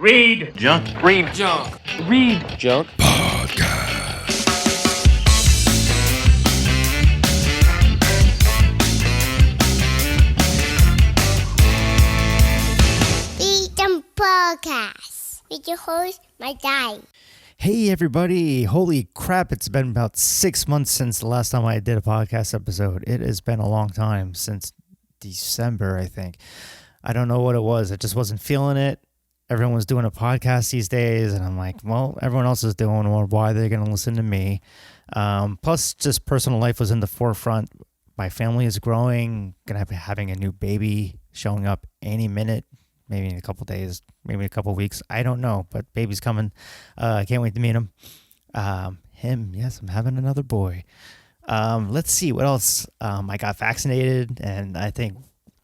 Read Junk. Read Junk. Read Junk Podcast. ReadJunk Podcast with your host, my guy. Hey everybody, holy crap, it's been about 6 months since the last time I did a podcast episode. It has been a long time, since December, I think. I don't know what it was, I just wasn't feeling it. Everyone was doing a podcast these days, and I'm like, well, everyone else is doing one, why are they going to listen to me? Plus, just personal life was in the forefront. My family is growing, going to be having a new baby showing up any minute. Maybe in a couple days, maybe a couple weeks. I don't know, but baby's coming. I can't wait to meet him. Yes, I'm having another boy. Let's see, what else? I got vaccinated, and I think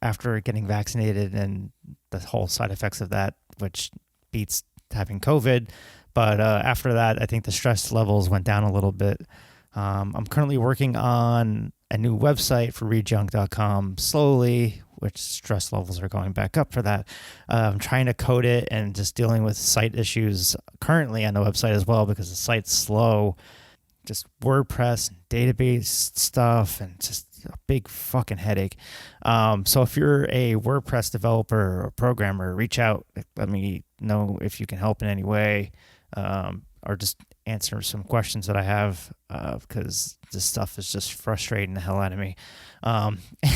after getting vaccinated and the whole side effects of that, which beats having COVID, but after that, I think the stress levels went down a little bit. I'm currently working on a new website for ReadJunk.com slowly, which stress levels are going back up for that. I'm trying to code it and just dealing with site issues currently on the website as well because the site's slow. Just WordPress, database stuff, and just a big fucking headache. So if you're a WordPress developer or programmer, reach out. Let me know if you can help in any way, or just answer some questions that I have, because this stuff is just frustrating the hell out of me.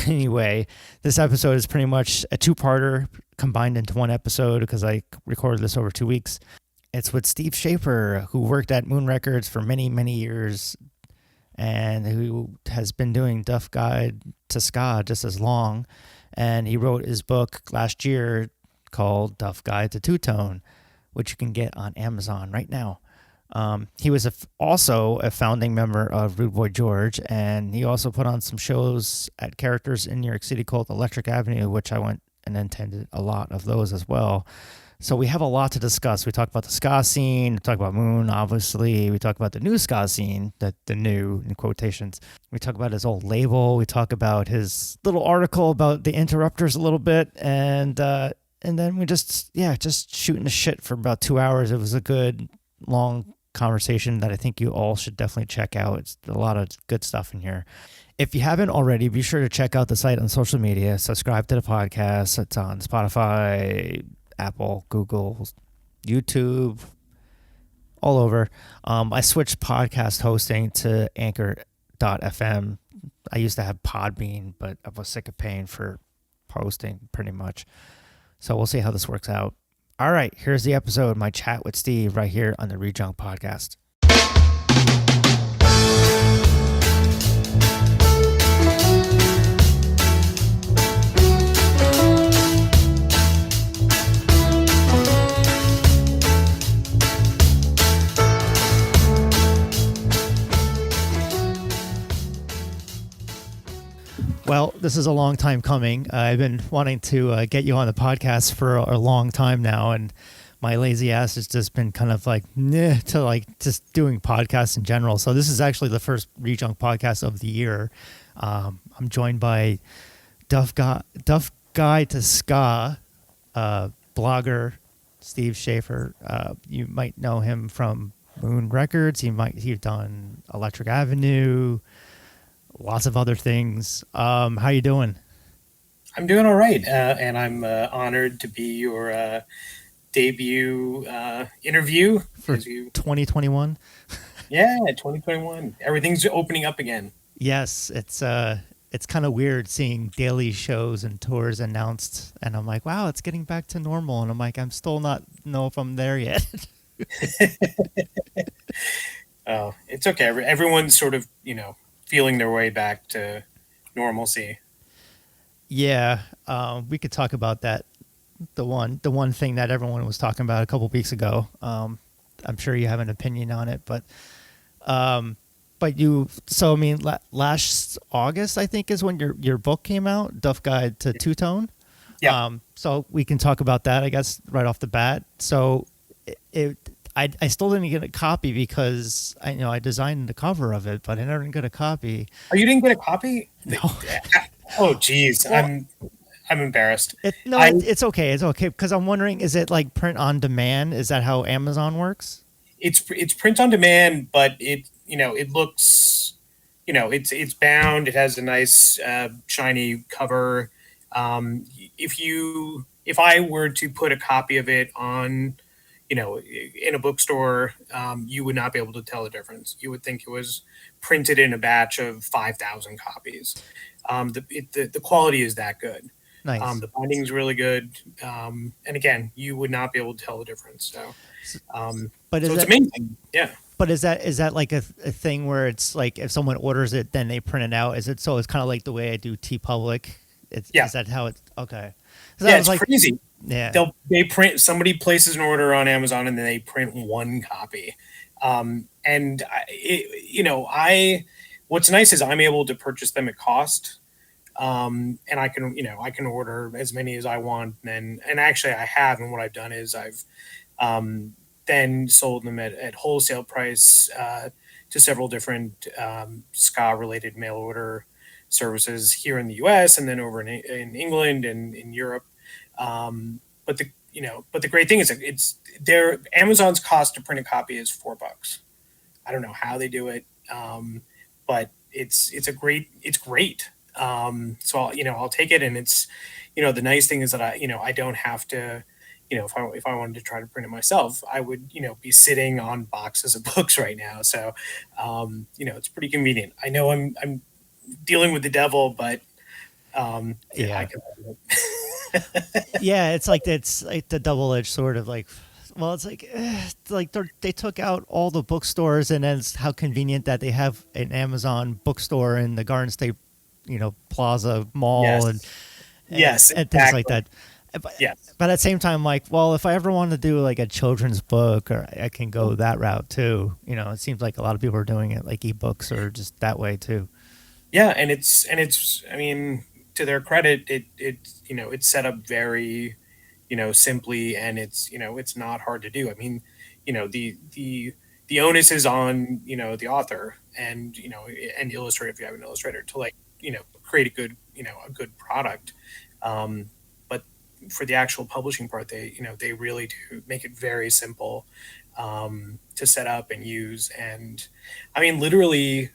Anyway, this episode is pretty much a two-parter combined into one episode because I recorded this over 2 weeks. It's with Steve Shafer, who worked at Moon Records for many, many years and who has been doing Duff Guide to Ska just as long. And he wrote his book last year called Duff Guide to Two-Tone, which you can get on Amazon right now. He was also a founding member of Rude Boy George, and he also put on some shows at characters in New York City called Electric Avenue, which I went and attended a lot of those as well. So we have a lot to discuss. We talk about the ska scene, we talk about Moon, obviously. We talk about the new ska scene, the new, in quotations. We talk about his old label. We talk about his little article about the Interrupters a little bit, and then we just shooting the shit for about 2 hours. It was a good, long conversation that I think you all should definitely check out. It's a lot of good stuff in here. If you haven't already, be sure to check out the site on social media. Subscribe to the podcast. It's on Spotify, Apple, Google, YouTube, all over. I switched podcast hosting to Anchor.fm. I used to have Podbean, but I was sick of paying for hosting pretty much. So we'll see how this works out. All right, here's the episode, my chat with Steve right here on the ReadJunk Podcast. Well, this is a long time coming. I've been wanting to get you on the podcast for a long time now, and my lazy ass has just been kind of like, to like just doing podcasts in general. So this is actually the first ReadJunk podcast of the year. I'm joined by Duff Guide to Ska blogger Steve Shafer. You might know him from Moon Records. He's done Electric Avenue, lots of other things. How you doing? I'm doing all right, and I'm honored to be your debut interview for 2021. Yeah, 2021. Everything's opening up again. Yes, it's kind of weird seeing daily shows and tours announced, and I'm like, wow, it's getting back to normal, and I'm like, I'm still not know if I'm there yet. Oh, it's okay. Everyone's sort of, feeling their way back to normalcy. Yeah, we could talk about that. The one thing that everyone was talking about a couple of weeks ago. I'm sure you have an opinion on it, but last August I think is when your book came out, Duff Guide to Two-Tone. Yeah. So we can talk about that, I guess, right off the bat. So I still didn't get a copy because I designed the cover of it, but I never got a copy. Oh, you didn't get a copy? No. Oh, geez. Well, I'm embarrassed. It's okay. It's okay because I'm wondering, is it like print on demand? Is that how Amazon works? It's print on demand, but it looks, it's bound. It has a nice shiny cover. If I were to put a copy of it on, in a bookstore, you would not be able to tell the difference. You would think it was printed in a batch of 5,000 copies. The quality is that good. Nice. The binding is really good, and again, you would not be able to tell the difference. But So is it's that amazing. Yeah. but is that like a thing where it's like if someone orders it, then they print it out? Is it so? It's kind of like the way I do TeePublic. Yeah. Is that how it's okay? 'Cause Yeah, I was it's like, crazy. yeah, They print, somebody places an order on Amazon and then they print one copy. And I what's nice is I'm able to purchase them at cost. And I can order as many as I want. And actually I have, and what I've done is I've then sold them at wholesale price to several different ska related mail order services here in the US and then over in England and in Europe. But the great thing is it's their Amazon's cost to print a copy is $4. I don't know how they do it, but it's great. So I'll take it, and it's the nice thing is that I don't have to. If I wanted to try to print it myself, I would be sitting on boxes of books right now. So it's pretty convenient. I know I'm dealing with the devil, but yeah. I can. Yeah, it's like the double-edged sword of like, well, it's like they took out all the bookstores, and then it's how convenient that they have an Amazon bookstore in the Garden State, Plaza Mall, Yes. and things like that. Yes. But at the same time, like, well, if I ever want to do like a children's book, or I can go that route too. It seems like a lot of people are doing it, like ebooks or just that way too. Yeah, and it's I mean, to their credit, it's set up very simply, and it's not hard to do. I mean, the onus is on the author and and illustrator, if you have an illustrator, to create a good product. But for the actual publishing part, they really do make it very simple to set up and use. And I mean, literally,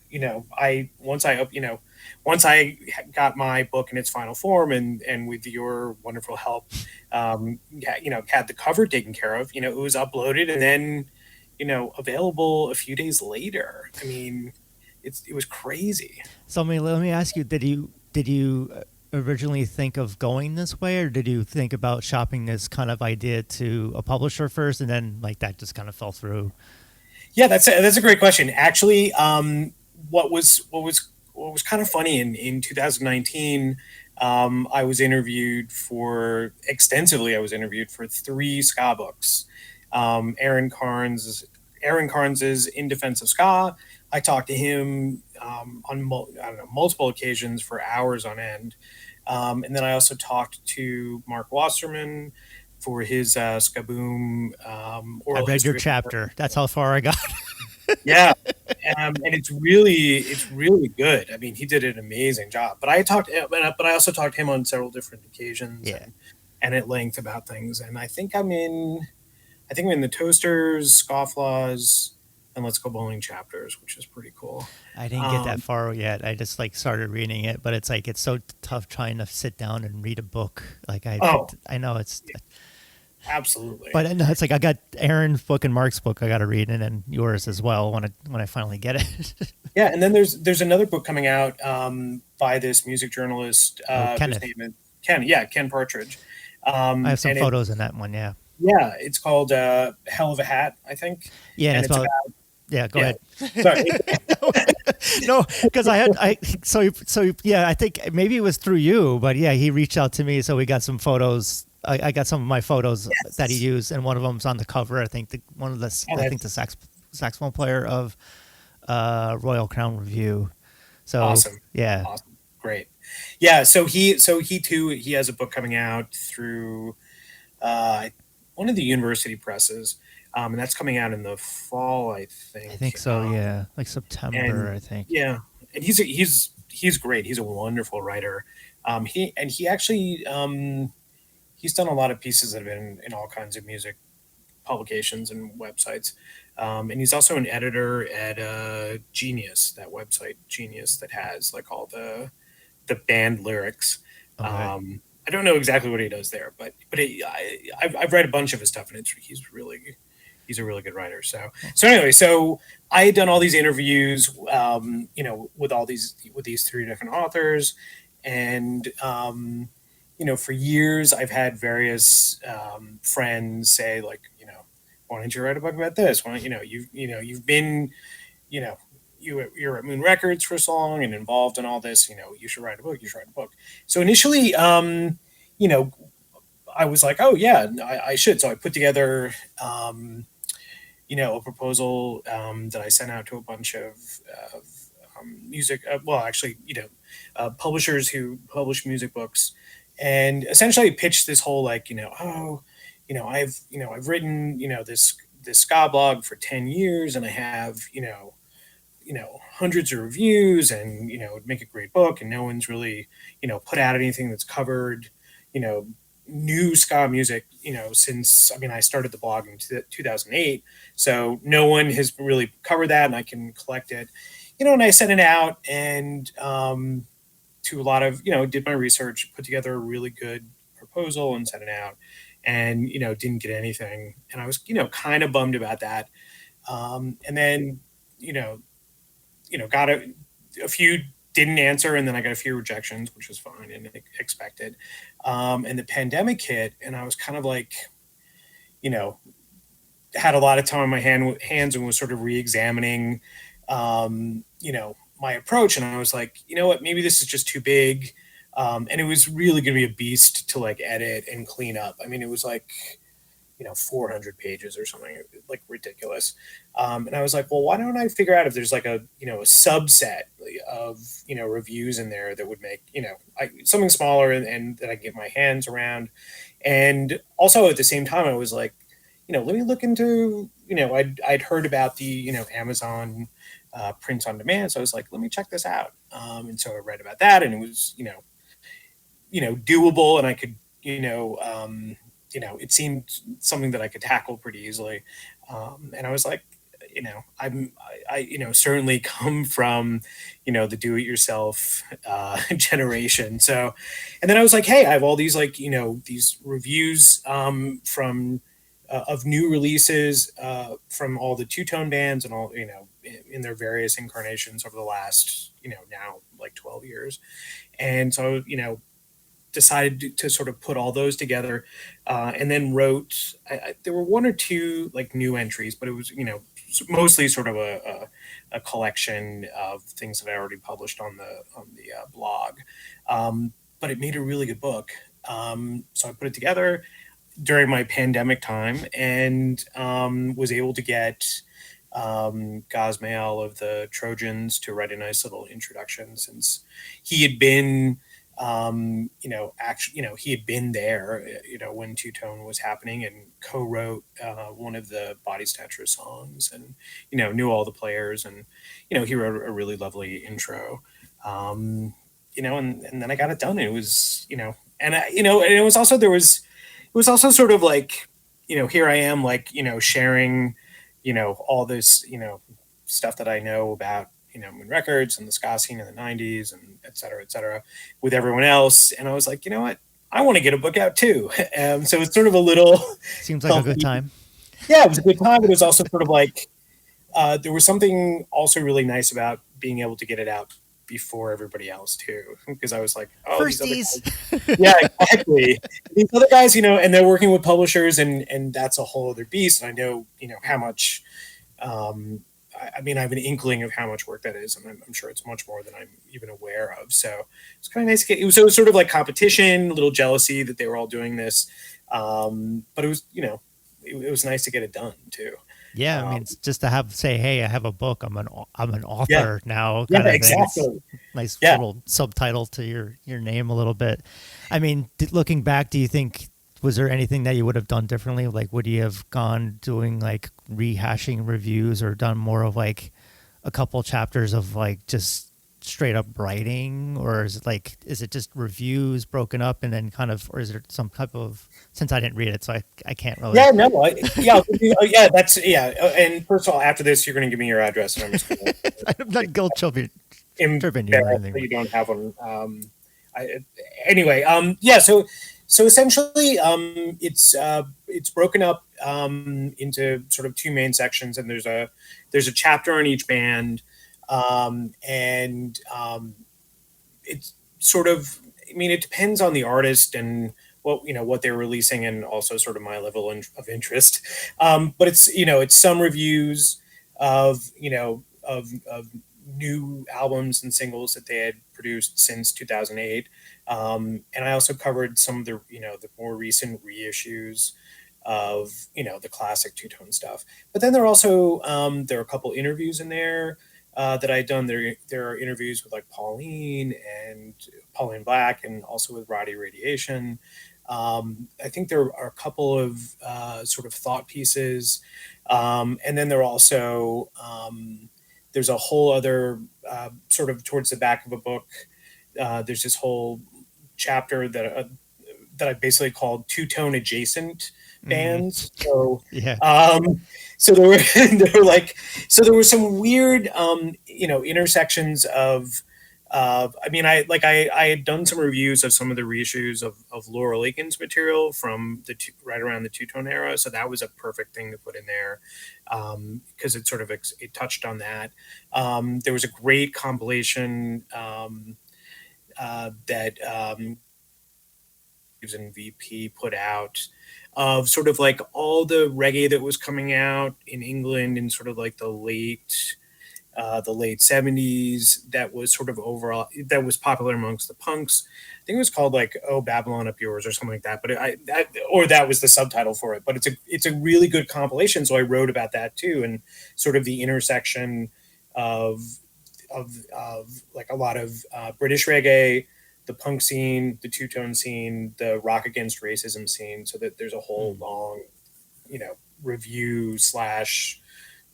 I once I got my book in its final form, and with your wonderful help, had the cover taken care of, it was uploaded and then available a few days later. I mean, it was crazy. So, I mean, let me ask you: did you originally think of going this way, or did you think about shopping this kind of idea to a publisher first, and then like that just kind of fell through? Yeah, that's a great question. Actually, what was kind of funny in 2019, I was interviewed extensively. I was interviewed for 3 ska books. Aaron Carnes's In Defense of Ska. I talked to him I don't know, multiple occasions for hours on end. And then I also talked to Marc Wasserman for his Skaboom I oral read your history. chapter. That's how far I got. Yeah, and it's really good. I mean, he did an amazing job. But I also talked to him on several different occasions, Yeah. and at length about things. And I think I'm in the Toasters, Scofflaws, and Let's Go Bowling chapters, which is pretty cool. I didn't get that far yet. I just like started reading it, but it's like it's so tough trying to sit down and read a book. Like I know it's. Absolutely. But no, it's like I got Aaron's book and Mark's book I got to read, and then yours as well when I finally get it. Yeah, and then there's another book coming out by this music journalist, Kenneth. whose name is Ken Partridge. I have some photos in that one. Yeah. Yeah, it's called Hell of a Hat, I think. Yeah, and it's about. Yeah, go ahead. Sorry. No, because I think maybe it was through you, but yeah, he reached out to me, so we got some photos. I got some of my photos that he used, and one of them's on the cover. I think the saxophone player of Royal Crown Review. So Awesome. Yeah. Awesome. Great. Yeah, so he too, he has a book coming out through one of the university presses. And that's coming out in the fall, I think. I think so, yeah, like September, I think. Yeah, and he's great. He's a wonderful writer. He actually he's done a lot of pieces that have been in all kinds of music publications and websites. And he's also an editor at Genius, that website Genius that has like all the band lyrics. Okay. I don't know exactly what he does there, but I've read a bunch of his stuff, and he's a really good writer. So anyway, so I had done all these interviews, with these three different authors, and for years I've had various friends say like, why don't you write a book about this? Why don't you've been, you know, you're at Moon Records for so long and involved in all this, you should write a book. You should write a book. So initially, you know, I was like, oh yeah, I should. So I put together, a proposal that I sent out to a bunch of music. Well, actually, publishers who publish music books, and essentially pitched this whole like, I've written this ska blog for 10 years, and I have hundreds of reviews, and it'd make a great book, and no one's really put out anything that's covered new ska music since I started the blog in 2008, so no one has really covered that, and I can collect it, and I sent it out, and to a lot of did my research, put together a really good proposal and sent it out, and didn't get anything, and I was kind of bummed about that, and then got a few didn't answer, and then I got a few rejections, which was fine and expected. And the pandemic hit, and I was kind of like, had a lot of time on my hands and was sort of re-examining, my approach. And I was like, you know what, maybe this is just too big. And it was really going to be a beast to like edit and clean up. It was like, 400 pages or something like ridiculous. And I was like, well, why don't I figure out if there's like a subset of, reviews in there that would make, something smaller and that I can get my hands around. And also at the same time, I was like, let me look into, I'd heard about the, Amazon print on demand. So I was like, let me check this out. And so I read about that, and it was, doable, and I could, it seemed something that I could tackle pretty easily. And I was like, I certainly come from, the do-it-yourself generation. So, and then I was like, hey, I have all these like, these reviews from of new releases from all the two-tone bands and all, in their various incarnations over the last, now like 12 years. And so, decided to sort of put all those together, and then wrote. There were one or two like new entries, but it was mostly sort of a collection of things that I already published on the blog. But it made a really good book, so I put it together during my pandemic time, and was able to get Gazmael of the Trojans to write a nice little introduction, since he had been. He had been there, when Two Tone was happening, and co-wrote one of the Body Snatcher songs, and knew all the players, and he wrote a really lovely intro, and then I got it done. And it was and it was also it was also sort of like here I am like sharing all this stuff that I know about Moon Records and the ska scene in the 90s, and et cetera, with everyone else. And I was like, you know what? I want to get a book out too. So it's sort of a little... Seems like a good time. Yeah, it was a good time, but it was also sort of like, there was something also really nice about being able to get it out before everybody else too. Because I was like, oh, Firsties. Yeah, exactly. These other guys, and they're working with publishers, and that's a whole other beast. And I know, how much... I have an inkling of how much work that is, and I'm sure it's much more than I'm even aware of. So it's kind of nice to get. It was sort of like competition, a little jealousy that they were all doing this, but it was, it was nice to get it done too. Yeah, it's just to say, hey, I have a book. I'm an author now. Yeah, Kind of exactly. Nice little subtitle to your name a little bit. Looking back, do you think? Was there anything that you would have done differently? Like, would you have gone doing like rehashing reviews, or done more of like a couple chapters of like just straight up writing, or is it just reviews broken up and then kind of, or is there some type of, since I didn't read it, so I can't really. Yeah, no, yeah, that's And first of all, after this, you're going to give me your address, and I'm just going to I'm not guilt tripping you or embarrassed anything. that you don't have one. Anyway, yeah. So essentially, it's broken up into sort of two main sections, and there's a chapter on each band, and it's sort of. I mean, it depends on the artist and what they're releasing, and also sort of my level of interest. But it's some reviews of of new albums and singles that they had produced since 2008. And I also covered some of the more recent reissues of the classic two-tone stuff. But then there are a couple interviews in there that I'd done. There are interviews with like Pauline Black, and also with Roddy Radiation. I think there are a couple of sort of thought pieces, and then there's a whole other sort of towards the back of a book. There's this whole chapter that I basically called two-tone adjacent bands. So Yeah. So there were some weird intersections of I mean, I had done some reviews of some of the reissues of Laurel Aitken's material from right around the two-tone era, so that was a perfect thing to put in there because it touched on that. There was a great compilation that and VP put out of sort of like all the reggae that was coming out in England in sort of like the late 70s, that was sort of overall that was popular amongst the punks. I think it was called like "Oh Babylon Up Yours" or something like that. But that was the subtitle for it. But it's a really good compilation. So I wrote about that too, and sort of the intersection of like a lot of British reggae, the punk scene, the two-tone scene, the rock against racism scene. So that there's a whole long, review /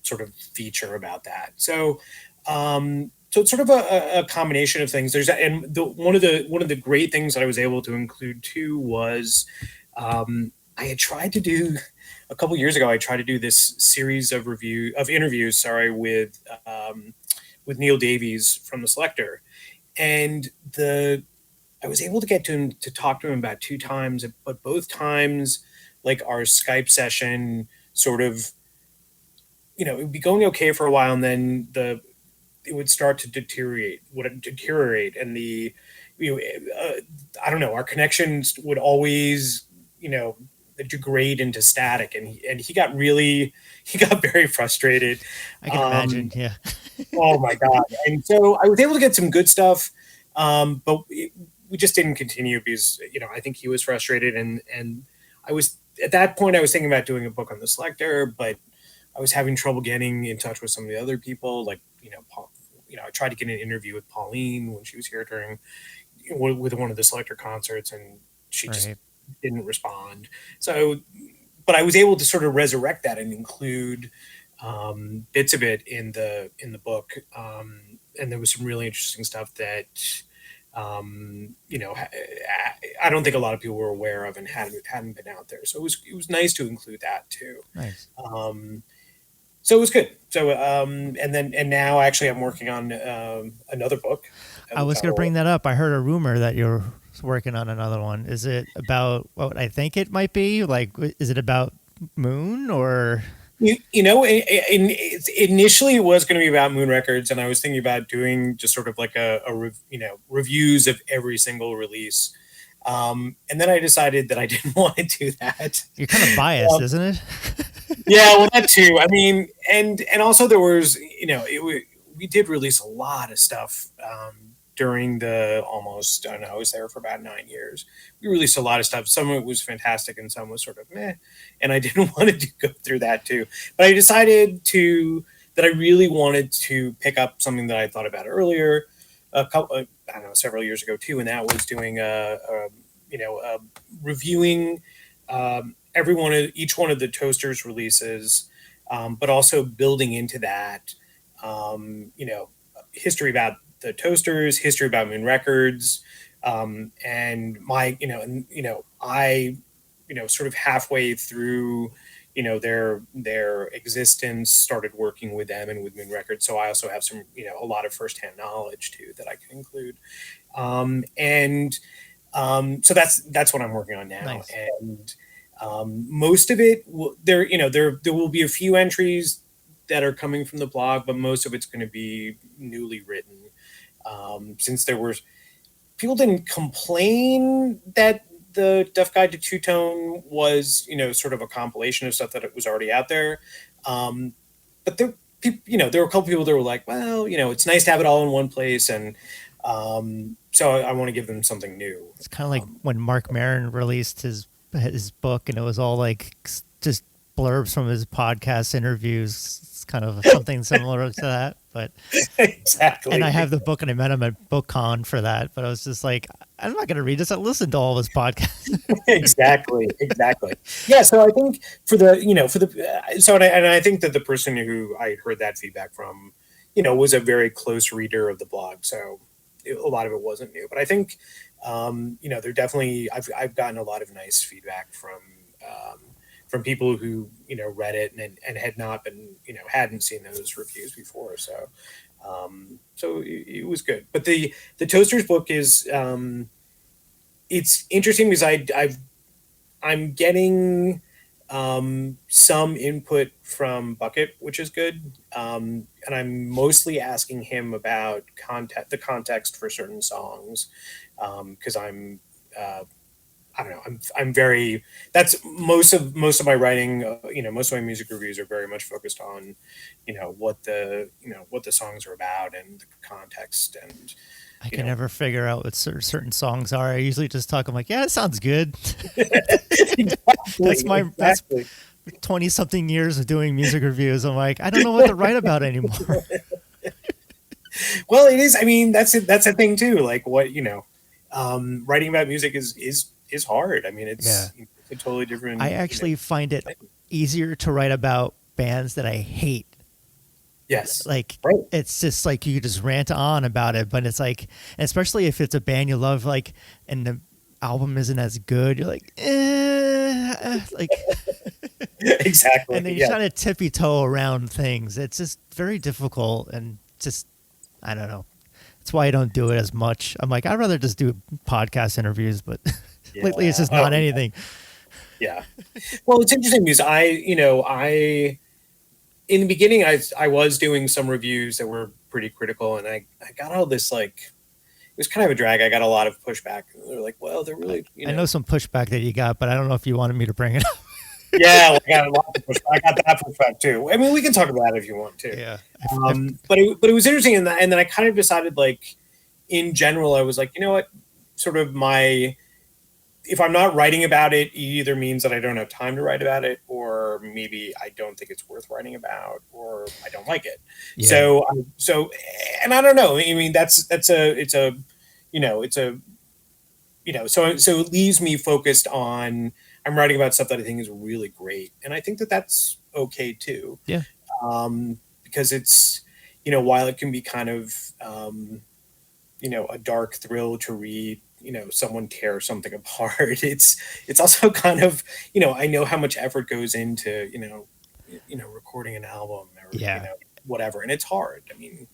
sort of feature about that. So it's sort of a combination of things. One of the great things that I was able to include too was I had tried to do a couple years ago. I tried to do this series of interviews, with Neil Davies from the Selector, and I was able to get to him to talk to him about 2 times, but both times, like our Skype session, sort of. It would be going okay for a while, and then it would start to deteriorate. And I don't know, our connections would always, degrade into static, and he got very frustrated. I can imagine. Yeah. Oh my God. And so I was able to get some good stuff, but we just didn't continue because, I think he was frustrated, and I was, at that point, I was thinking about doing a book on the Selector, but I was having trouble getting in touch with some of the other people. Like, I tried to get an interview with Pauline when she was here with one of the Selector concerts, and she just didn't respond. So, but I was able to sort of resurrect that and include bits of it in the book. And there was some really interesting stuff that, I don't think a lot of people were aware of and hadn't been out there. So it was nice to include that too. Nice. So it was good. So and now actually I'm working on another book. I was going to bring that up. I heard a rumor that you're working on another one. Is it about what I think it might be? Like, is it about Moon or? Initially it was going to be about Moon Records, and I was thinking about doing just sort of like reviews of every single release. And then I decided that I didn't want to do that. You're kind of biased, isn't it? Yeah, well, that too. I mean, and also there was, we did release a lot of stuff during the almost, I don't know, I was there for about 9 years. We released a lot of stuff. Some of it was fantastic and some was sort of meh. And I didn't want to go through that too. But I decided that I really wanted to pick up something that I thought about earlier, several years ago too. And that was doing reviewing each one of the Toasters releases, but also building into that, history about the Toasters, History About Moon Records, and my I sort of halfway through their existence started working with them and with Moon Records, so I also have some a lot of firsthand knowledge too that I can include, and so that's what I'm working on now. Nice. And most of it there will be a few entries that are coming from the blog, but most of it's going to be newly written, since there were people didn't complain that the Duff Guide to Two Tone was sort of a compilation of stuff that it was already out there, but there were a couple people that were like, well, it's nice to have it all in one place, and so I want to give them something new. It's kind of like when Marc Maron released his book, and it was all like just blurbs from his podcast interviews. It's kind of something similar to that, but exactly. And I have the book, and I met him at BookCon for that. But I was just like, I'm not going to read this. I listened to all of his podcasts. exactly. Yeah. So I think and I think that the person who I heard that feedback from, was a very close reader of the blog. So a lot of it wasn't new, but I think, they're definitely, I've gotten a lot of nice feedback from people who, read it and had not been, hadn't seen those reviews before. So, so it was good. But the Toasters book is, it's interesting because I'm getting, some input from Bucket, which is good. And I'm mostly asking him about the context for certain songs. Cause I don't know. I'm very. That's most of my writing. Most of my music reviews are very much focused on, what the songs are about and the context. And I can never figure out what certain songs are. I usually just talk. I'm like, yeah, it sounds good. That's 20-something years of doing music reviews. I'm like, I don't know what to write about anymore. Well, it is. I mean, that's a thing too. Like what writing about music is hard. I mean, it's a totally different. I actually find it easier to write about bands that I hate. Yes. Like, right. It's just like you just rant on about it, but it's like, especially if it's a band you love, like, and the album isn't as good, you're like, like, exactly. And then you're trying to tippy toe around things. It's just very difficult, and just, I don't know. That's why I don't do it as much. I'm like, I'd rather just do podcast interviews, but lately it's just not anything. Yeah. Well, it's interesting because I in the beginning, I was doing some reviews that were pretty critical, and I got all this, like, it was kind of a drag. I got a lot of pushback. They're like, well, they're really, I know some pushback that you got, but I don't know if you wanted me to bring it up. Yeah, I got a lot of pushback. I got that pushback too. I mean, we can talk about it if you want to. Yeah. But it was interesting, and then I kind of decided, like, in general, I was like, you know what, sort of if I'm not writing about it, it either means that I don't have time to write about it, or maybe I don't think it's worth writing about, or I don't like it. Yeah. So, and I don't know. I mean, so it leaves me focused on, I'm writing about stuff that I think is really great. And I think that that's okay too. Yeah. Because it's, while it can be kind of, a dark thrill to read, someone tear something apart. It's also kind of, I know how much effort goes into, recording an album or, whatever. And it's hard. I mean,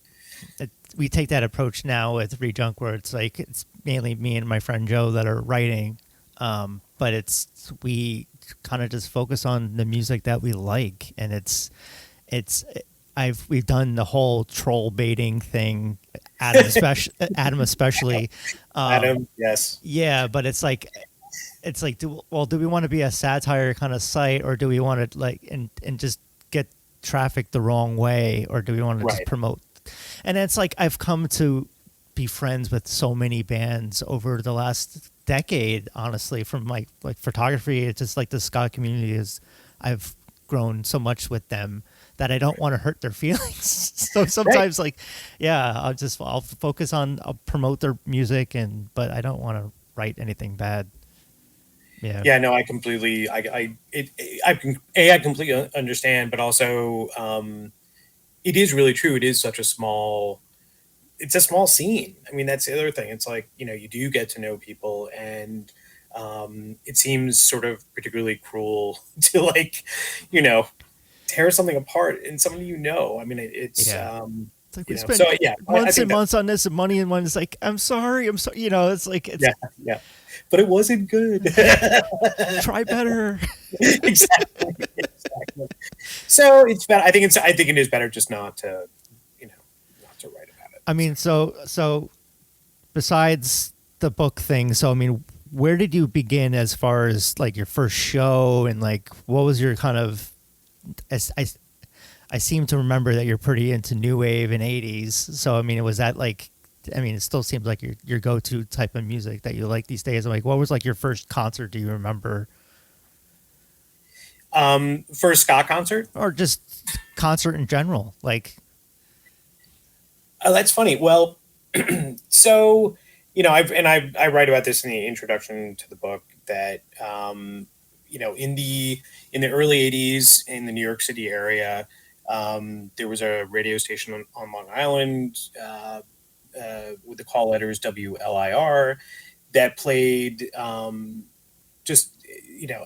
we take that approach now with ReadJunk, where it's like, it's mainly me and my friend Joe that are writing. But we kind of just focus on the music that we like. And we've done the whole troll baiting thing, Adam especially. Adam, yes. Yeah, but it's like, do we want to be a satire kind of site, or do we want to and just get traffic the wrong way, or do we want to just promote? And it's like, I've come to be friends with so many bands over the last decade, honestly, from like photography. It's just like the ska community I've grown so much with them that I don't want to hurt their feelings. So sometimes I'll focus on, I'll promote their music, but I don't want to write anything bad. Yeah. Yeah, no, I completely, I completely understand, but also, it is really true. It is such a small, it's a small scene. I mean, that's the other thing. It's like, you do get to know people, and it seems sort of particularly cruel to like, you know, tear something apart in someone I mean, it's Yeah. It's like we so spent yeah, I months think and that months on this and money, and one is like, I'm sorry, I'm sorry. It's like it's yeah, yeah, but it wasn't good. try better. Exactly, exactly. So it's better. I think it is better just not to, you know, not to write about it. I mean, so besides the book thing, so I mean, where did you begin as far as like your first show, and like what was your kind of as I seem to remember that you're pretty into new wave and 80s. So I mean, was that like I mean, it still seems like your go-to type of music that you like these days. I'm like, what was like your first concert, do you remember? First ska concert. Or just concert in general? Like Oh, that's funny. Well, so I write about this in the introduction to the book that in the early '80s in the New York City area, there was a radio station on Long Island with the call letters WLIR that played just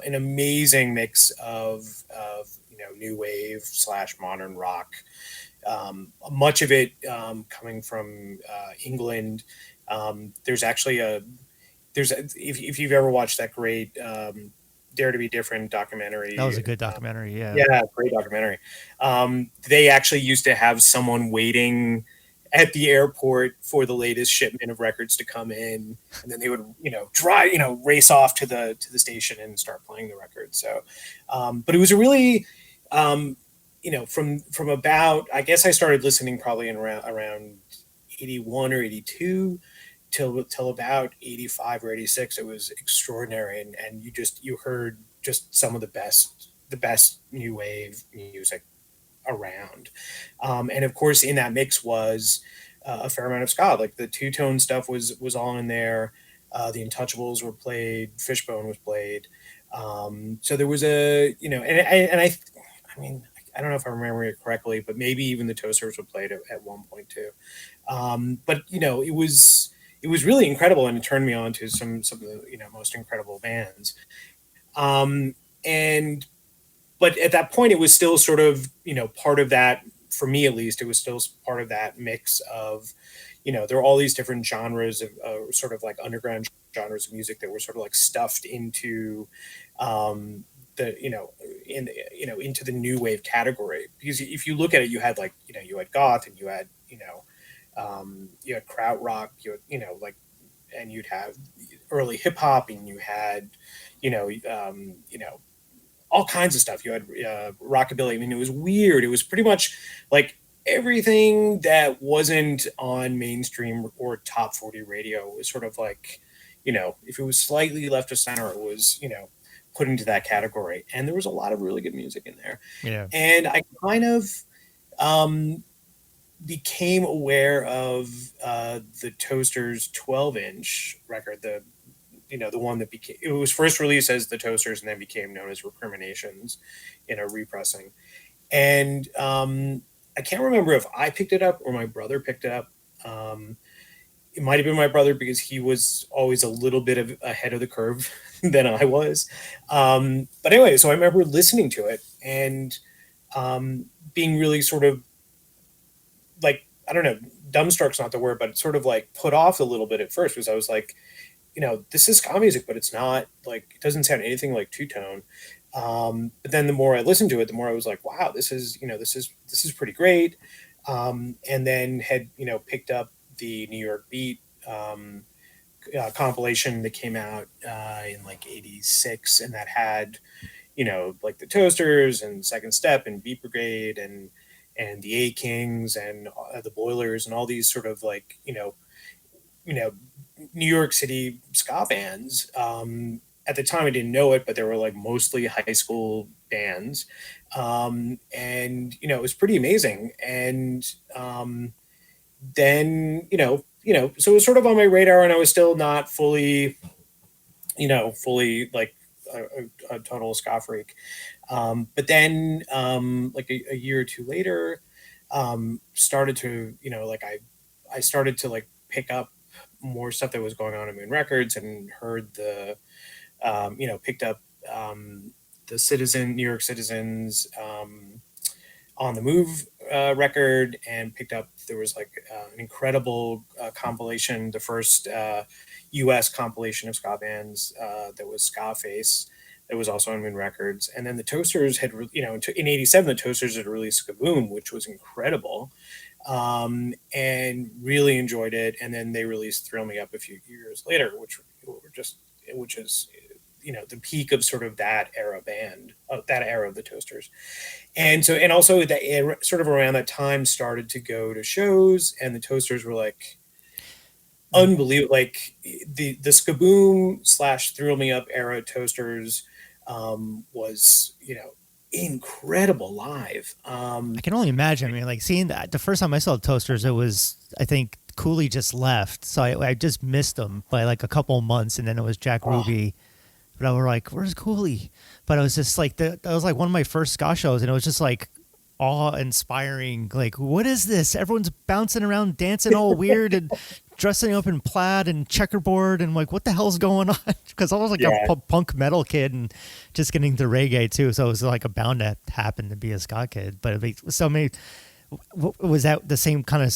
an amazing mix of new wave slash modern rock, much of it coming from England. There's actually if you've ever watched that great Dare to Be Different that was documentary. a good documentary, yeah. Yeah, great documentary. They actually used to have someone waiting at the airport for the latest shipment of records to come in, and then they would, race off to the station and start playing the record. So, but it was a really, from about, I guess I started listening probably in around 81 or 82 till about 85 or 86. It was extraordinary, and you heard just some of the best new wave music around. And of course, in that mix was a fair amount of ska. Like the two tone stuff was all in there. The Untouchables were played. Fishbone was played. So there was I mean, I don't know if I remember it correctly, but maybe even the Toasters were played at one point too. But it was really incredible, and it turned me on to some of the most incredible bands. And but at that point, it was still sort of part of that, for me at least. It was still part of that mix of there were all these different genres of sort of like underground genres of music that were sort of like stuffed into the into the new wave category. Because if you look at it, you had like you had goth, and you had you had krautrock, you had, like, and you'd have early hip hop, and you had all kinds of stuff. You had rockabilly. I mean, it was weird. It was pretty much like everything that wasn't on mainstream or top 40 radio was sort of like, if it was slightly left of center, it was, put into that category. And there was a lot of really good music in there. Yeah. And I kind of became aware of the Toasters 12-inch record, the one that became, it was first released as the Toasters and then became known as Recriminations in a repressing. And I can't remember if I picked it up or my brother picked it up. It might have been my brother because he was always a little bit ahead of the curve than I was. But anyway, so I remember listening to it and being really sort of like, I don't know, dumbstruck's not the word, but sort of like put off a little bit at first, because I was like, this is ska music, but it's not like, it doesn't sound anything like two tone. But then the more I listened to it, the more I was like, wow, this is pretty great. And then had, picked up the New York Beat compilation that came out in like 86. And that had, like the Toasters and Second Step and Beat Brigade and the A Kings and the Boilers and all these sort of like, New York City ska bands. At the time, I didn't know it, but they were like mostly high school bands, and it was pretty amazing. And then so it was sort of on my radar, and I was still not fully, fully like a total ska freak. But then, like a year or two later, started to like I started to like pick up more stuff that was going on at Moon Records, and heard picked up New York Citizens on the Move record, and picked up, there was like an incredible compilation, the first U.S. compilation of ska bands, that was Ska Face, that was also on Moon Records. And then the Toasters had, in '87, the Toasters had released Kaboom, which was incredible, and really enjoyed it. And then they released Thrill Me Up a few years later, which is the peak of sort of that era that era of the Toasters. And also that era, sort of around that time, started to go to shows, and the Toasters were like unbelievable. Like the Skaboom / Thrill Me Up era Toasters was incredible live. I can only imagine. I mean, like seeing that the first time I saw the Toasters, it was, I think Cooley just left, so I just missed them by like a couple of months, and then it was Jack Ruby. But I was like, "Where's Cooley?" But it was just like that was like one of my first ska shows, and it was just like awe-inspiring. Like, what is this? Everyone's bouncing around, dancing all weird, and dressing up in plaid and checkerboard, and like, what the hell's going on? Because I was like a punk metal kid and just getting to reggae too, so it was like a bound to happen to be a ska kid. But was that the same kind of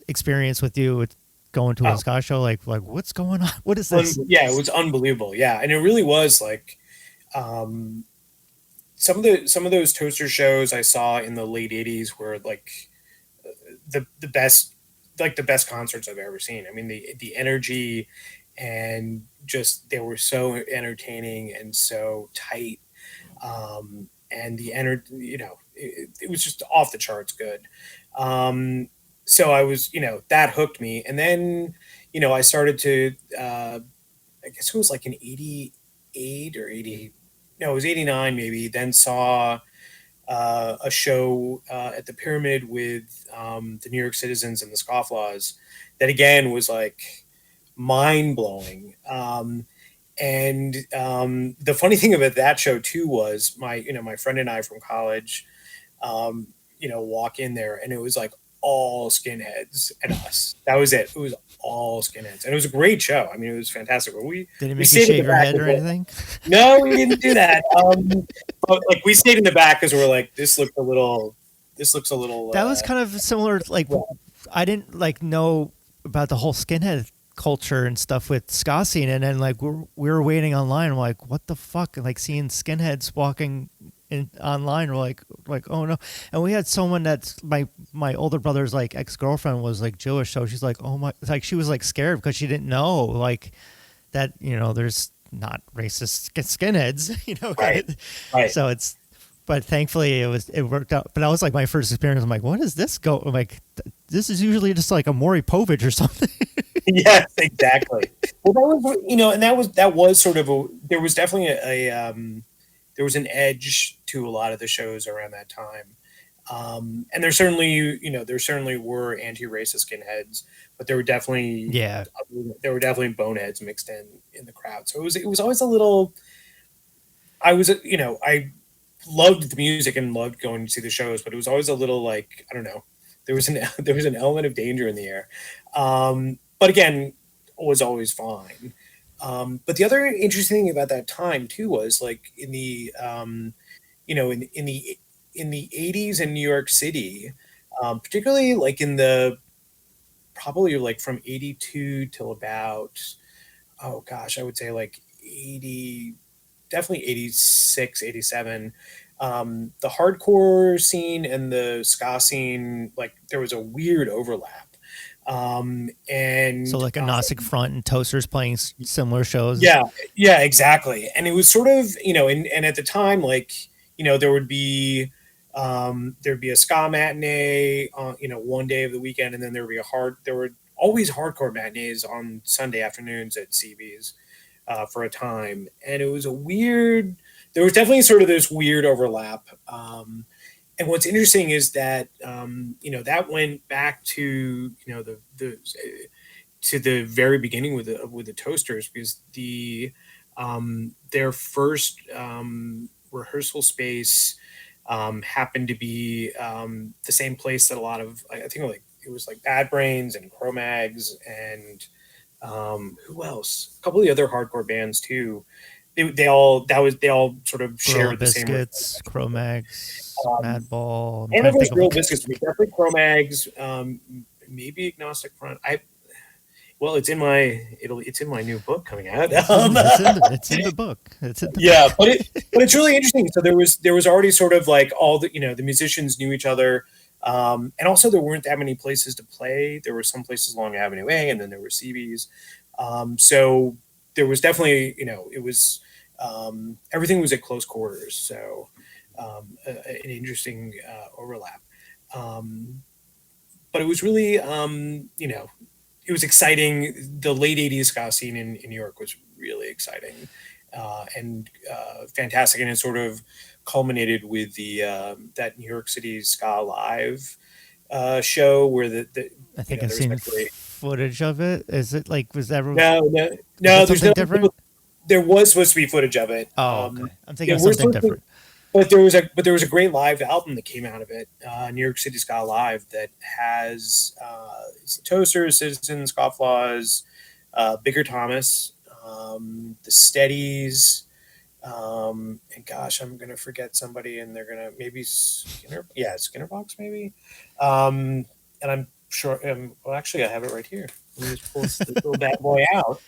experience with you? With going to a ska show, like what's going on? What is this? Yeah, it was unbelievable. Yeah, and it really was like some of those Toaster shows I saw in the late '80s were like the best concerts I've ever seen. I mean, the energy, and just they were so entertaining and so tight, and the energy, it was just off the charts good. So I was, that hooked me. And then, I started to, I guess it was like in '88 or '80, no, it was '89 maybe, then saw a show at the Pyramid with the New York Citizens and the Scofflaws, that again was like mind blowing. And the funny thing about that show too was my friend and I from college, walk in there, and it was like all skinheads and us. That was it. It was all skinheads, and it was a great show. I mean, it was fantastic. Did it make you shave your head or anything? No, we didn't do that. But like, we stayed in the back because we were like, this looks a little. That was kind of similar. Like, I didn't like know about the whole skinhead culture and stuff with ska scene, and then like we were waiting online, like, what the fuck? And like seeing skinheads walking online, we're like, oh no. And we had someone that's my older brother's like ex-girlfriend was like Jewish, so she's like, oh my, like she was like scared because she didn't know like that, there's not racist skinheads, right. So but thankfully it worked out. But that was like my first experience. I'm like, what is this I'm like, this is usually just like a Maury Povich or something. Yes, exactly. Well, that was, and that was sort of there was definitely there was an edge to a lot of the shows around that time. And there certainly were anti-racist skinheads, but there were definitely boneheads mixed in the crowd. So it was always a little. I loved the music and loved going to see the shows, but it was always a little like, I don't know. There was an element of danger in the air, but again, it was always fine. But the other interesting thing about that time too was like in the in the '80s in New York City, particularly like in the probably like from '82 till about, oh gosh, I would say like definitely '86, '87. The hardcore scene and the ska scene, like there was a weird overlap. And so like a Gnostic Front and Toasters playing similar shows. Yeah, exactly. And it was sort of, and at the time, like, there'd be a ska matinee on, one day of the weekend, and then there were always hardcore matinees on Sunday afternoons at CB's for a time. And it was there was definitely sort of this weird overlap. And what's interesting is that that went back to to the very beginning with the Toasters, because their first rehearsal space happened to be the same place that a lot of, I think, like it was like Bad Brains and Cro-Mags and who else? A couple of the other hardcore bands too. They all sort of Gorilla shared the same Biscuits, Cro-Mags, um, Madball. I'm and trying there to was think of Real Biscuits, but definitely Cro-Mags, maybe Agnostic Front. Well, it's in my new book coming out. it's in the book. It's in the Yeah, book. but it's really interesting. So there was already sort of like all the musicians knew each other, and also there weren't that many places to play. There were some places along Avenue A, and then there were CBs. So there was definitely it was everything was at close quarters. So an interesting overlap. Um, but it was really it was exciting. The late '80s ska scene in New York was really exciting and fantastic, and it sort of culminated with the that New York City Ska Live show where the I think I've there was seen that great. footage of it. Is it like was that No, no, was no. that There's something no. different? There was supposed to be footage of it. Oh, okay. I'm thinking Yeah, of we're something supposed to, different. but there was a great live album that came out of it, New York City Ska Live, that has it's the Toasters, Citizens, Scofflaws, Bigger Thomas, the Steadies, and gosh, I'm gonna forget somebody, and they're gonna maybe Skinner, yeah, Skinnerbox maybe, and I'm sure. Well, actually, I have it right here. Let me just pull this little bad boy out.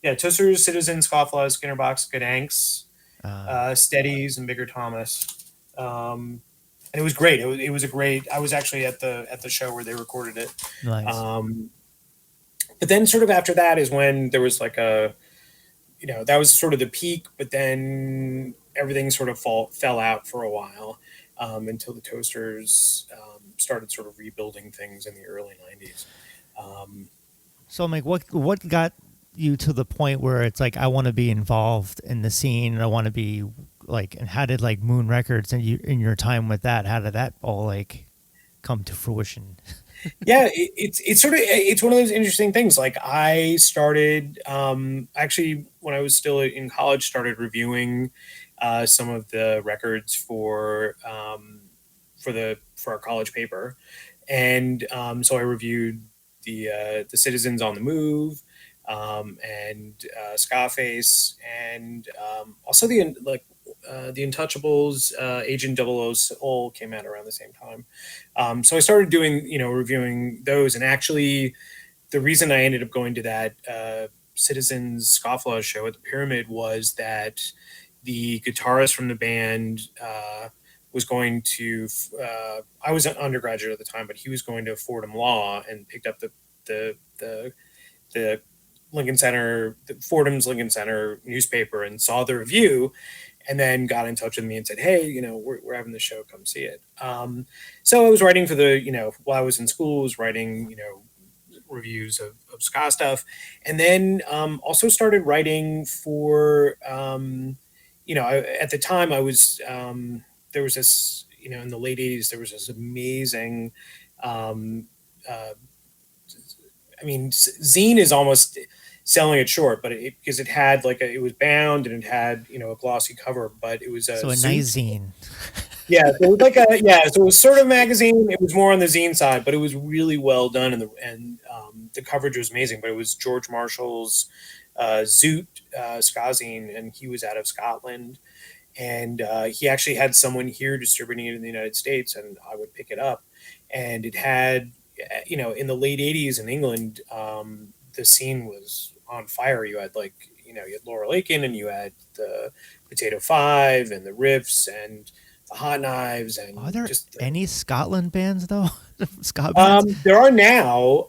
Yeah, Toasters, Citizens, Scofflaws, Skinnerbox, Goodanks, Steadies, and Bigger Thomas. And it was great. It was a great. I was actually at the show where they recorded it. Nice. But then, sort of after that, is when there was like that was sort of the peak. But then everything sort of fell out for a while until the Toasters started sort of rebuilding things in the early '90s. So, Mike, what got you to the point where it's like I want to be involved in the scene and I want to be like, and how did like Moon Records and you in your time with that, how did that all like come to fruition? Yeah, it's one of those interesting things. Like I started actually when I was still in college, started reviewing some of the records for our college paper, and so I reviewed the Citizens on the Move, and Scarface, and also the Untouchables, Agent 00 Soul came out around the same time. So I started doing, reviewing those. And actually, the reason I ended up going to that Citizens Scofflaw show at the Pyramid was that the guitarist from the band was going to, I was an undergraduate at the time, but he was going to Fordham Law and picked up the Lincoln Center, Fordham's Lincoln Center newspaper, and saw the review, and then got in touch with me and said, "Hey, we're having the show. Come see it." So I was writing for while I was in school, I was writing, reviews of ska stuff, and then also started writing for, at the time I was, there was this, in the late '80s, there was this amazing, um, uh, I mean, zine is almost selling it short, but because it had it was bound and it had a glossy cover, but it was a So a nice zine. Yeah, so it was so it was sort of a magazine. It was more on the zine side, but it was really well done, and the coverage was amazing. But it was George Marshall's Zoot ska zine, and he was out of Scotland, and he actually had someone here distributing it in the United States, and I would pick it up, and it had, in the late '80s in England, the scene was on fire. You had you had Laura Lakin, and you had the Potato Five, and the Riffs, and the Hot Knives, and Are there just any Scotland bands though? Ska bands? there are now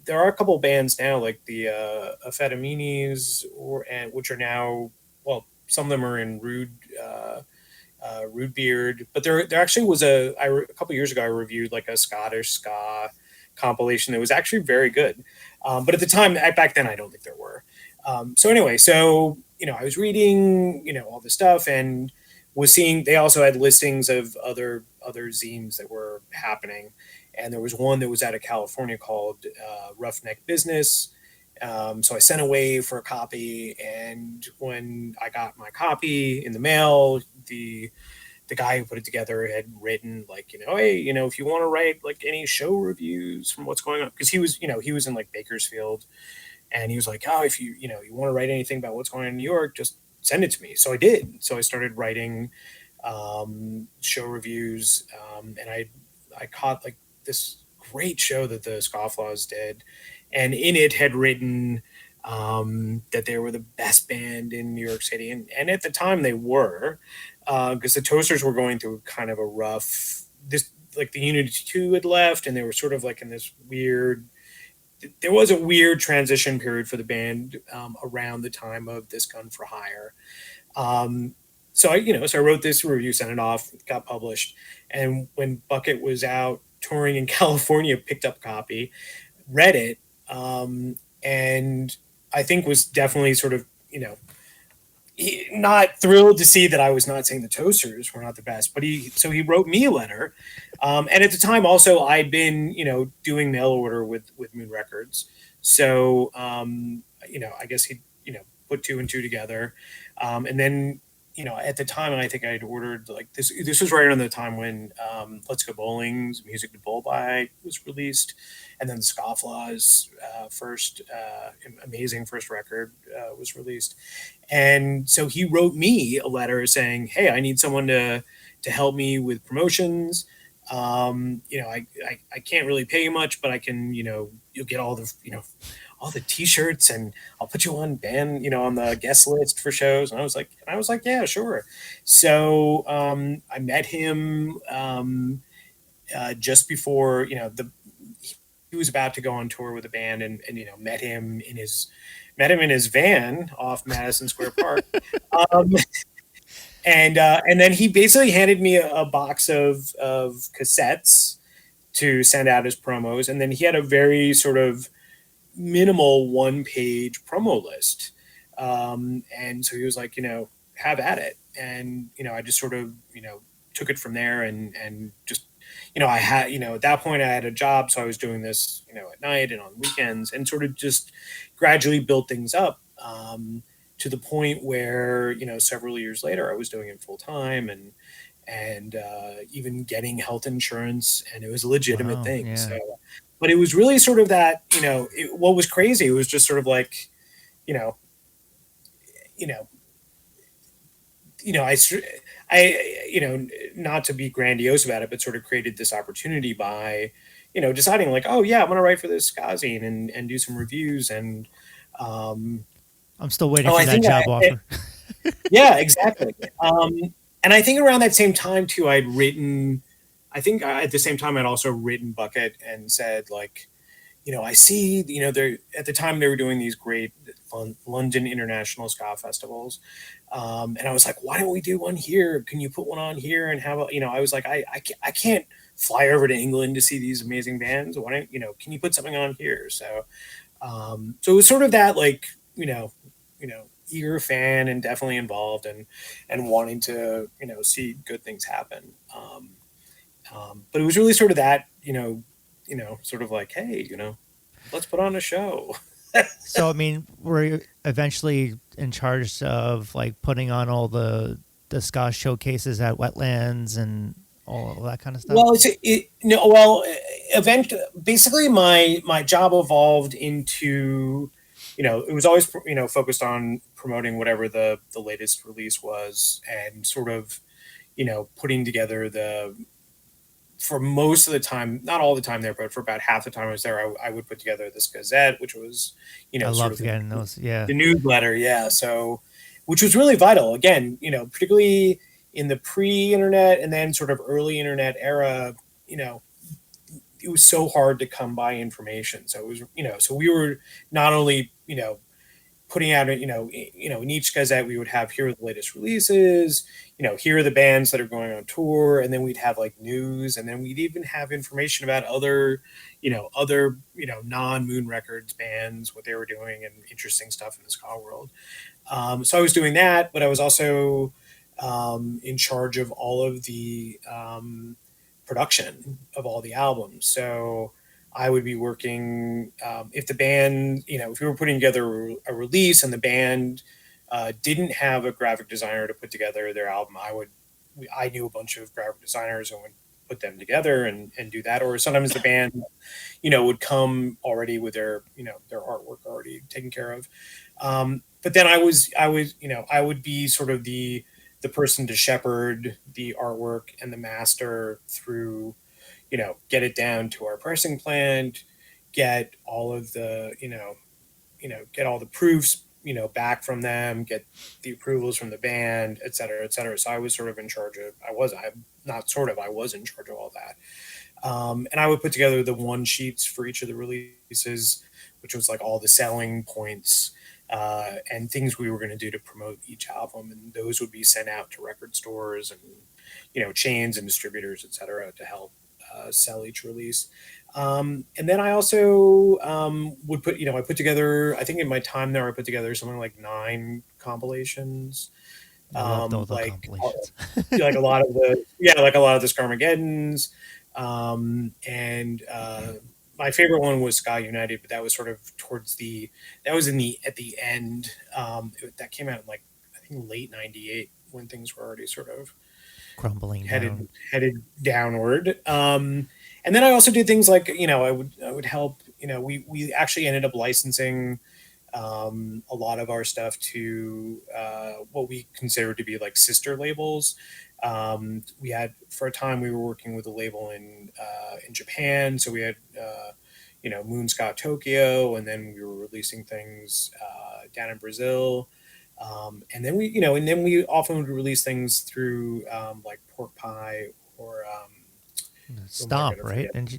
there are a couple bands now like the Amphetamines, which are now, well, some of them are in Rude Beard, but there actually was a couple years ago I reviewed like a Scottish ska compilation that was actually very good, but at the time, back then, I don't think there were. So anyway, I was reading all this stuff, and was seeing they also had listings of other zines that were happening, and there was one that was out of California called Roughneck Business. So I sent away for a copy, and when I got my copy in the mail, the the guy who put it together had written like, hey, if you want to write like any show reviews from what's going on, because he was in like Bakersfield, and he was like, oh, if you want to write anything about what's going on in New York, just send it to me. So I did. So I started writing show reviews, and I caught like this great show that the Scofflaws did, and in it had written that they were the best band in New York City, and at the time they were, because the Toasters were going through kind of a rough this like the Unity 2 had left, and they were sort of like in this weird. There was a weird transition period for the band around the time of This Gun for Hire. So I wrote this review, sent it off, got published, and when Bucket was out touring in California, picked up a copy, read it, and I think was definitely sort of not thrilled to see that I was not saying the Toasters were not the best, but he wrote me a letter, and at the time also I'd been doing mail order with Moon Records, so I guess he put two and two together, and then at the time I think I'd ordered like this. This was right around the time when Let's Go Bowling's Music to Bowl By was released, and then Scofflaw's first amazing first record was released. And so he wrote me a letter saying, "Hey, I need someone to help me with promotions. I can't really pay you much, but I can, you'll get all the T-shirts, and I'll put you on band, on the guest list for shows." And I was like, yeah, sure. So I met him just before, he was about to go on tour with a band, and met him in his van off Madison Square Park. And then he basically handed me a box of cassettes to send out as promos. And then he had a very sort of minimal one-page promo list. And so he was like, have at it. And, I just sort of, took it from there, and just, I had, at that point I had a job. So I was doing this, at night and on weekends, and sort of just gradually built things up. To the point where, several years later I was doing it full time, and even getting health insurance, and it was a legitimate thing. Yeah. So, but it was really sort of that, what was crazy, it was just sort of like, I not to be grandiose about it, but sort of created this opportunity by, deciding like, oh yeah, I'm going to write for this Skazine and do some reviews. And, I'm still waiting for that job offer. Yeah, exactly. And I think around that same time too, at the same time I'd also written Bucket and said like, I see, they're at the time they were doing these great London International Ska Festivals. And I was like, why don't we do one here? Can you put one on here and have I was like, I can't fly over to England to see these amazing bands. Why don't, can you put something on here? So, so it was sort of that, like, eager fan, and definitely involved, and wanting to, see good things happen. But it was really sort of that, sort of like, hey, let's put on a show. So, I mean, were you eventually in charge of like putting on all the ska showcases at Wetlands and all that kind of stuff? Well, basically my job evolved into, it was always, focused on promoting whatever the latest release was, and sort of, putting together for most of the time, not all the time there, but for about half the time I was there, I would put together this Gazette, which was, I loved getting those. Yeah. The newsletter. Yeah. So, which was really vital again, particularly in the pre-internet and then sort of early internet era, it was so hard to come by information. So it was, so we were not only, putting out, in each Gazette we would have, here are the latest releases, here are the bands that are going on tour, and then we'd have like news, and then we'd even have information about other non-Moon Records bands, what they were doing, and interesting stuff in the ska world. So I was doing that, but I was also in charge of all of the production of all the albums. So I would be working, if the band, if we were putting together a release and the band didn't have a graphic designer to put together their album, I would I knew a bunch of graphic designers and would put them together and do that. Or sometimes the band, would come already with their, their artwork already taken care of. But then I would be sort of the person to shepherd the artwork and the master through, get it down to our pressing plant, get all of the, get all the proofs, back from them, get the approvals from the band, et cetera, et cetera. So I was sort of in charge of, I'm not sort of, I was in charge of all that. And I would put together the one sheets for each of the releases, which was like all the selling points and things we were going to do to promote each album. And those would be sent out to record stores and, chains and distributors, et cetera, to help sell each release. And then I also would put, I put together, I think in my time there, I put together something like 9 compilations. I loved all the Like, compilations. like a lot of the, like a lot of the Scarmageddons. And my favorite one was Sky United, but that was sort of that was at the end. That came out in like, I think late 98 when things were already sort of Crumbling down. headed downward. And then I also did things like, I would help, we actually ended up licensing a lot of our stuff to what we consider to be like sister labels. We had, for a time, we were working with a label in Japan, so we had Moonscott Tokyo, and then we were releasing things down in Brazil, and then we often would release things through like Pork Pie or Stomp, right? Didn't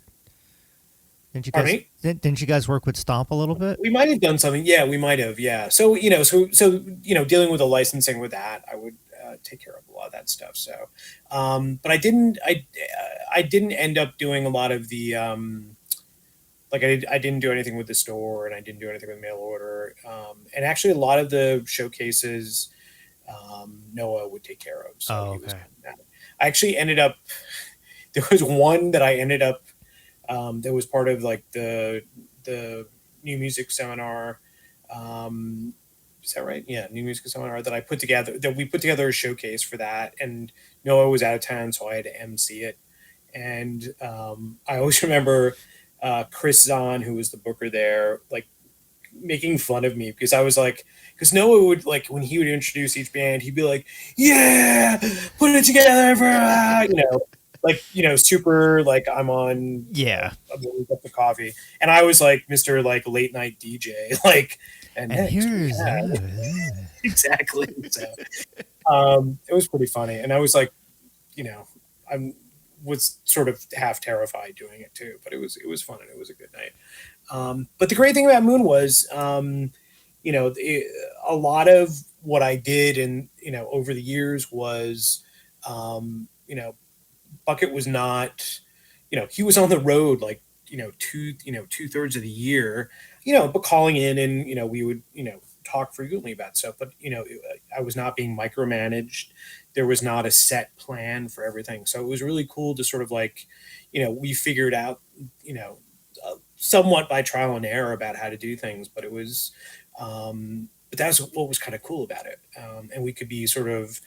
you Pardon guys me? didn't you guys work with Stomp a little bit? We might have done something. Yeah, we might have. Yeah. So dealing with the licensing with that, I would take care of a lot of that stuff. So, but I didn't end up doing a lot of the like I didn't do anything with the store, and I didn't do anything with mail order. And actually, a lot of the showcases Noah would take care of. So Oh, he was okay. I actually ended up. There was one that I ended up. That was part of like the new music seminar. Is that right? Yeah, new music seminar that I put together. That we put together a showcase for that, and Noah was out of town, so I had to MC it. And I always remember Chris Zahn, who was the booker there, like making fun of me because I was like, because Noah would like when he would introduce each band, he'd be like, "Yeah, put it together for like super like I'm on Yeah. a cup of coffee," and I was like Mr. like late night DJ like, and And next we here's had exactly. So it was pretty funny, and I was like, I was sort of half terrified doing it too, but it was fun and it was a good night. But the great thing about Moon was, a lot of what I did and over the years was, Bucket was not, he was on the road like two-thirds of the year, but calling in and we would talk frequently about stuff, but I was not being micromanaged. There was not a set plan for everything, so it was really cool to sort of like we figured out somewhat by trial and error about how to do things, but it was but that's what was kind of cool about it, and we could be sort of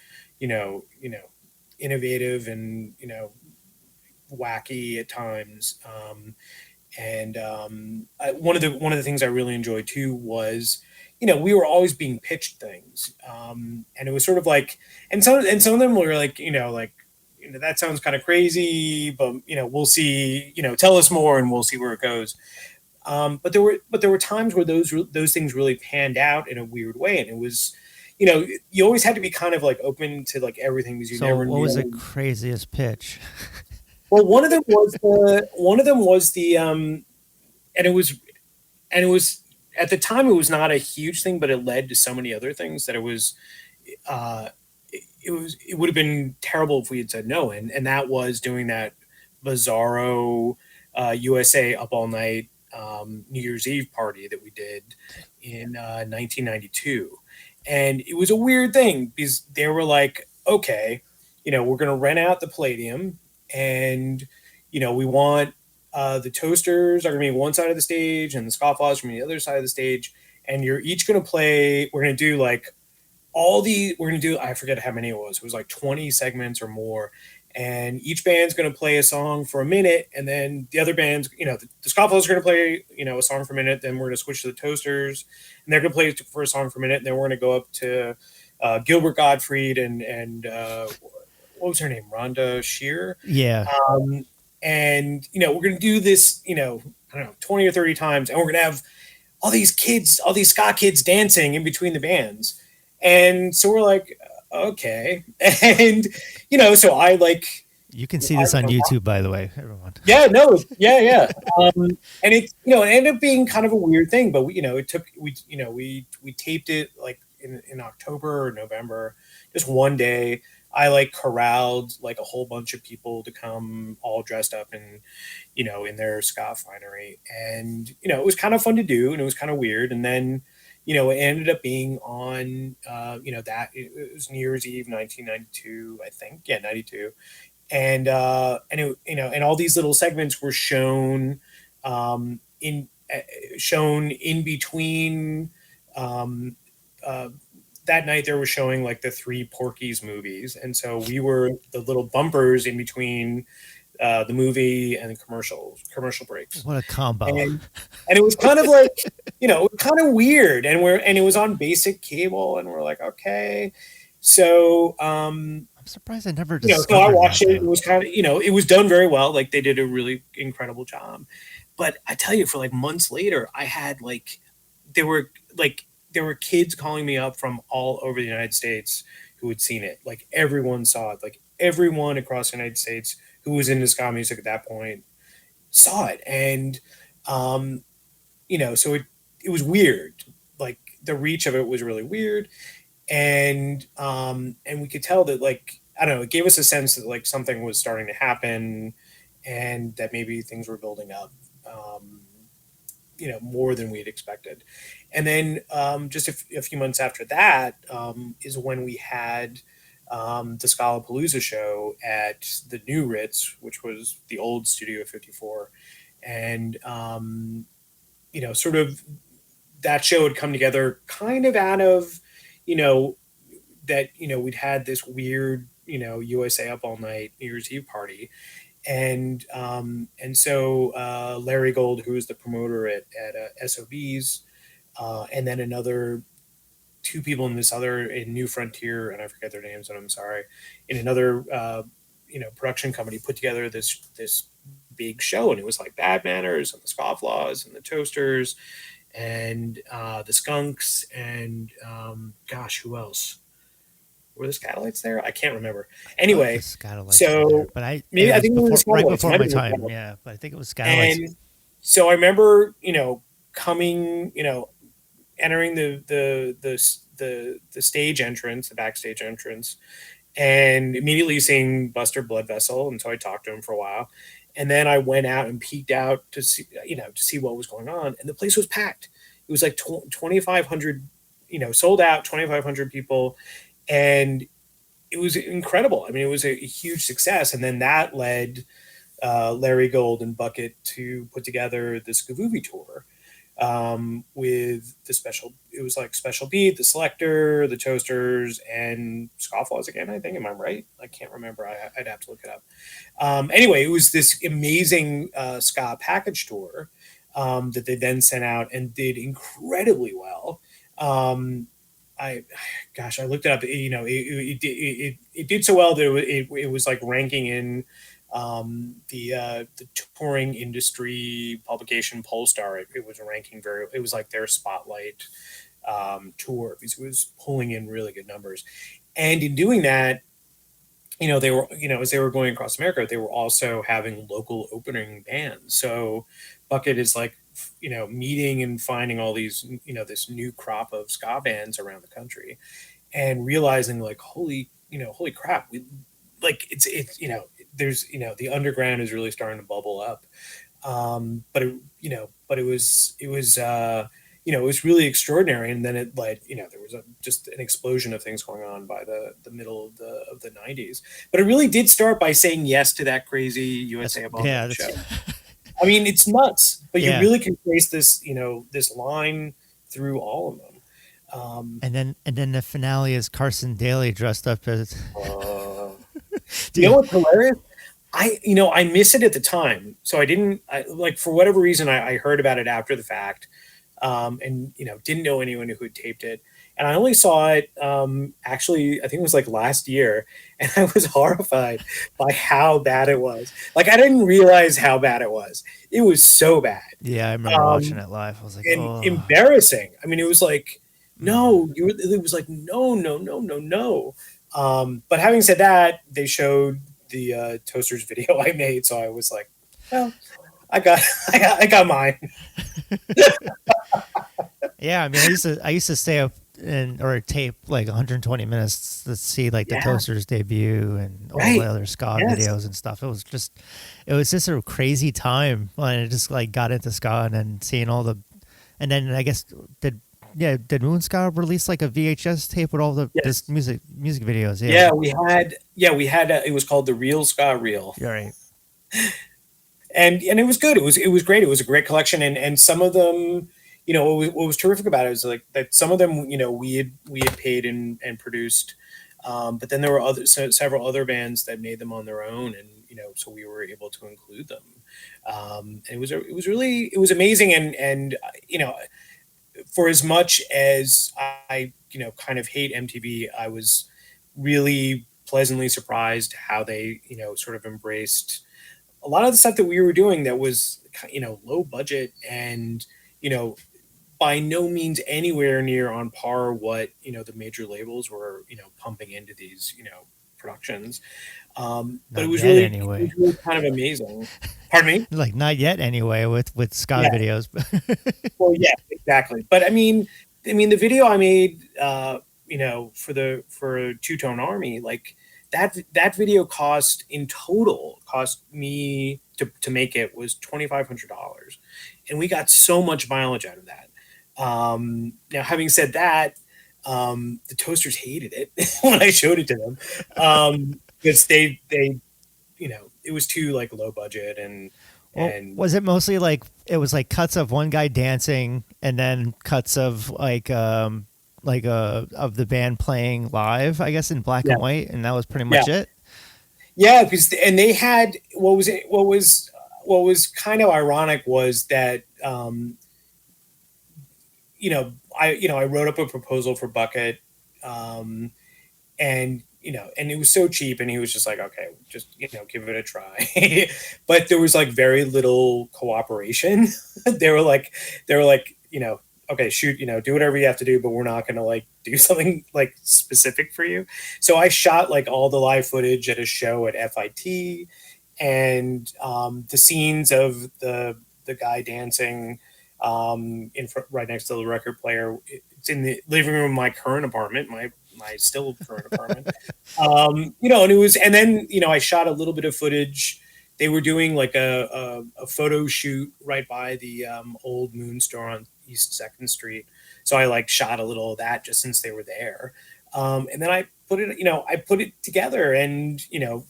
innovative and wacky at times. One of the things I really enjoyed too was, we were always being pitched things, and it was sort of like, and some of them were like, that sounds kind of crazy, but we'll see. Tell us more, and we'll see where it goes. But there were times where those things really panned out in a weird way, and it was, you always had to be kind of like open to like everything because you So never what knew. was the craziest pitch? Well, one of them was the and it was at the time it was not a huge thing, but it led to so many other things that it was it would have been terrible if we had said no, and that was doing that Bizarro USA Up All Night New Year's Eve party that we did in 1992, and it was a weird thing because they were like, okay, we're going to rent out the Palladium, and we want the Toasters are going to be one side of the stage and the Scofflaws from the other side of the stage, and you're each going to play. We're going to do like we're going to do, I forget how many it was like 20 segments or more, and each band's going to play a song for a minute, and then the other bands, the Scofflaws are going to play a song for a minute, then we're going to switch to the Toasters and they're going to play for a song for a minute, and then we're going to go up to Gilbert Gottfried and what was her name, Rhonda Shear. Yeah. And we're going to do this I don't know, 20 or 30 times, and we're going to have all these ska kids dancing in between the bands. And so we're like, okay. And, so I like... You can see this on YouTube, by the way, everyone. Yeah, no, yeah. And it, it ended up being kind of a weird thing, but we taped it like in October or November, just one day. I like corralled like a whole bunch of people to come all dressed up in, in their ska finery. And, it was kind of fun to do, and it was kind of weird. And then, it ended up being on, that it was New Year's Eve, 1992, I think. Yeah, 92. And it, and all these little segments were shown in between. That night they were showing like the 3 Porky's movies, and so we were the little bumpers in between the movie and the commercial breaks. What a combo! And it was kind of like, it was kind of weird, and it was on basic cable, and we're like, okay. So I'm surprised I never so I watched it. It was kind of, it was done very well. Like, they did a really incredible job. But I tell you, for like months later, I had like, there were kids calling me up from all over the United States who had seen it. Like, everyone saw it. Like, everyone across the United States who was into ska music at that point saw it. And, so it was weird. Like, the reach of it was really weird. And we could tell that, like, I don't know, it gave us a sense that like something was starting to happen, and that maybe things were building up, more than we had expected. And then just a few months after that is when we had the Scalapalooza show at the new Ritz, which was the old Studio 54. And, sort of that show had come together kind of out of, that, we'd had this weird, USA Up All Night New Year's Eve party. And so Larry Gold, who was the promoter at SOBs, and then another 2 people in New Frontier, and I forget their names, and I'm sorry, in another, production company, put together this big show. And it was like Bad Manners and the Scofflaws and the Toasters and the Skunks and who else? Were the Skatalites there? I can't remember. Anyway, so but I think it was right before my time. Yeah, but I think it was Skatalites. And so I remember, coming, entering the stage entrance, the backstage entrance, and immediately seeing Buster Blood Vessel, and so I talked to him for a while. And then I went out and peeked out to see what was going on, and the place was packed. It was like 2,500, sold out, 2,500 people. And it was incredible. I mean, it was a huge success. And then that led Larry Gold and Bucket to put together the Skavoovie tour with it was like Special Beat, the Selector, the Toasters, and Scofflaws again, I think. Am I right? I can't remember. I'd have to look it up. Anyway, it was this amazing ska package tour that they then sent out and did incredibly well. I looked it up. It did so well that it was like ranking in the touring industry publication Polestar. It was ranking it was like their spotlight tour, because it was pulling in really good numbers. And in doing that, they were, as they were going across America, they were also having local opening bands. So Bucket is like, meeting and finding all these, this new crop of ska bands around the country, and realizing like, holy crap, like it's there's, the underground is really starting to bubble up. But it was it was really extraordinary. And then it led, there was just an explosion of things going on by the middle of the 90s. But it really did start by saying yes to that crazy USA Up All Night show. I mean, it's nuts, but you really can trace this, this line through all of them. And then the finale is Carson Daly dressed up as. You know what's hilarious? I miss it at the time, so I didn't. Like for whatever reason, I heard about it after the fact, and didn't know anyone who had taped it, and I only saw it actually. I think it was like last year, and I was horrified by how bad it was. Like I didn't realize how bad it was. It was so bad. Yeah, I remember watching it live. I was like, And oh. embarrassing. I mean, it was like, no, it was like, no, no, no, no, no. But having said that, they showed the Toasters video I made, so I was like, well, I got mine. Yeah, I mean, I used to stay up or tape like 120 minutes to see like the Toasters debut and all the other ska videos and stuff. It was just a crazy time when I just like got into ska and then seeing all the, and then I guess did Moon Ska release like a VHS tape with all the this music videos? Yeah, we had it was called the Real Ska Reel. Yeah, right. And it was good. It was great. It was a great collection, and some of them, what was terrific about it was like that some of them, we had paid and produced, but then there were several other bands that made them on their own, and so we were able to include them. And it was amazing, and for as much as I kind of hate MTV, I was really pleasantly surprised how they sort of embraced a lot of the stuff that we were doing that was low budget and by no means anywhere near on par what the major labels were pumping into these productions. But it was really kind of amazing. Pardon me? Like not yet anyway with ska videos. Well, yeah, exactly. But I mean the video I made for Two Tone Army, like that video cost me to make it was $2,500, and we got so much mileage out of that. Now, having said that, the Toasters hated it when I showed it to them, because they it was too like low budget and. Well, was it mostly like it was like cuts of one guy dancing and then cuts of of the band playing live, I guess in black and white, and that was pretty much it? Yeah, because they had what was kind of ironic was that I wrote up a proposal for Bucket, and and it was so cheap, and he was just like, okay, just give it a try. But there was like very little cooperation. they were like okay, shoot, do whatever you have to do, but we're not going to like do something like specific for you. So I shot like all the live footage at a show at FIT, and the scenes of the guy dancing in front, right next to the record player. It's in the living room of my current apartment, my still current apartment. And it was, and then I shot a little bit of footage. They were doing like a photo shoot right by the old Moon store on East 2nd Street. So I like shot a little of that just since they were there. And then I put it together and,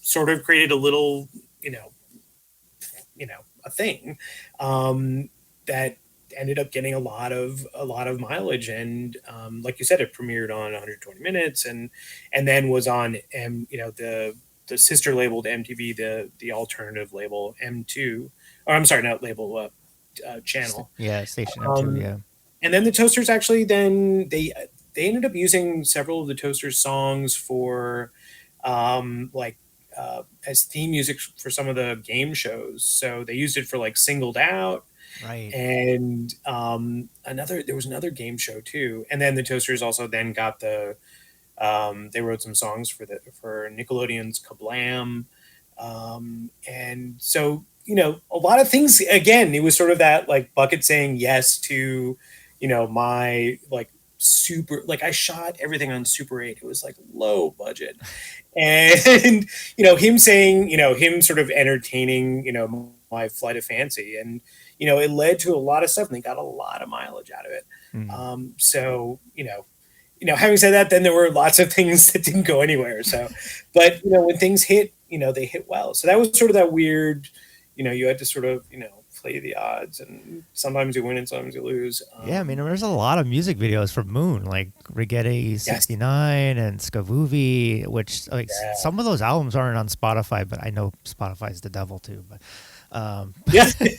sort of created a little, a thing that ended up getting a lot of mileage. And like you said, it premiered on 120 Minutes and then was on, the sister label to MTV, the alternative label M2, or I'm sorry, not label, channel. Yeah, station M2, yeah. And then the Toasters actually then they ended up using several of the Toasters songs for as theme music for some of the game shows. So they used it for like Singled Out. Right. And there was another game show too. And then the Toasters also then got they wrote some songs for Nickelodeon's Kablam. And so, a lot of things, again, it was sort of that like Bucket saying yes to, my like super, like I shot everything on Super 8. It was like low budget. And, him saying, him sort of entertaining, my Flight of Fancy. And, it led to a lot of stuff and they got a lot of mileage out of it. So, having said that, then there were lots of things that didn't go anywhere. So, but, when things hit, they hit well. So that was sort of that weird, you had to sort of, play the odds, and sometimes you win and sometimes you lose. Yeah, I mean, there's a lot of music videos for Moon, like Rigetti Yes. 69 and Skavuvi, which like Yeah. some of those albums aren't on Spotify, but I know Spotify's the devil too. But Yeah, yeah,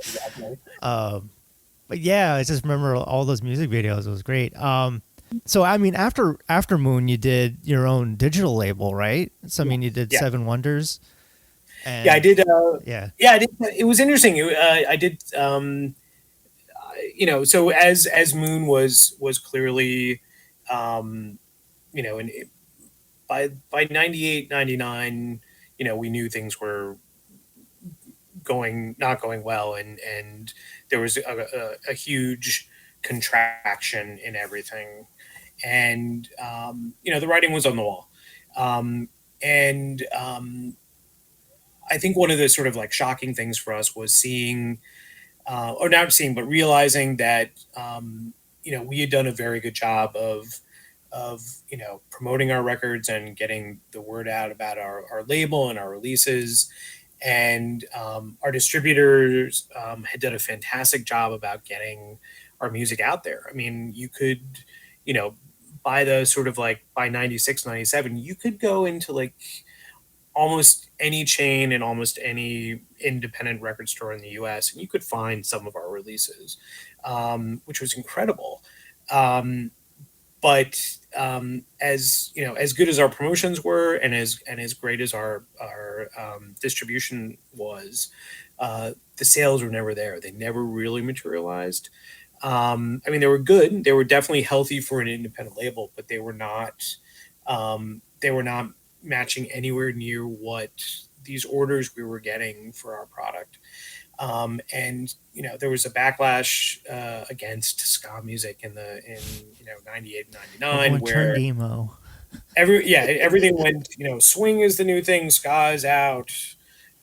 exactly. but yeah, I just remember all those music videos. It was great. So I mean, after Moon, you did your own digital label, right? So I mean, you did Yeah. Seven Wonders. And, Yeah, I did. Yeah. Yeah, I did. It was interesting. I did. So as Moon was clearly, you know, and by 98, 99, we knew things were not going well, and there was a huge contraction in everything, and the writing was on the wall, and I think one of the sort of like shocking things for us was seeing, or not seeing, but realizing that we had done a very good job of promoting our records and getting the word out about our label and our releases, and our distributors had done a fantastic job about getting our music out there. I mean, you could, by the sort of like by 96, 97, you could go into like almost any chain and almost any independent record store in the US, and you could find some of our releases, which was incredible. But as good as our promotions were, and as great as our distribution was, the sales were never there. They never really materialized. I mean, they were good. They were definitely healthy for an independent label, but they were not. They were not matching anywhere near what these orders we were getting for our product. And there was a backlash against ska music in 98 and 99, everyone where turned emo. everything went, swing is the new thing, ska is out,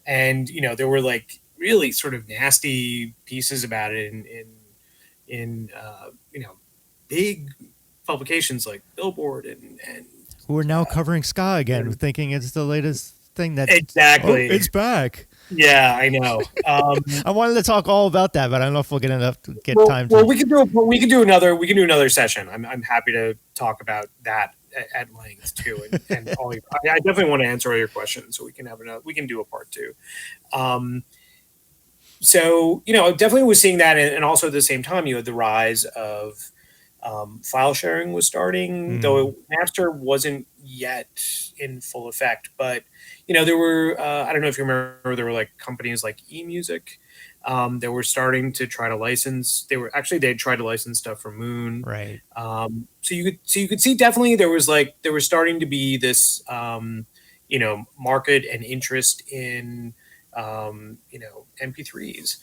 and there were like really sort of nasty pieces about it in big publications like Billboard and Who are now covering ska again, thinking it's the latest thing that exactly it's back. Yeah, I know. I wanted to talk all about that, but I don't know if we'll get time to. Well, we can do another session. I'm happy to talk about that at length too, and I definitely want to answer all your questions, so we can do a part two. So definitely was seeing that, and also at the same time, you had the rise of file sharing was starting, though Napster wasn't yet in full effect. But there were I don't know if you remember, there were like companies like eMusic that were starting to try to license. They tried to license stuff from Moon, right? So you could see definitely there was starting to be this market and interest in MP3s.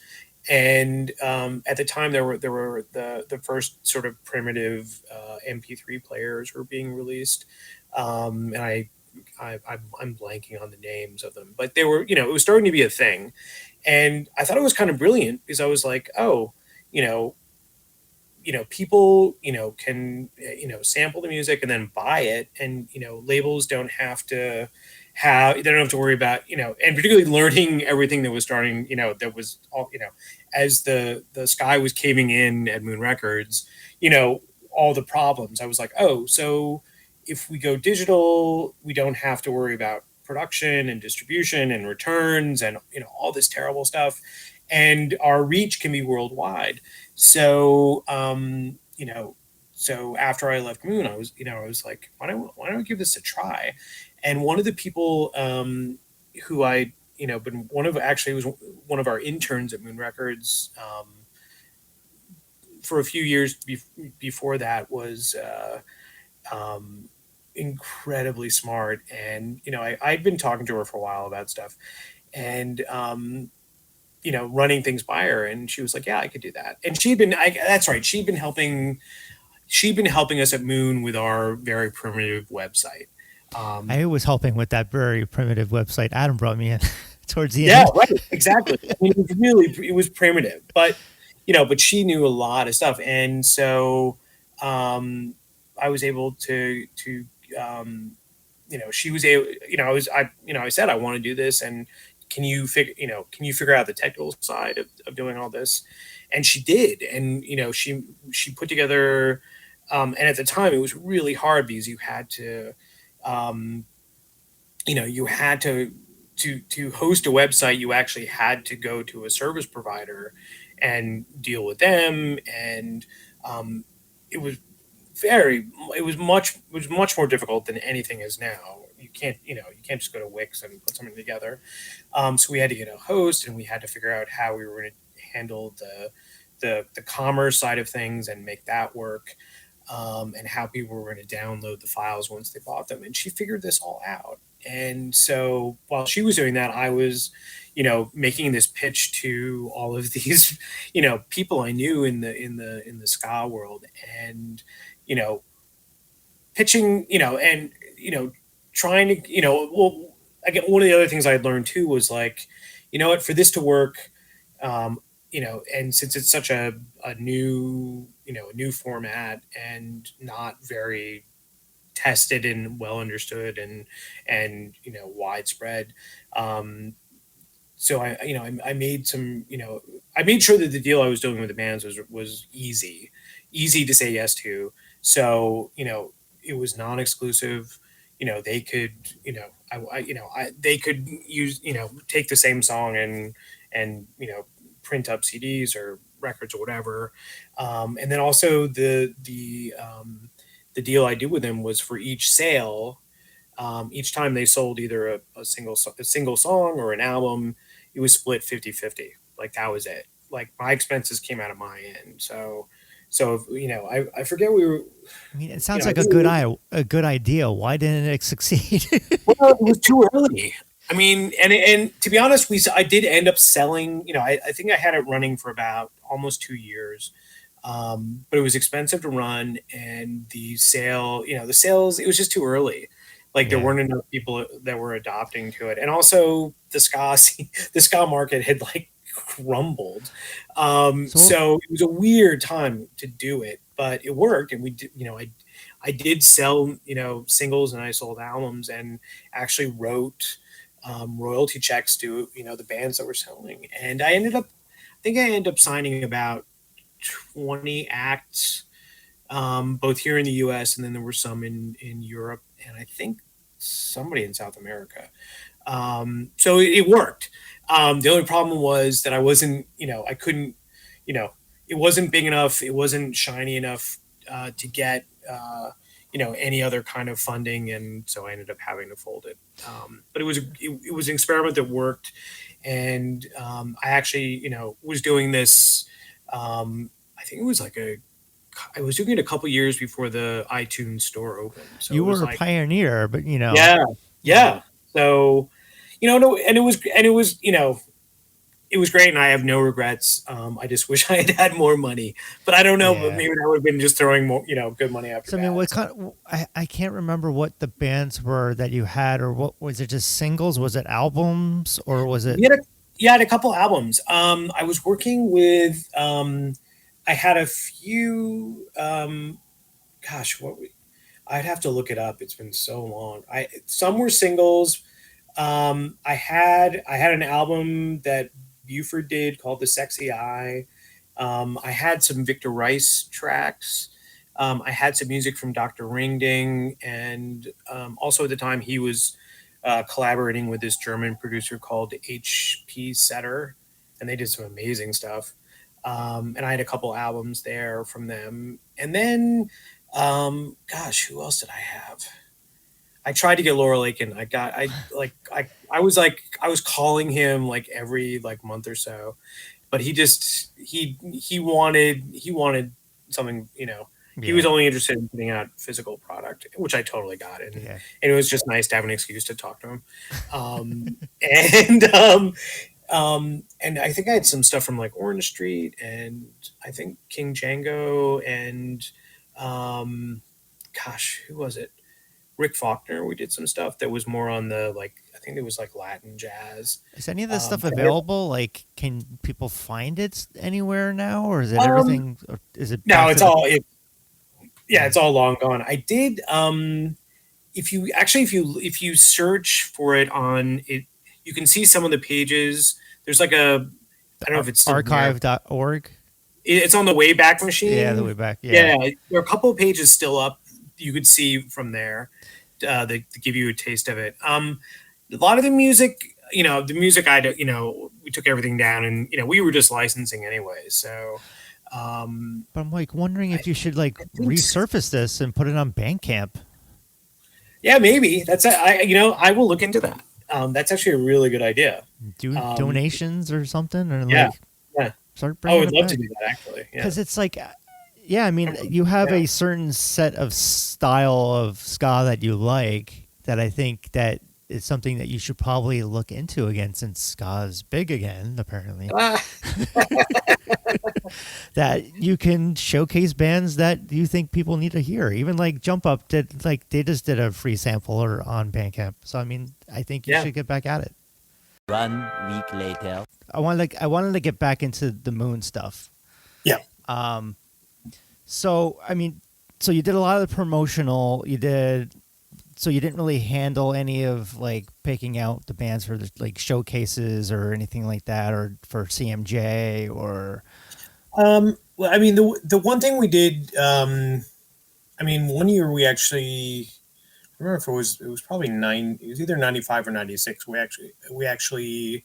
And at the time, there were the first sort of primitive MP3 players were being released, and I'm blanking on the names of them, but they were it was starting to be a thing, and I thought it was kind of brilliant because I was like, oh, people can sample the music and then buy it, and labels don't have to worry about and particularly learning everything that was starting that was all as the sky was caving in at Moon Records, all the problems. I was like, oh, so if we go digital, we don't have to worry about production and distribution and returns and all this terrible stuff, and our reach can be worldwide. So so after I left Moon, I was like, why don't I give this a try? And one of the people who I been was one of our interns at Moon Records for a few years before that was incredibly smart, and I'd been talking to her for a while about stuff, and running things by her, and she was like, yeah, I could do that. And that's right, she'd been helping us at Moon with our very primitive website. I was helping with that very primitive website. Adam brought me in towards the end. Yeah, right, exactly. I mean, it was primitive, but she knew a lot of stuff, and so I was able to she was able. I said I want to do this, and can you figure out the technical side of doing all this? And she did. And, she put together, and at the time it was really hard because you had to, um, to host a website, you actually had to go to a service provider and deal with them. And, it was it was much more difficult than anything is now. You can't just go to Wix and put something together. So we had to get a host, and we had to figure out how we were going to handle the commerce side of things and make that work, and how people were going to download the files once they bought them. And she figured this all out. And so while she was doing that, I was, making this pitch to all of these, people I knew in the ska world, and, pitching, and, trying to, well, again, one of the other things I learned too was like, what, for this to work, and since it's such a new, a new format and not very tested and well understood and widespread, so I made some, I made sure that the deal I was doing with the bands was easy to say yes to. So it was non-exclusive. They could, they could use, take the same song and print up CDs or records or whatever. And then also the deal I did with them was for each sale, each time they sold either a single song or an album, it was split 50-50. Like that was it. Like my expenses came out of my end. So I forget we were. I mean, it sounds like a good idea. Why didn't it succeed? Well, it was too early. I mean, and to be honest, I did end up selling. I think I had it running for about almost 2 years, but it was expensive to run, and the sales, it was just too early. Like there weren't enough people that were adopting to it, and also the ska market had like crumbled. So it was a weird time to do it, but it worked, and we did. I did sell singles, and I sold albums, and actually wrote royalty checks to the bands that were selling, and I think I ended up signing about 20 acts, both here in the U.S. and then there were some in Europe, and I think somebody in South America. So it worked. The only problem was that I wasn't, I couldn't, it wasn't big enough. It wasn't shiny enough to get, any other kind of funding, and so I ended up having to fold it. But it was an experiment that worked, and I actually, was doing this. I think it was I was doing it a couple years before the iTunes store opened. So You were a pioneer, but yeah. So, no, and it was, it was great, and I have no regrets. I just wish I had had more money, but I don't know. Yeah. But maybe I would have been just throwing more, good money after. So I mean, what kind? I can't remember what the bands were that you had, or what was it? Just singles? Was it albums, or was it? I had a couple albums. I was working with. I had a few. I'd have to look it up. It's been so long. Some were singles. I had an album that Buford did called The Sexy Eye. I had some Victor Rice tracks. I had some music from Dr. Ringding, and also at the time he was collaborating with this German producer called H.P. Setter, and they did some amazing stuff. And I had a couple albums there from them. And then, who else did I have? I tried to get Laurel Aiken. I was calling him like every month or so, but he wanted something, he was only interested in putting out physical product, which I totally got. And it was just nice to have an excuse to talk to him. And I think I had some stuff from like Orange Street, and I think King Django, and who was it? Rick Faulkner. We did some stuff that was more on the I think it was like Latin jazz. Is any of this stuff available? Like, can people find it anywhere now, or is it everything? Or is it? No, it's all. It's all long gone. I did. If you search for it on it, you can see some of the pages. There's like a, I don't know if it's still there. Archive.org. It's on the Wayback Machine. Yeah, the Wayback. Yeah. There are a couple of pages still up. You could see from there that give you a taste of it. A lot of the music, I don't, we took everything down, and we were just licensing anyway. So, But I'm like wondering if you should like resurface this and put it on Bandcamp. Yeah, maybe I will look into that. That's actually a really good idea. Do donations or something, or yeah. Start I would bringing love it to back. do that actually. Because it's like, yeah, I mean, you have a certain set of style of ska that you like that I think that is something that you should probably look into again, since ska is big again, apparently. That you can showcase bands that you think people need to hear. Even like Jump Up did, like they just did a free sampler on Bandcamp. So I mean, I think you should get back at it. 1 week later. I wanted to get back into the Moon stuff. Yeah. So I mean, so you did a lot of the promotional. So you didn't really handle any of like picking out the bands for the, like showcases or anything like that, or for CMJ or. Well, I mean, the one thing we did, I mean, one year we actually, I remember if it was probably it was either 95 or 96. We actually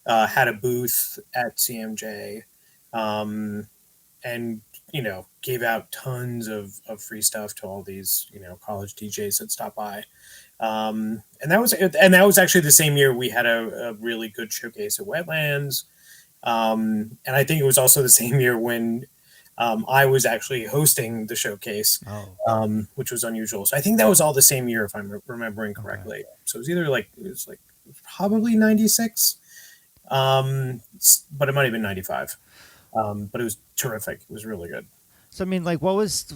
had a booth at CMJ, and gave out tons of free stuff to all these college DJs that stopped by, and that was actually the same year we had a really good showcase at Wetlands, and I think it was also the same year when I was actually hosting the showcase, which was unusual. So I think that was all the same year, if I'm remembering correctly. Okay. So it was probably 96, but it might have been 95. But it was terrific. It was really good. So I mean, like, what was,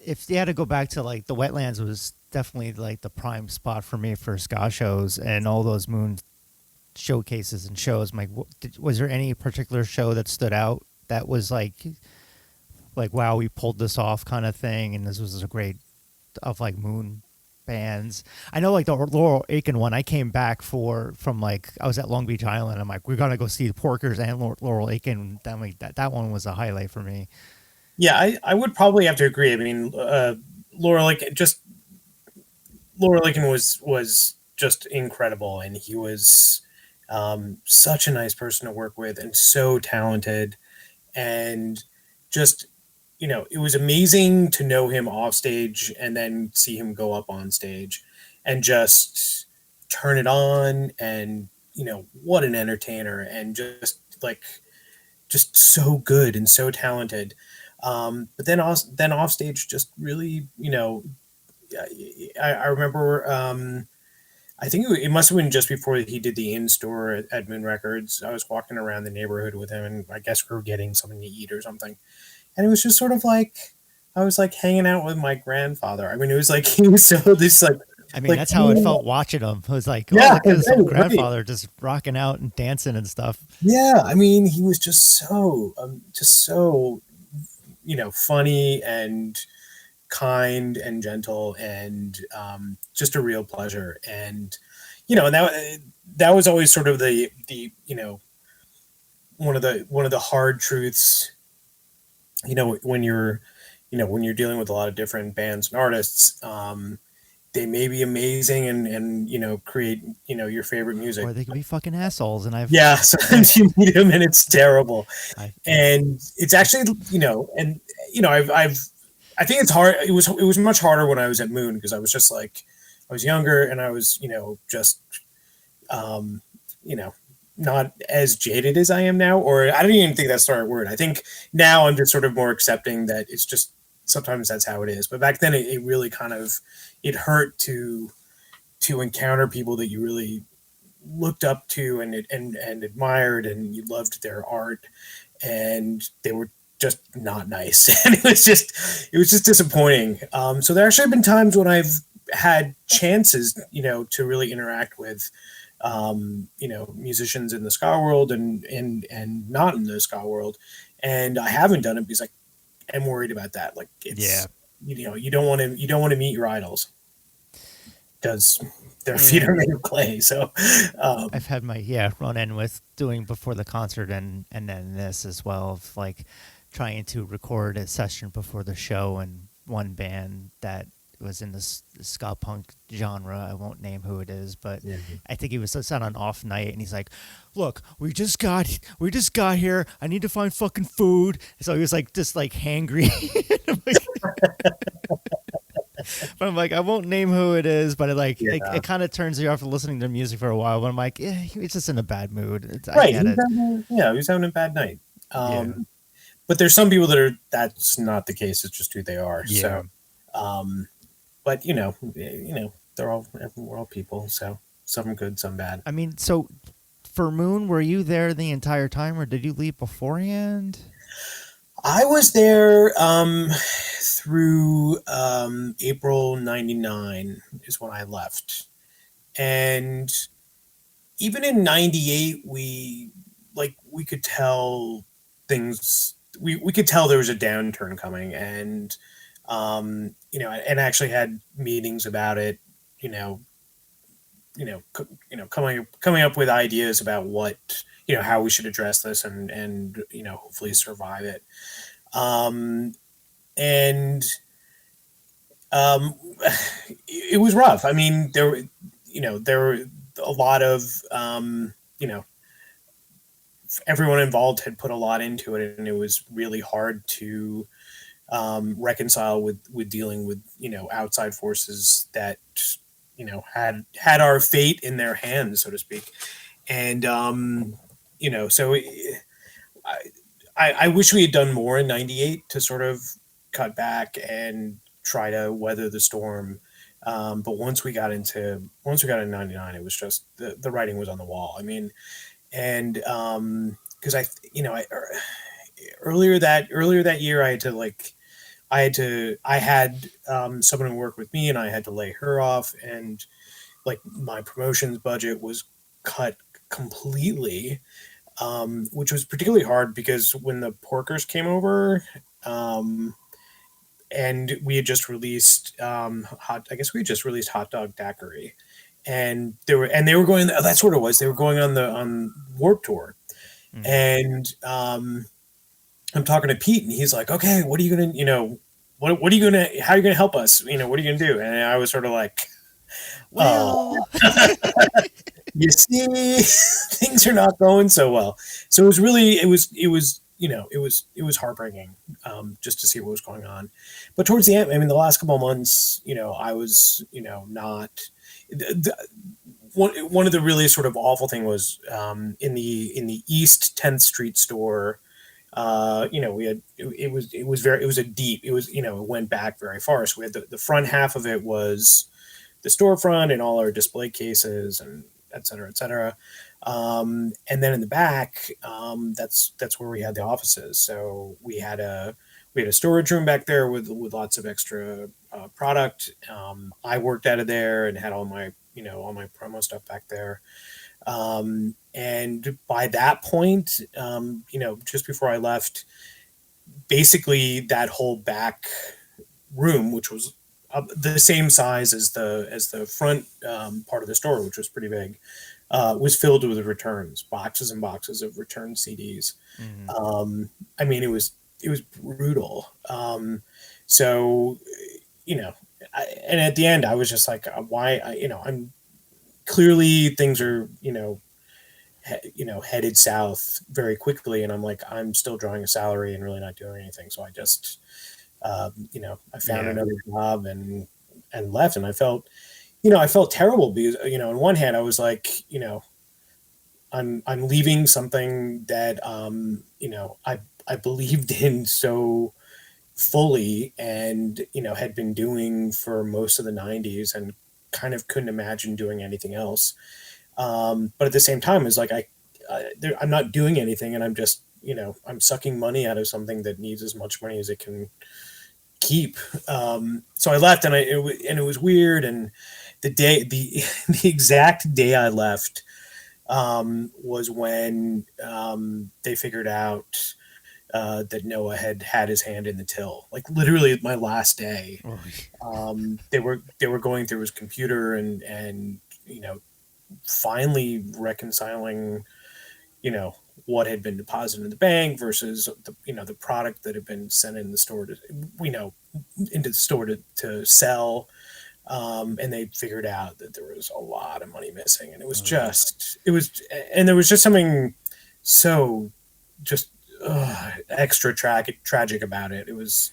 if you had to go back to like the Wetlands, was definitely like the prime spot for me for ska shows and all those Moon showcases and shows. I'm like, was there any particular show that stood out that was like wow, we pulled this off kind of thing, and this was a great of like Moon bands? I know like the Laurel Aiken one, I came back from like, I was at Long Beach Island. I'm like, we're gonna go see the Porkers and Laurel Aiken. That one was a highlight for me. Yeah, I would probably have to agree. I mean, Laurel Aiken was just incredible, and he was such a nice person to work with and so talented, and just it was amazing to know him off stage and then see him go up on stage and just turn it on, and what an entertainer, and just so good and so talented. But then off stage, just really, I remember, I think it must have been just before he did the in-store at Moon Records. I was walking around the neighborhood with him, and I guess we were getting something to eat or something. And it was just sort of like, I was like hanging out with my grandfather. I mean, it was like, he was so this like, I mean, that's how it felt watching him. It was like, look at his grandfather just rocking out and dancing and stuff. Yeah. I mean, he was just so, funny and kind and gentle, and just a real pleasure. And, and that was always sort of the one of the hard truths, when you're dealing with a lot of different bands and artists. They may be amazing and create your favorite music, or they can be fucking assholes. And sometimes you meet them and it's terrible. And it's actually I think it's hard. It was much harder when I was at Moon, because I was just like, I was younger, and I was just not as jaded as I am now, or I don't even think that's the right word. I think now I'm just sort of more accepting that it's just, sometimes that's how it is. But back then it really kind of, it hurt to encounter people that you really looked up to and admired, and you loved their art, and they were just not nice. And it was just disappointing. So there actually have been times when I've had chances, to really interact with, musicians in the ska world and not in the ska world. And I haven't done it because I'm worried about that. Like, it's, you don't want to meet your idols, because their feet are made of clay. So I've had my run in with doing before the concert and then this as well, of like trying to record a session before the show, and one band that was in the ska punk genre, I won't name who it is, but I think he was on an off night, and he's like, look, we just got here, I need to find fucking food. So he was like just like hangry. But I'm like, I won't name who it is, but it kind of turns you off from listening to music for a while. But I'm like, he's just in a bad mood. I get it. He's having a bad night. But there's some people that's not the case. It's just who they are. Yeah. So, but we're all people. So some good, some bad. I mean, so for Moon, were you there the entire time, or did you leave beforehand? I was there through April '99 is when I left, and even in '98, we could tell things. We could tell there was a downturn coming, and and actually had meetings about it. Coming up with ideas about what how we should address this and hopefully survive it. It was rough. I mean, there were a lot of everyone involved had put a lot into it, and it was really hard to reconcile with dealing with outside forces that had our fate in their hands, so to speak. And so I wish we had done more in '98 to sort of cut back and try to weather the storm. But once we got into '99, it was just the writing was on the wall. I mean, and because earlier that year I had someone who worked with me, and I had to lay her off, and like my promotions budget was cut completely, which was particularly hard because when the Porkers came over, and we had just released Hot Dog Daiquiri, and they were going. That's what it was. They were going on Warped Tour, and I'm talking to Pete, and he's like, "Okay, what are you gonna, what are you gonna, how are you gonna help us? What are you gonna do?" And I was sort of like, "Well, you see, things are not going so well." So it was really, it was heartbreaking, just to see what was going on. But towards the end, I mean, the last couple of months, I was, not. One of the really sort of awful thing was in the East 10th Street store. We had it went back very far. So we had the front half of it was the storefront and all our display cases and et cetera, et cetera. And then in the back, that's where we had the offices. So we had a storage room back there with lots of extra product. I worked out of there and had all my promo stuff back there. And by that point, just before I left, basically that whole back room, which was the same size as the front part of the store, which was pretty big, was filled with returns, boxes and boxes of returned CDs. Mm-hmm. I mean, it was brutal. So, and at the end, I was just like, why? I'm clearly things are, headed south very quickly, and I'm like, I'm still drawing a salary and really not doing anything. So I just, I found another job and left, and I felt terrible because, on one hand I was like, I'm leaving something that, I believed in so fully and, had been doing for most of the 90s and kind of couldn't imagine doing anything else. But at the same time, it's like, I'm not doing anything, and I'm just, I'm sucking money out of something that needs as much money as it can keep. So I left, and it was weird. And the exact day I left, was when, they figured out, that Noah had his hand in the till. Like literally my last day, they were going through his computer and finally reconciling, what had been deposited in the bank versus the product that had been sent in the store to, into the store to sell. And they figured out that there was a lot of money missing, and and there was just something so just extra tragic about it. It was,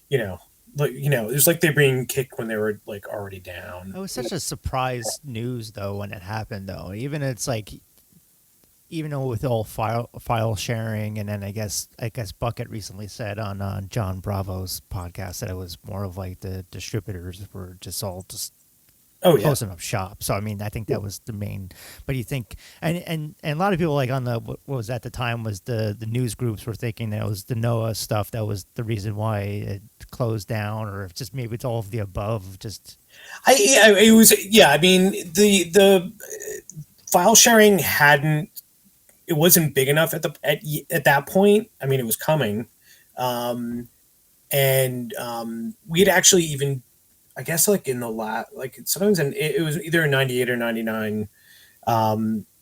it was like they were being kicked when they were like already down. It was such a surprise news though when it happened though. Even though with all file sharing, and then I guess Bucket recently said on John Bravo's podcast that it was more of like the distributors were just all closing up shop. So I mean, I think that was the main. But you think, and a lot of people like on the what was at the time was the news groups were thinking that it was the Noah stuff that was the reason why it closed down, or if just maybe it's all of the above. Just it was I mean the file sharing it wasn't big enough at that point. I mean, it was coming, and we had actually even, I guess, like in the sometimes it was either in 98 or 99.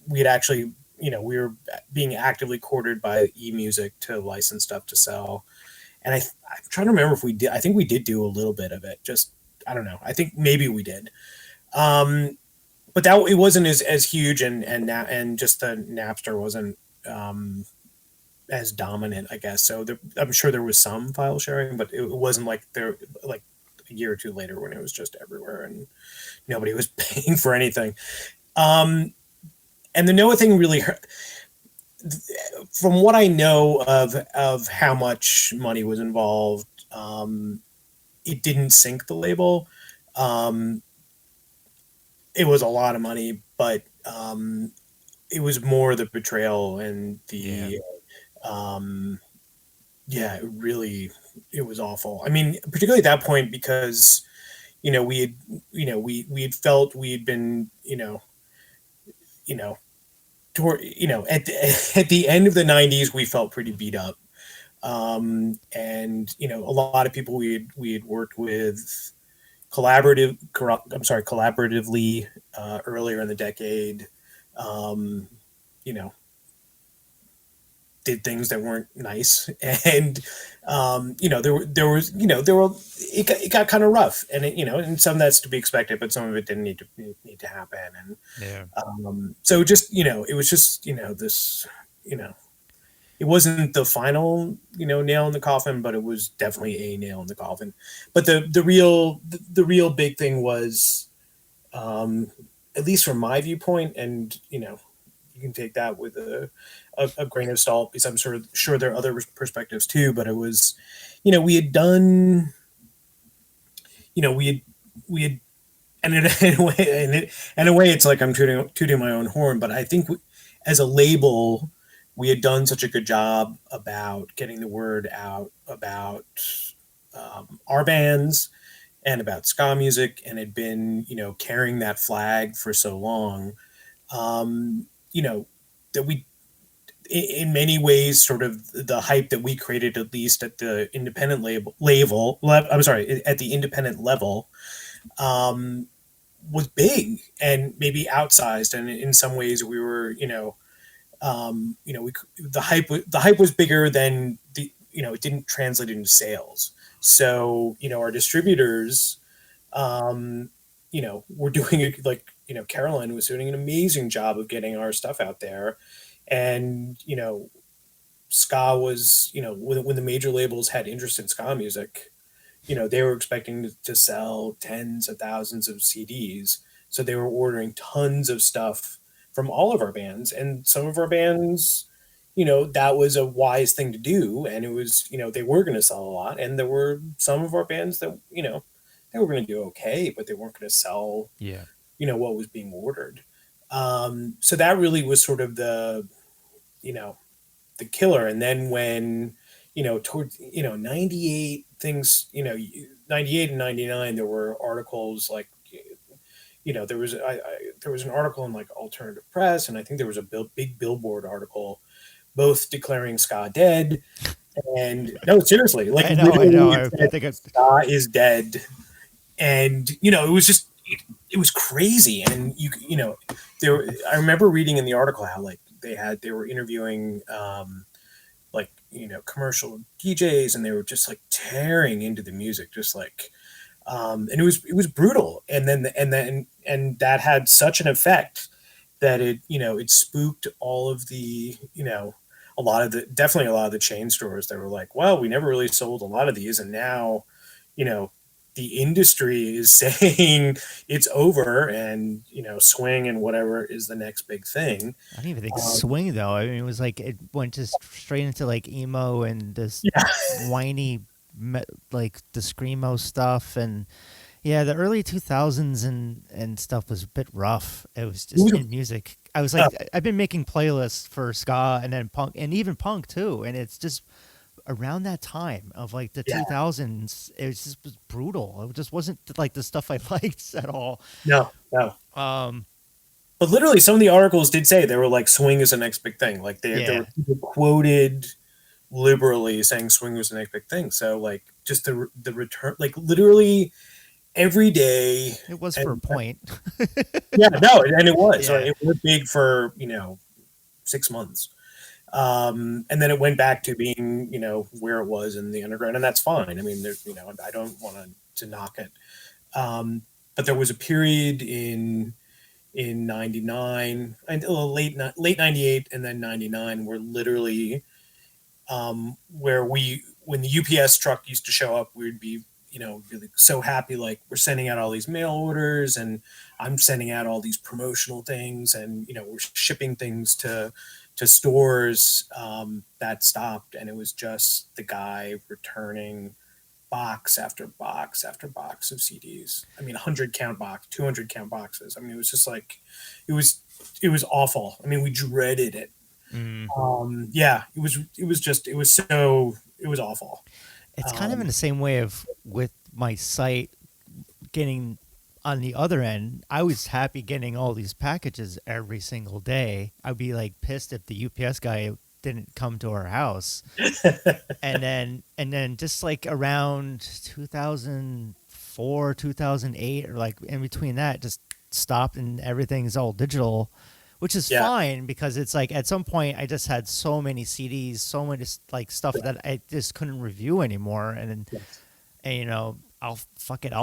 We had actually, we were being actively courted by eMusic to license stuff to sell, and I'm trying to remember if we did. I think we did do a little bit of it. Just I don't know. I think maybe we did. But it wasn't as huge, and just the Napster wasn't as dominant, I guess. So I'm sure there was some file sharing, but it wasn't like a year or two later when it was just everywhere and nobody was paying for anything. And the Noah thing really hurt. From what I know of how much money was involved, it didn't sink the label. It was a lot of money, but it was more the betrayal and the it was awful. I mean, particularly at that point because we had felt we had been at the end of the 90s we felt pretty beat up, and a lot of people we had worked with collaboratively earlier in the decade, did things that weren't nice, and it got kind of rough, and and some that's to be expected, but some of it didn't need to happen, and so just it was just this it wasn't the final nail in the coffin, but it was definitely a nail in the coffin. But the real big thing was, at least from my viewpoint, and you can take that with a grain of salt because I'm sure there are other perspectives too. But it was, we had done, we had, and in a way, it's like I'm tooting my own horn. But I think as a label, we had done such a good job about getting the word out about our bands and about ska music, and had been, carrying that flag for so long, that we, in many ways, sort of the hype that we created, at least at the independent at the independent level, was big and maybe outsized. And in some ways we were, the hype was bigger than it didn't translate into sales. So, our distributors, were doing it Caroline was doing an amazing job of getting our stuff out there. And, ska was, when the major labels had interest in ska music, they were expecting to sell tens of thousands of CDs. So they were ordering tons of stuff from all of our bands, and some of our bands, that was a wise thing to do. And it was, they were going to sell a lot. And there were some of our bands that, they were going to do okay, but they weren't going to sell, what was being ordered. So that really was sort of the killer. And then when, towards, 98 things, 98 and 99, there were articles like, there was an article in like Alternative Press, and I think there was a big Billboard article, both declaring ska dead. And no, seriously, I know. Ska is dead. And, it was just, it was crazy. And you know, I remember reading in the article how like they were interviewing, like, you know, commercial DJs, and they were just like tearing into the music, just like, and it was brutal. And that had such an effect that it, you know, it spooked all of the, you know, definitely a lot of the chain stores that were like, well, we never really sold a lot of these, and now, you know, the industry is saying it's over, and, you know, swing and whatever is the next big thing. I don't even think swing though. I mean, it was like it went just straight into like emo and this Yeah. whiny, like the screamo stuff, and yeah, the early 2000s and stuff was a bit rough. It was just in music. I was like, I've been making playlists for ska and then punk and even punk too, and it's just around that time of like the 2000s. It was brutal. It just wasn't like the stuff I liked at all. No. But literally, some of the articles did say they were like, swing is the next big thing. Like they were people quoted liberally saying swing was the next big thing. So like just the return, like literally every day. It was for a point. Yeah, no, and it was. Yeah. It was big for, you know, 6 months. And then it went back to being, you know, where it was in the underground, and that's fine. I mean, there's, you know, I don't want to knock it. But there was a period in 99 and late 98 and then 99 where literally, where when the UPS truck used to show up, we'd be, you know, really so happy, like we're sending out all these mail orders, and I'm sending out all these promotional things, and, you know, we're shipping things to stores. That stopped, and it was just the guy returning box after box after box of CDs. I mean, 100 count box, 200 count boxes. I mean, it was just like, it was awful. I mean, we dreaded it. Yeah, it was awful. It's kind of in the same way of with my site getting on the other end. I was happy getting all these packages every single day. I'd be like pissed if the UPS guy didn't come to our house. and then just like around 2004, 2008, or like in between that, just stopped and everything's all digital, which is fine, because it's like at some point I just had so many CDs, so much like stuff that I just couldn't review anymore. And you know, I'll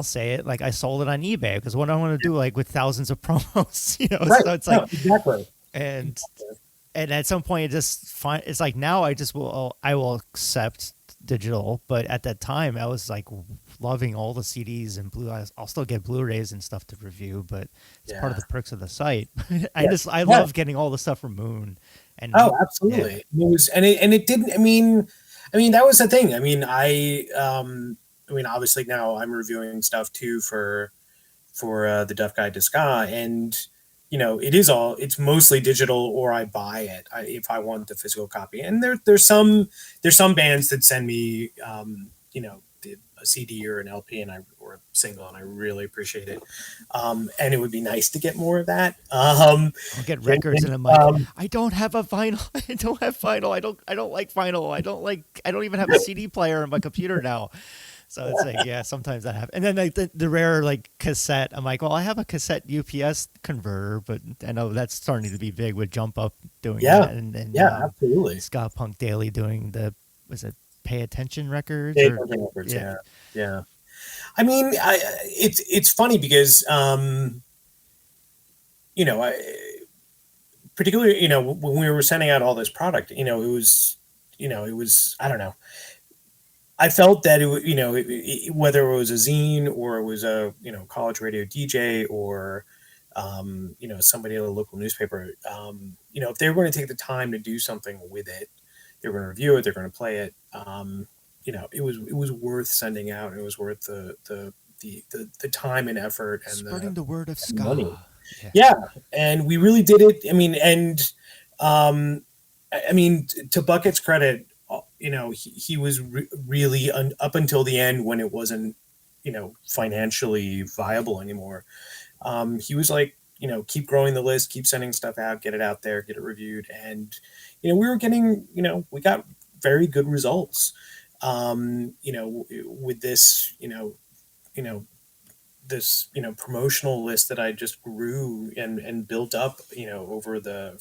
say it. Like I sold it on eBay, because what I want to do, like with thousands of promos, you know, Right. so it's like, exactly. and at some point it's like now I will accept digital, but at that time I was like loving all the CDs and I'll still get Blu-rays and stuff to review, but it's part of the perks of the site. I love getting all the stuff from Moon. And absolutely. It was, and it didn't, I mean that was the thing. I mean, obviously now I'm reviewing stuff too for the Duff Guide to Ska, and, you know, it's mostly digital, or I buy it if I want the physical copy. And there's some bands that send me, you know, a CD or an LP or a single, and I really appreciate it. And it would be nice to get more of that. I'll get records, and I'm like, I don't have a vinyl. I don't have vinyl. I don't like vinyl. I don't even have a CD player on my computer now. So it's like, yeah, sometimes that happens. And then like the rare like cassette, I'm like, well, I have a cassette UPS converter, but I know that's starting to be big with Jump Up doing that. And absolutely. Scott Punk Daily doing was it Pay Attention Records? Yeah. I mean, it's funny because, you know, particularly, you know, when we were sending out all this product, you know, it was, I don't know. I felt that it, you know, whether it was a zine or it was a, you know, college radio DJ or, you know, somebody at a local newspaper, you know, if they were going to take the time to do something with it, they're going to review it, they're going to play it. You know, it was worth sending out. It was worth the time and effort and spreading the word of ska. Money. Yeah, and we really did it. I mean, and I mean, to Bucket's credit, you know, he was really up until the end when it wasn't, you know, financially viable anymore. He was like, you know, keep growing the list, keep sending stuff out, get it out there, get it reviewed. And, you know, we were getting, you know, we got very good results, you know, with this, you know, this promotional list that I just grew and built up over the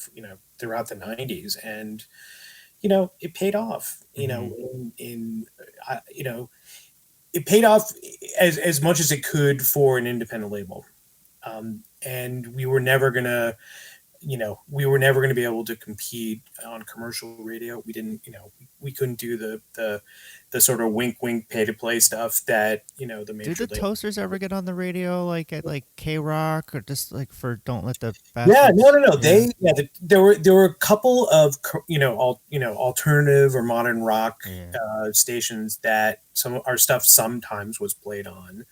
throughout the 90s, and it paid off. It paid off as much as it could for an independent label, and we were never gonna be able to compete on commercial radio. We didn't, we couldn't do the sort of wink wink pay to play stuff that the major. Did the labels. Toasters ever get on the radio, like at like K Rock, or just like for Don't Let the Yeah, Bastards? no. There were a couple of alternative or modern rock stations that some of our stuff sometimes was played on,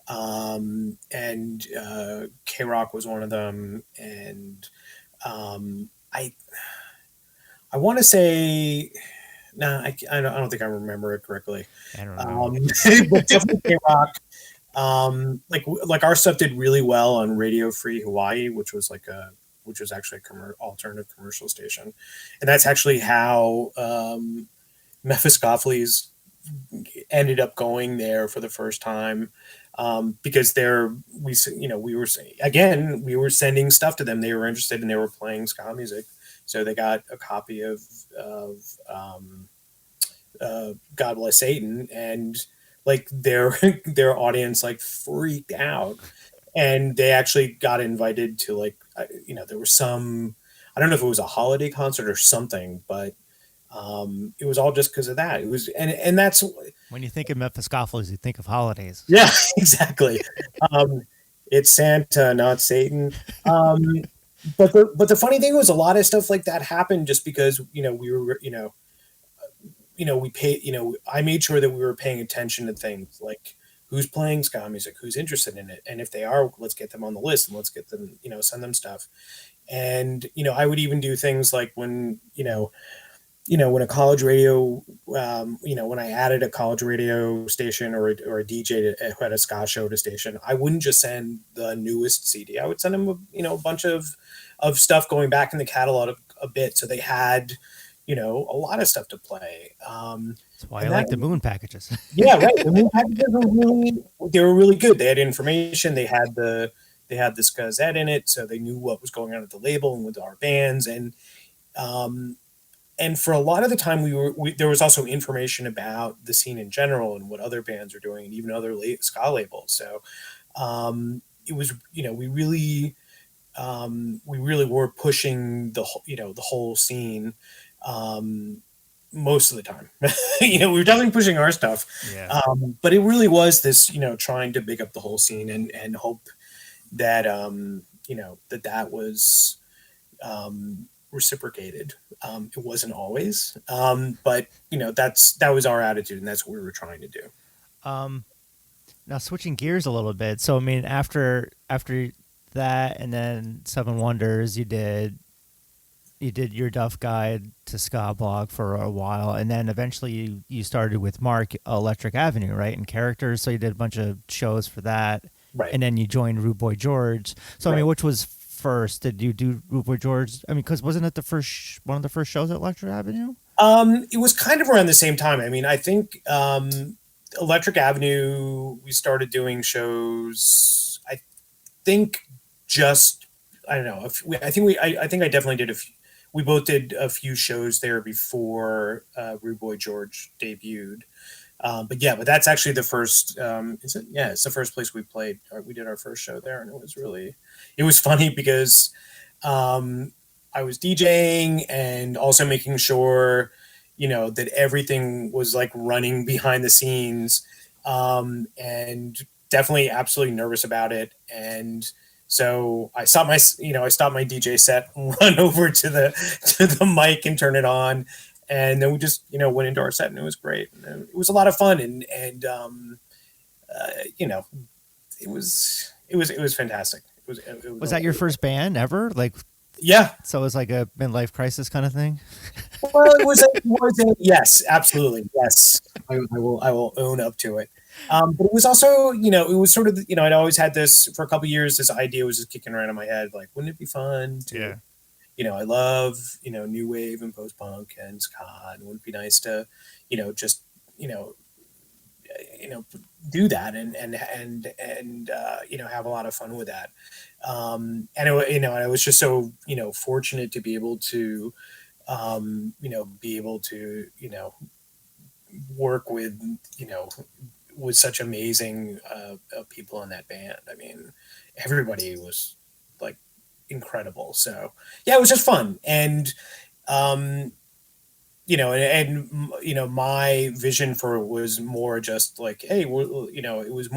and K Rock was one of them, and I want to say, I don't think I remember it correctly. I don't know. But definitely K Rock. Like our stuff did really well on Radio Free Hawaii, which was actually a alternative commercial station, and that's actually how Mephistopheles ended up going there for the first time, because we were sending stuff to them. They were interested and they were playing ska music, so they got a copy of God Bless Satan, and like their audience like freaked out, and they actually got invited to there was some, I don't know if it was a holiday concert or something, but it was all just because of that. It was, and that's When you think of Mephistopheles, you think of holidays. yeah, exactly. It's Santa, not Satan. But the funny thing was, a lot of stuff like that happened just because we were we pay I made sure that we were paying attention to things like who's playing ska music, who's interested in it, and if they are, let's get them on the list and let's get them send them stuff. And I would even do things like when when a college radio, when I added a college radio station or a DJ who had a ska show to station, I wouldn't just send the newest CD. I would send them, a bunch of stuff going back in the catalog a bit, so they had, a lot of stuff to play. That's why I like the Moon packages. Yeah, right. The Moon packages were really good. They had information. They had the ska Z in it, so they knew what was going on at the label and with our bands, and for a lot of the time, there was also information about the scene in general and what other bands are doing, and even other ska labels. So it was, we really were pushing the whole scene most of the time. We were definitely pushing our stuff, but it really was this, trying to big up the whole scene and hope that that was reciprocated. It wasn't always, but that was our attitude, and that's what we were trying to do. Now switching gears a little bit. So I mean, after that, and then Seven Wonders, you did your Duff Guide to Ska blog for a while, and then eventually you started with Marc Electric Avenue, right? And Characters. So you did a bunch of shows for that, right? And then you joined Rude Boy George. So I mean, which was first? Did you do Rude Boy George? I mean, because wasn't it one of the first shows at Electric Avenue? It was kind of around the same time. I mean, I think Electric Avenue, we started doing shows. I think I don't know. I think I definitely did a few. We both did a few shows there before Rude Boy George debuted. But that's actually the first. Is it? Yeah, it's the first place we played. We did our first show there, and it was funny because I was DJing and also making sure, that everything was like running behind the scenes, and definitely absolutely nervous about it. And so I stopped my DJ set, run over to the mic and turn it on. And then we just, went into our set, and it was great. And it was a lot of fun, and it was fantastic. Was that your first band ever? Like, yeah. So it was like a midlife crisis kind of thing. Well, it was yes, absolutely, yes. I will own up to it. But it was also, it was sort of, I'd always had this for a couple of years. This idea was just kicking around in my head, like, wouldn't it be fun to, I love, new wave and post punk and ska, and it would be nice to, just, do that and have a lot of fun with that. And I was just so fortunate to be able to work with such amazing people in that band. I mean, everybody was like incredible. So yeah, it was just fun. And my vision for it was more just like, hey, it was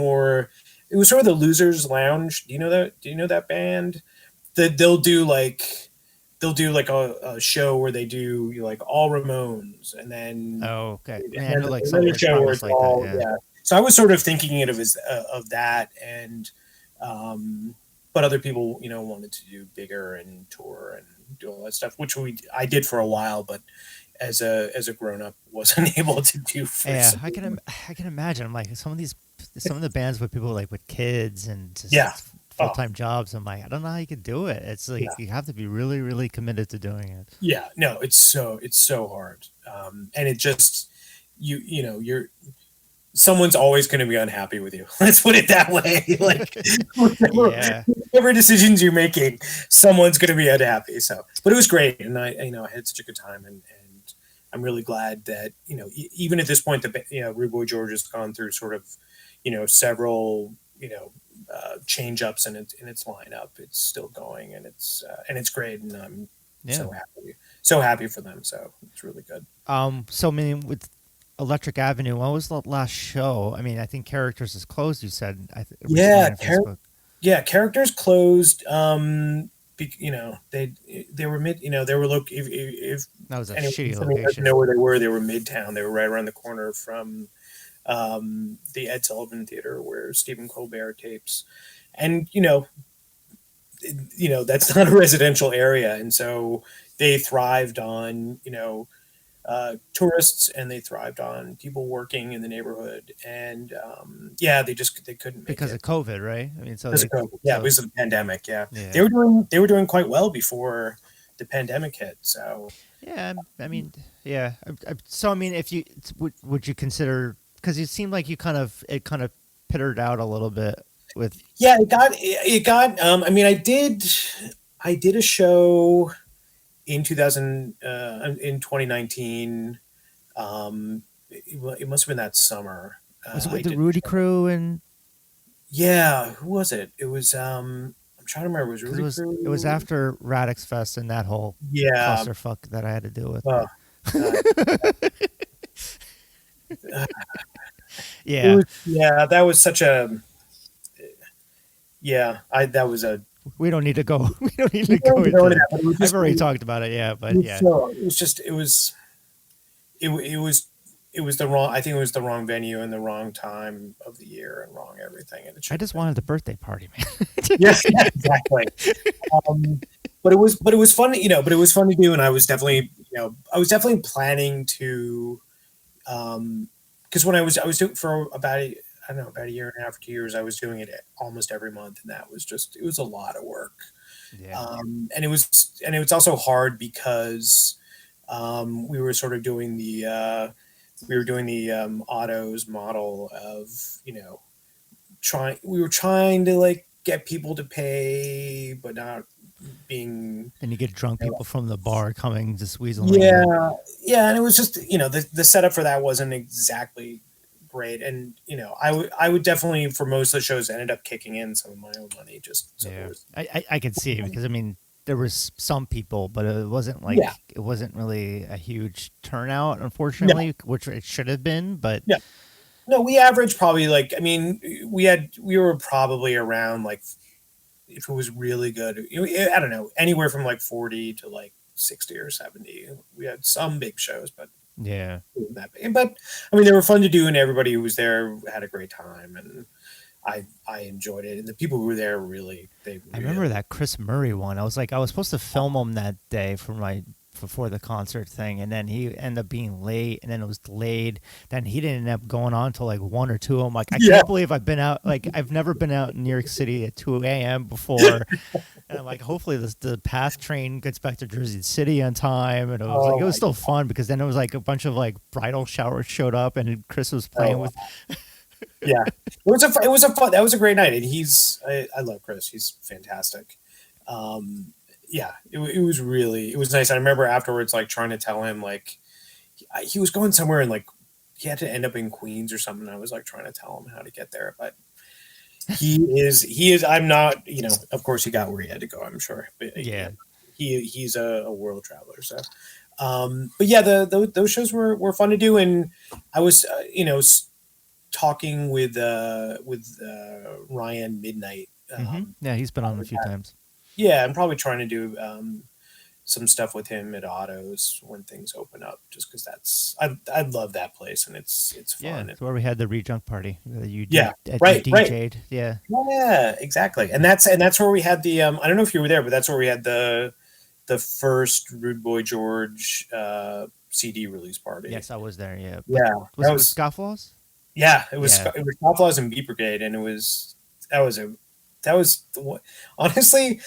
sort of the Losers Lounge. Do you know that band? They'll do like a show where they do like all Ramones, and then okay, and I know like another some show where it's like all that, yeah. So I was sort of thinking it as of that, and but other people wanted to do bigger and tour and do all that stuff, which I did for a while, but as a grown up wasn't able to do. Yeah, I can imagine like some of the bands with people like with kids and just full-time jobs. I'm like, I don't know how you could do it. It's like you have to be really, really committed to doing it. Yeah, no, it's so hard, and it just someone's always going to be unhappy with you. Let's put it that way. Like whatever decisions you're making, someone's going to be unhappy. So, but it was great, and I had such a good time, and I'm really glad that even at this point, Rude Boy George has gone through sort of several change ups in its lineup. It's still going, and it's great, and I'm so happy for them. So it's really good. So I mean, with Electric Avenue, what was the last show? I mean, I think Characters is closed. You said, Characters closed. They were mid. They were if that was a shitty location. Know where they were? They were Midtown. They were right around the corner from the Ed Sullivan Theater where Stephen Colbert tapes, and that's not a residential area, and so they thrived on tourists, and they thrived on people working in the neighborhood, and they couldn't make because it. of COVID, right? I mean, because of the pandemic. They were doing quite well before the pandemic hit. So I mean, so I mean, if you would you consider, because it seemed like it kind of pittered out a little bit with it got I mean, I did a show in 2019. It must have been that summer. Was it with the Rudy Crew and? Yeah, who was it? It was I'm trying to remember. It was Rudy Crew. It was after Radix Fest and that whole clusterfuck that I had to deal with. That was such a. That was a. We don't need to go. We don't need to go into that. I've already talked about it. Yeah, but yeah. So it was just it was the wrong. I think it was the wrong venue and the wrong time of the year and wrong everything. And I just wanted the birthday party, man. Yes, exactly. But it was fun, But it was fun to do, and I was definitely, planning to, because when I was doing for about a year and a half, 2 years, I was doing it almost every month, and that was it was a lot of work. Yeah. And it was also hard because we were sort of doing the autos model of we were trying to like get people to pay, but not being. And you get drunk people from the bar coming to weasel. Yeah, and it was just the setup for that wasn't exactly great, and I would definitely, for most of the shows, ended up kicking in some of my own money just so I could see it, because I mean there was some people, but it wasn't like it wasn't really a huge turnout, unfortunately, which it should have been. But no, we averaged probably we were probably around, like, if it was really good, I don't know, anywhere from like 40 to like 60 or 70. We had some big shows, but but I mean, they were fun to do, and everybody who was there had a great time, and I enjoyed it, and the people who were there I remember that Chris Murray one. I was supposed to film him that day before the concert thing, and then he ended up being late, and then it was delayed. Then he didn't end up going on till like 1 or 2. I'm like, I can't believe I've been out. Like, I've never been out in New York City at 2 a.m. before. And I'm like, hopefully the PATH train gets back to Jersey City on time. And it was still fun, because then it was like a bunch of like bridal showers showed up, and Chris was playing with. Yeah, that was a great night, and I love Chris. He's fantastic. Um, yeah, it was nice. I remember afterwards, like trying to tell him like he was going somewhere and like he had to end up in Queens or something. I was like trying to tell him how to get there, but he is. I'm not. Of course, he got where he had to go. I'm sure, but Yeah. he's a world traveler. So, but yeah, those shows were fun to do, and I was talking with Ryan Midnight. Yeah, he's been on a few times. Yeah, I'm probably trying to do some stuff with him at Autos when things open up, just because I love that place and it's Yeah, fun. it's where we had the ReadJunk party. Yeah, You right. DJ'd. Yeah. Yeah, exactly. And that's where we had the I don't know if you were there, but that's where we had the first Rude Boy George CD release party. Yes, I was there. Yeah. Yeah, Was it with Scofflaws? Yeah, it was Yeah. it was Scofflaws and Beat Brigade, and that was honestly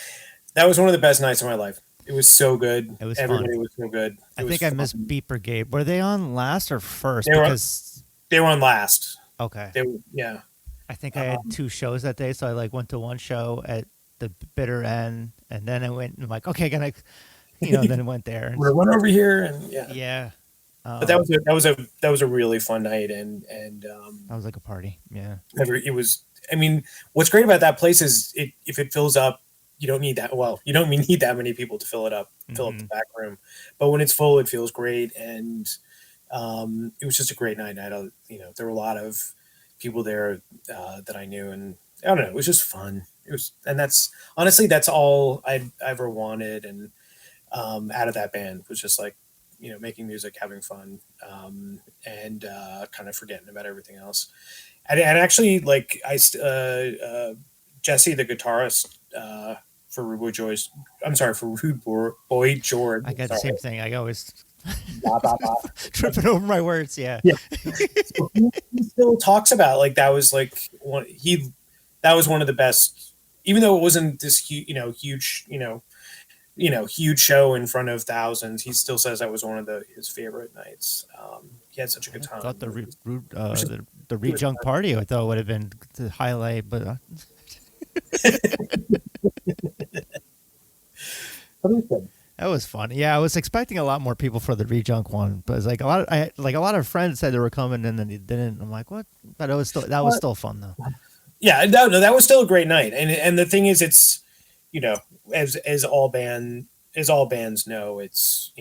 that was one of the best nights of my life. It was so good. It was Everybody fun. was so good. I think I missed Beat Brigade. Were they on last or first? They were Because they were on last. okay, They were yeah. I think I had two shows that day, so I like went to one show at the bitter end, and then I went and I'm like, okay, gonna, then I went there. And, We went over here and yeah. yeah. But that was a really fun night and that was like a party. Yeah. it was. I mean, what's great about that place is if it fills up, you don't need that. Well, you don't need that many people to fill it up, fill up the back room. But when it's full, it feels great, and it was just a great night. There were a lot of people there that I knew, and I don't know, it was just fun. And that's honestly that's all I ever wanted, and out of that band was just like making music, having fun, and kind of forgetting about everything else. And actually, like Jesse, the guitarist for Rude Boy George, I'm sorry, for Rude Boy George. I got the same thing. I always Blah, blah, blah. tripping over my words. Yeah. Yeah. So he still talks about like that was like that was one of the best, even though it wasn't this huge, huge show in front of thousands. He still says that was one of his favorite nights. He had such a good time. I thought the ReadJunk party I thought would have been the highlight, but that was fun. Yeah, I was expecting a lot more people for the ReadJunk one, but it's like a lot of friends said they were coming and then they didn't. I'm like, what? But it was still fun though. Yeah, no, that was still a great night. And the thing is, it's as all bands know, it's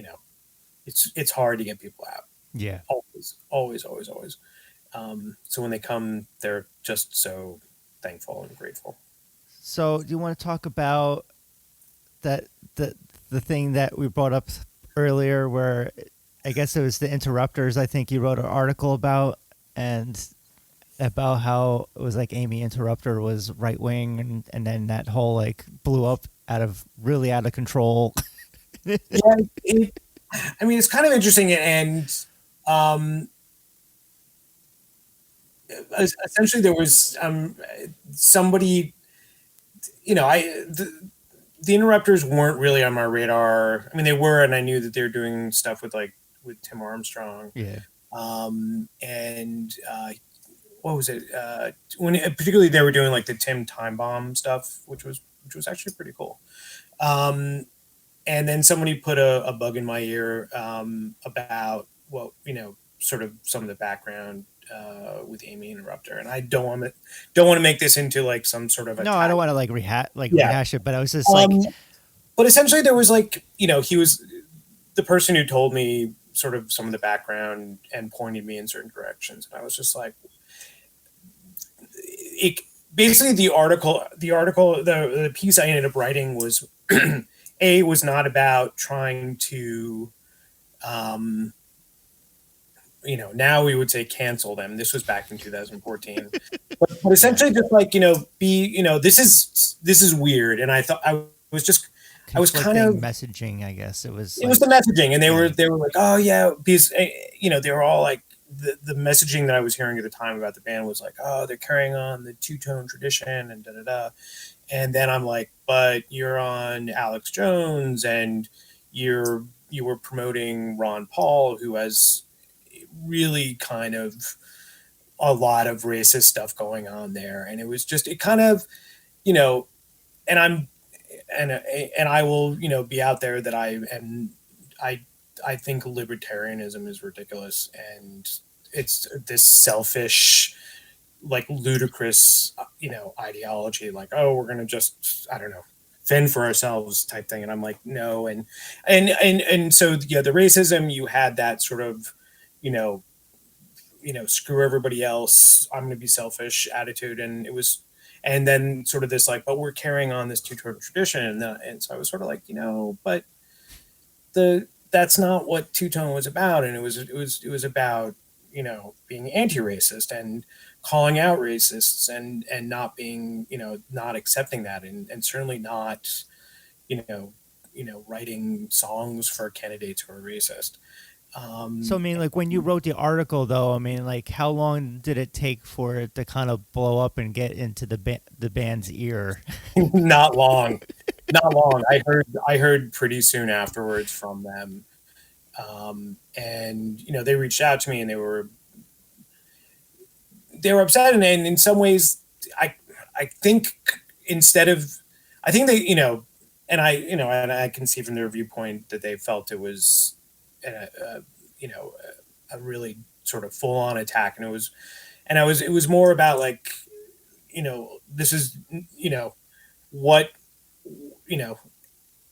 it's hard to get people out. Yeah, always. So when they come, they're just so thankful and grateful. So do you want to talk about the thing that we brought up earlier, where I guess it was the Interrupters? I think you wrote an article about how it was like Amy Interrupter was right wing, and then that whole like blew up out of control. Yeah, I mean, it's kind of interesting, and essentially there was somebody, the Interrupters weren't really on my radar. I mean, they were, and I knew that they were doing stuff with Tim Armstrong. Yeah. And what was it? When particularly they were doing like the Tim Time Bomb stuff, which was actually pretty cool. And then somebody put a bug in my ear about sort of some of the background with Amy Interrupter, and I don't want to make this into like some sort of I don't want to rehash it, but I was just like, but essentially there was he was the person who told me sort of some of the background and pointed me in certain directions, and I was just like, basically the piece I ended up writing was was not about trying to now we would say cancel them. This was back in 2014, but essentially just this is weird. And I thought I was kind of messaging. I guess it was the messaging, and they were like, oh yeah, because they were all like the messaging that I was hearing at the time about the band was like, oh, they're carrying on the two-tone tradition and da da da. And then I'm like, but you're on Alex Jones, and you were promoting Ron Paul, who has really kind of a lot of racist stuff going on there, and it was just it kind of, you know, and I'm and I will, you know, be out there that I I think libertarianism is ridiculous, and it's this selfish, like ludicrous, you know, ideology, like, oh, we're gonna just, I don't know, fend for ourselves type thing. And I'm like, no. And so yeah, the racism, you had that sort of, you know, screw everybody else, I'm gonna be selfish attitude. And it was, and then sort of this like, but we're carrying on this two-tone tradition. And so I was sort of like, you know, but that's not what Two Tone was about. And it was about, you know, being anti-racist and calling out racists and not being, you know, not accepting that, and certainly not, you know, writing songs for candidates who are racist. So I mean, like when you wrote the article, though, I mean, like how long did it take for it to kind of blow up and get into the band's ear? Not long, not long. I heard pretty soon afterwards from them, and you know, they reached out to me and they were upset, and in some ways, I I think instead of, I think they, you know, and I can see from their viewpoint that they felt it was you know, a really sort of full on attack, and it was more about like, you know, this is, you know, what, you know,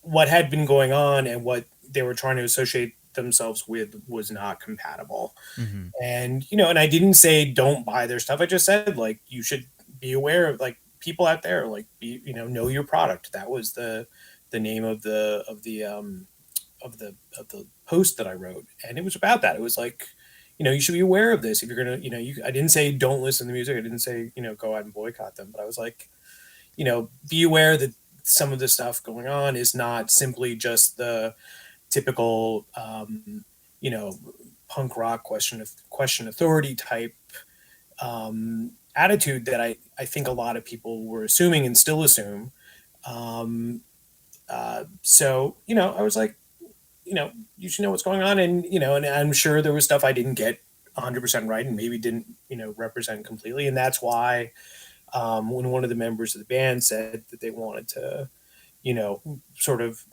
what had been going on and what they were trying to associate themselves with was not compatible. Mm-hmm. And you know, and I didn't say don't buy their stuff. I just said like you should be aware of like people out there, like be, you know your product. That was the name of the post that I wrote, and it was about that. It was like, you know, you should be aware of this if you're gonna, you know, I didn't say don't listen to music. I didn't say, you know, go out and boycott them, but I was like, you know, be aware that some of the stuff going on is not simply just the typical, you know, punk rock question authority type attitude that I think a lot of people were assuming and still assume. Um, so you know, I was like, you know, you should know what's going on, and you know, and I'm sure there was stuff I didn't get 100% right, and maybe didn't, you know, represent completely, and that's why when one of the members of the band said that they wanted to, you know, sort of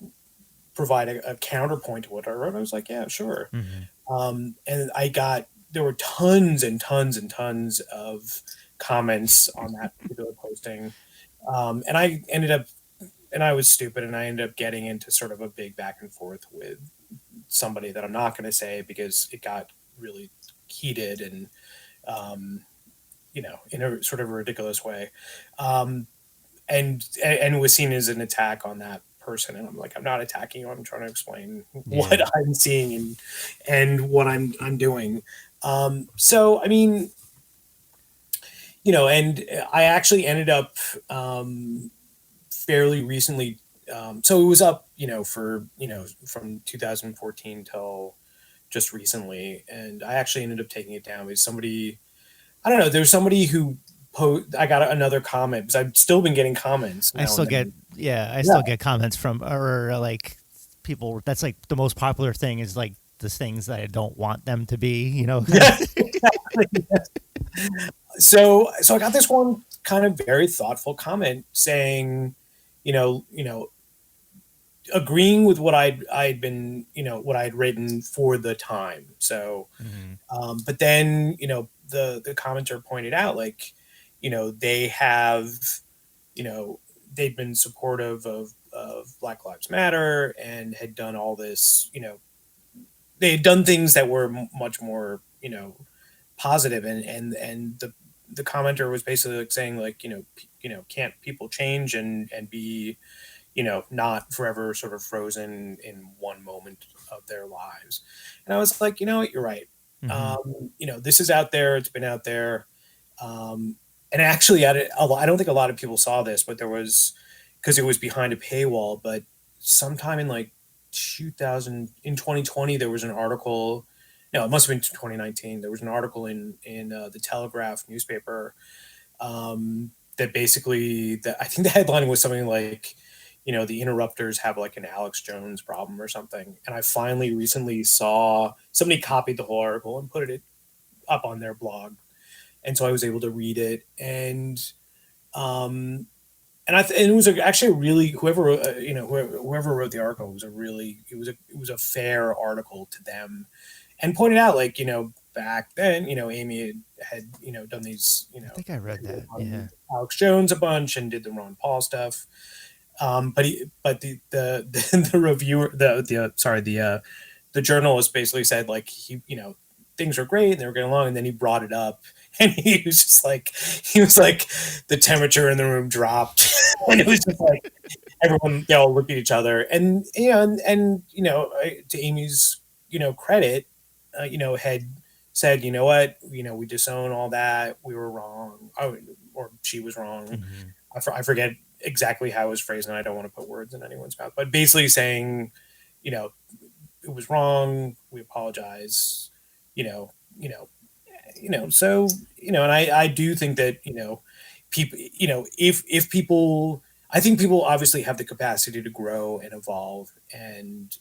provide a counterpoint to what I wrote, I was like, yeah, sure. Mm-hmm. And there were tons and tons and tons of comments on that particular posting. And I was stupid, and I ended up getting into sort of a big back and forth with somebody that I'm not going to say because it got really heated and, you know, in a sort of a ridiculous way. And was seen as an attack on that person. And I'm like, I'm not attacking you. I'm trying to explain what I'm seeing and what I'm doing. So, I mean, you know, and I actually ended up fairly recently. So it was up, you know, for, you know, from 2014 till just recently. And I actually ended up taking it down because somebody, I don't know, there's somebody who I got another comment because I've still been getting comments. I still get, still get comments from, or like people. That's like the most popular thing is like the things that I don't want them to be, you know? Yeah, exactly. So I got this one kind of very thoughtful comment saying, you know, agreeing with what I'd been, you know, what I'd written for the time. So, but then, you know, the commenter pointed out, like, you know, they have, you know, they'd been supportive of Black Lives Matter and had done all this, you know, they had done things that were much more, you know, positive, and the commenter was basically like saying like, you know, can't people change and be, you know, not forever sort of frozen in one moment of their lives. And I was like, you know what, you're right. You know, this is out there. It's been out there. And actually, I don't think a lot of people saw this, but there was, because it was behind a paywall, but sometime in like 2020, there was an article. No, it must have been 2019. There was an article in the Telegraph newspaper that basically, that I think the headline was something like, you know, the interrupters have like an Alex Jones problem or something. And I finally recently saw somebody copied the whole article and put it up on their blog. and so I was able to read it, um, and it was actually really whoever whoever wrote the article was a really it was a fair article to them, and pointed out like back then Amy had done these I think I read that. Yeah. Alex Jones a bunch and did the Ron Paul stuff. But the reviewer the journalist basically said like things are great and they were getting along, and then he brought it up and he was like the temperature in the room dropped and it was just like everyone they all looked at each other, and to Amy's credit, had said, what, we disown all that, we were wrong, or she was wrong. Mm-hmm. I forget exactly how it was phrased, and I don't want to put words in anyone's mouth, but basically saying, it was wrong, we apologize, so, and I do think that, people, if people, I think people obviously have the capacity to grow and evolve, and,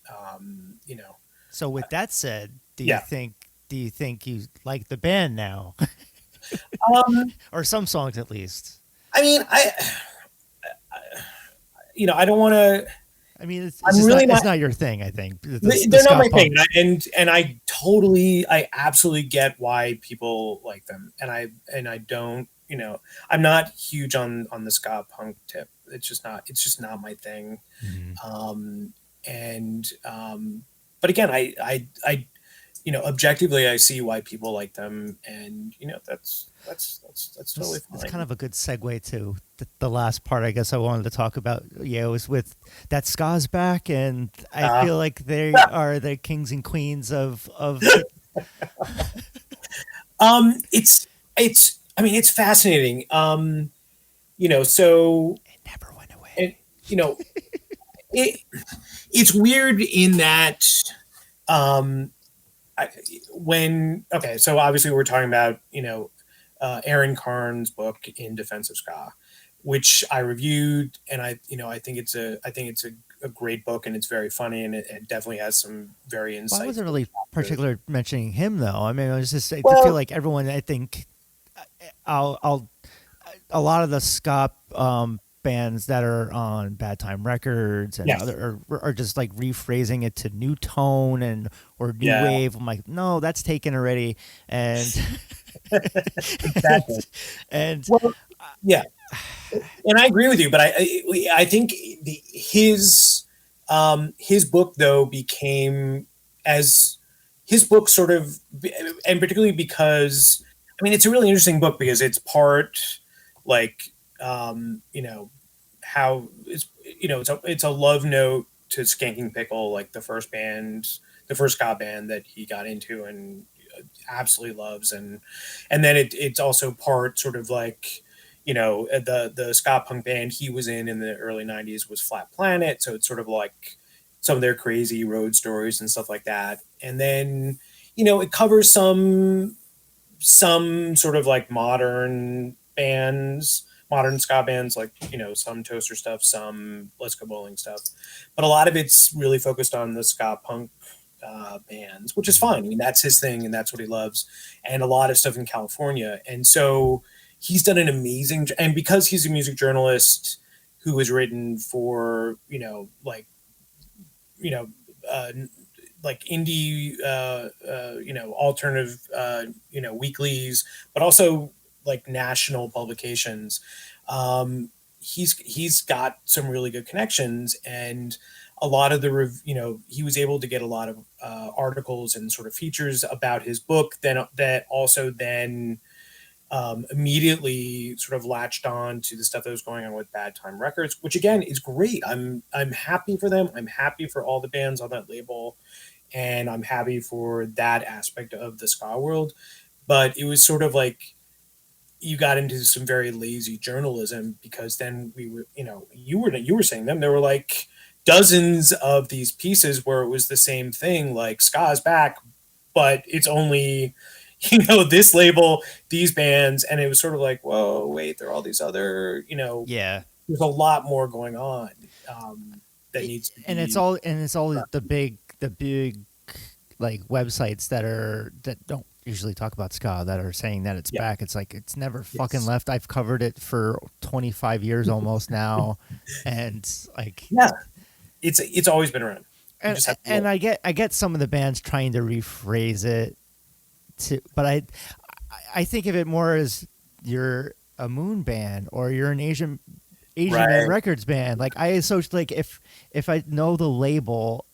So with that said, do Yeah. you think you like the band now? Or some songs at least? I mean, I don't want to. I mean, it's I'm just really it's not- not your thing, I think. The They're not ska my punk. thing, and I absolutely get why people like them, and I don't, I'm not huge on the ska punk tip. It's just not my thing. Mhm. But again, I objectively, I see why people like them, and that's totally fine. It's kind of a good segue to the last part. I guess I wanted to talk about. Yeah, it was with that ska's back, and I feel like they are the kings and queens of. It's I mean, it's fascinating. So It never went away. and it's weird in that so obviously we're talking about Aaron Carn's book In Defense of Ska, which I reviewed, and I think it's a great book, and it's very funny, and it definitely has some very insightful. Well, I wasn't really particular mentioning him though. I mean, I was just I Well- feel like everyone. I think I'll a lot of the ska bands that are on Bad Time Records and Yes. other are just like rephrasing it to new tone or new Yeah. wave. I'm like, no, that's taken already, and Exactly. and Well, yeah, and I agree with you, but I think his book though became as his book sort of, and particularly because I mean it's a really interesting book because it's part like how it's a love note to Skanking Pickle, like the first ska band that he got into and absolutely loves, and then it's also part sort of like the ska punk band he was in the early 90s was Flat Planet, so it's sort of like some of their crazy road stories and stuff like that, and then it covers some sort of like modern ska bands, like some Toaster stuff, some Let's Go Bowling stuff, but a lot of it's really focused on the ska punk bands, which is fine. I mean, that's his thing and that's what he loves, and a lot of stuff in California. And so he's done an amazing, and because he's a music journalist who has written for like indie alternative weeklies, but also like national publications, he's got some really good connections, and a lot of he was able to get a lot of articles and sort of features about his book that also then immediately sort of latched on to the stuff that was going on with Bad Time Records, which again is great. I'm happy for them. I'm happy for all the bands on that label, and I'm happy for that aspect of the ska world. But it was sort of like you got into some very lazy journalism, because then we were, you were saying them. There were like dozens of these pieces where it was the same thing, like ska's back, but it's only this label, these bands, and it was sort of like, whoa, wait, there are all these other, yeah. there's a lot more going on that needs to be. And it's all the big like websites that don't usually talk about ska that are saying that it's back. It's like it's never fucking left. I've covered it for 25 years almost now, and like it's always been around. And I get some of the bands trying to rephrase it but I think of it more as you're a Moon band or you're an Asian Man Records band. Like I associate, like if I know the label,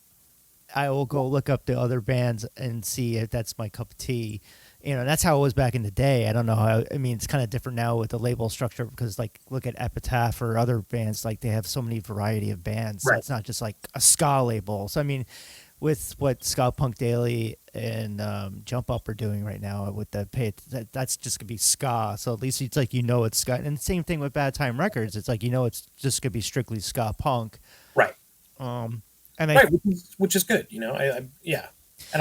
I will go look up the other bands and see if that's my cup of tea. You know, that's how it was back in the day. I don't know how. I mean, it's kind of different now with the label structure because, like, look at Epitaph or other bands. Like, they have so many variety of bands. So it's not just like a ska label. So I mean, with what Ska Punk Daily and Jump Up are doing right now with the that's just gonna be ska. So at least it's like it's ska. And same thing with Bad Time Records. It's like it's just gonna be strictly ska punk. Right. Which is good. And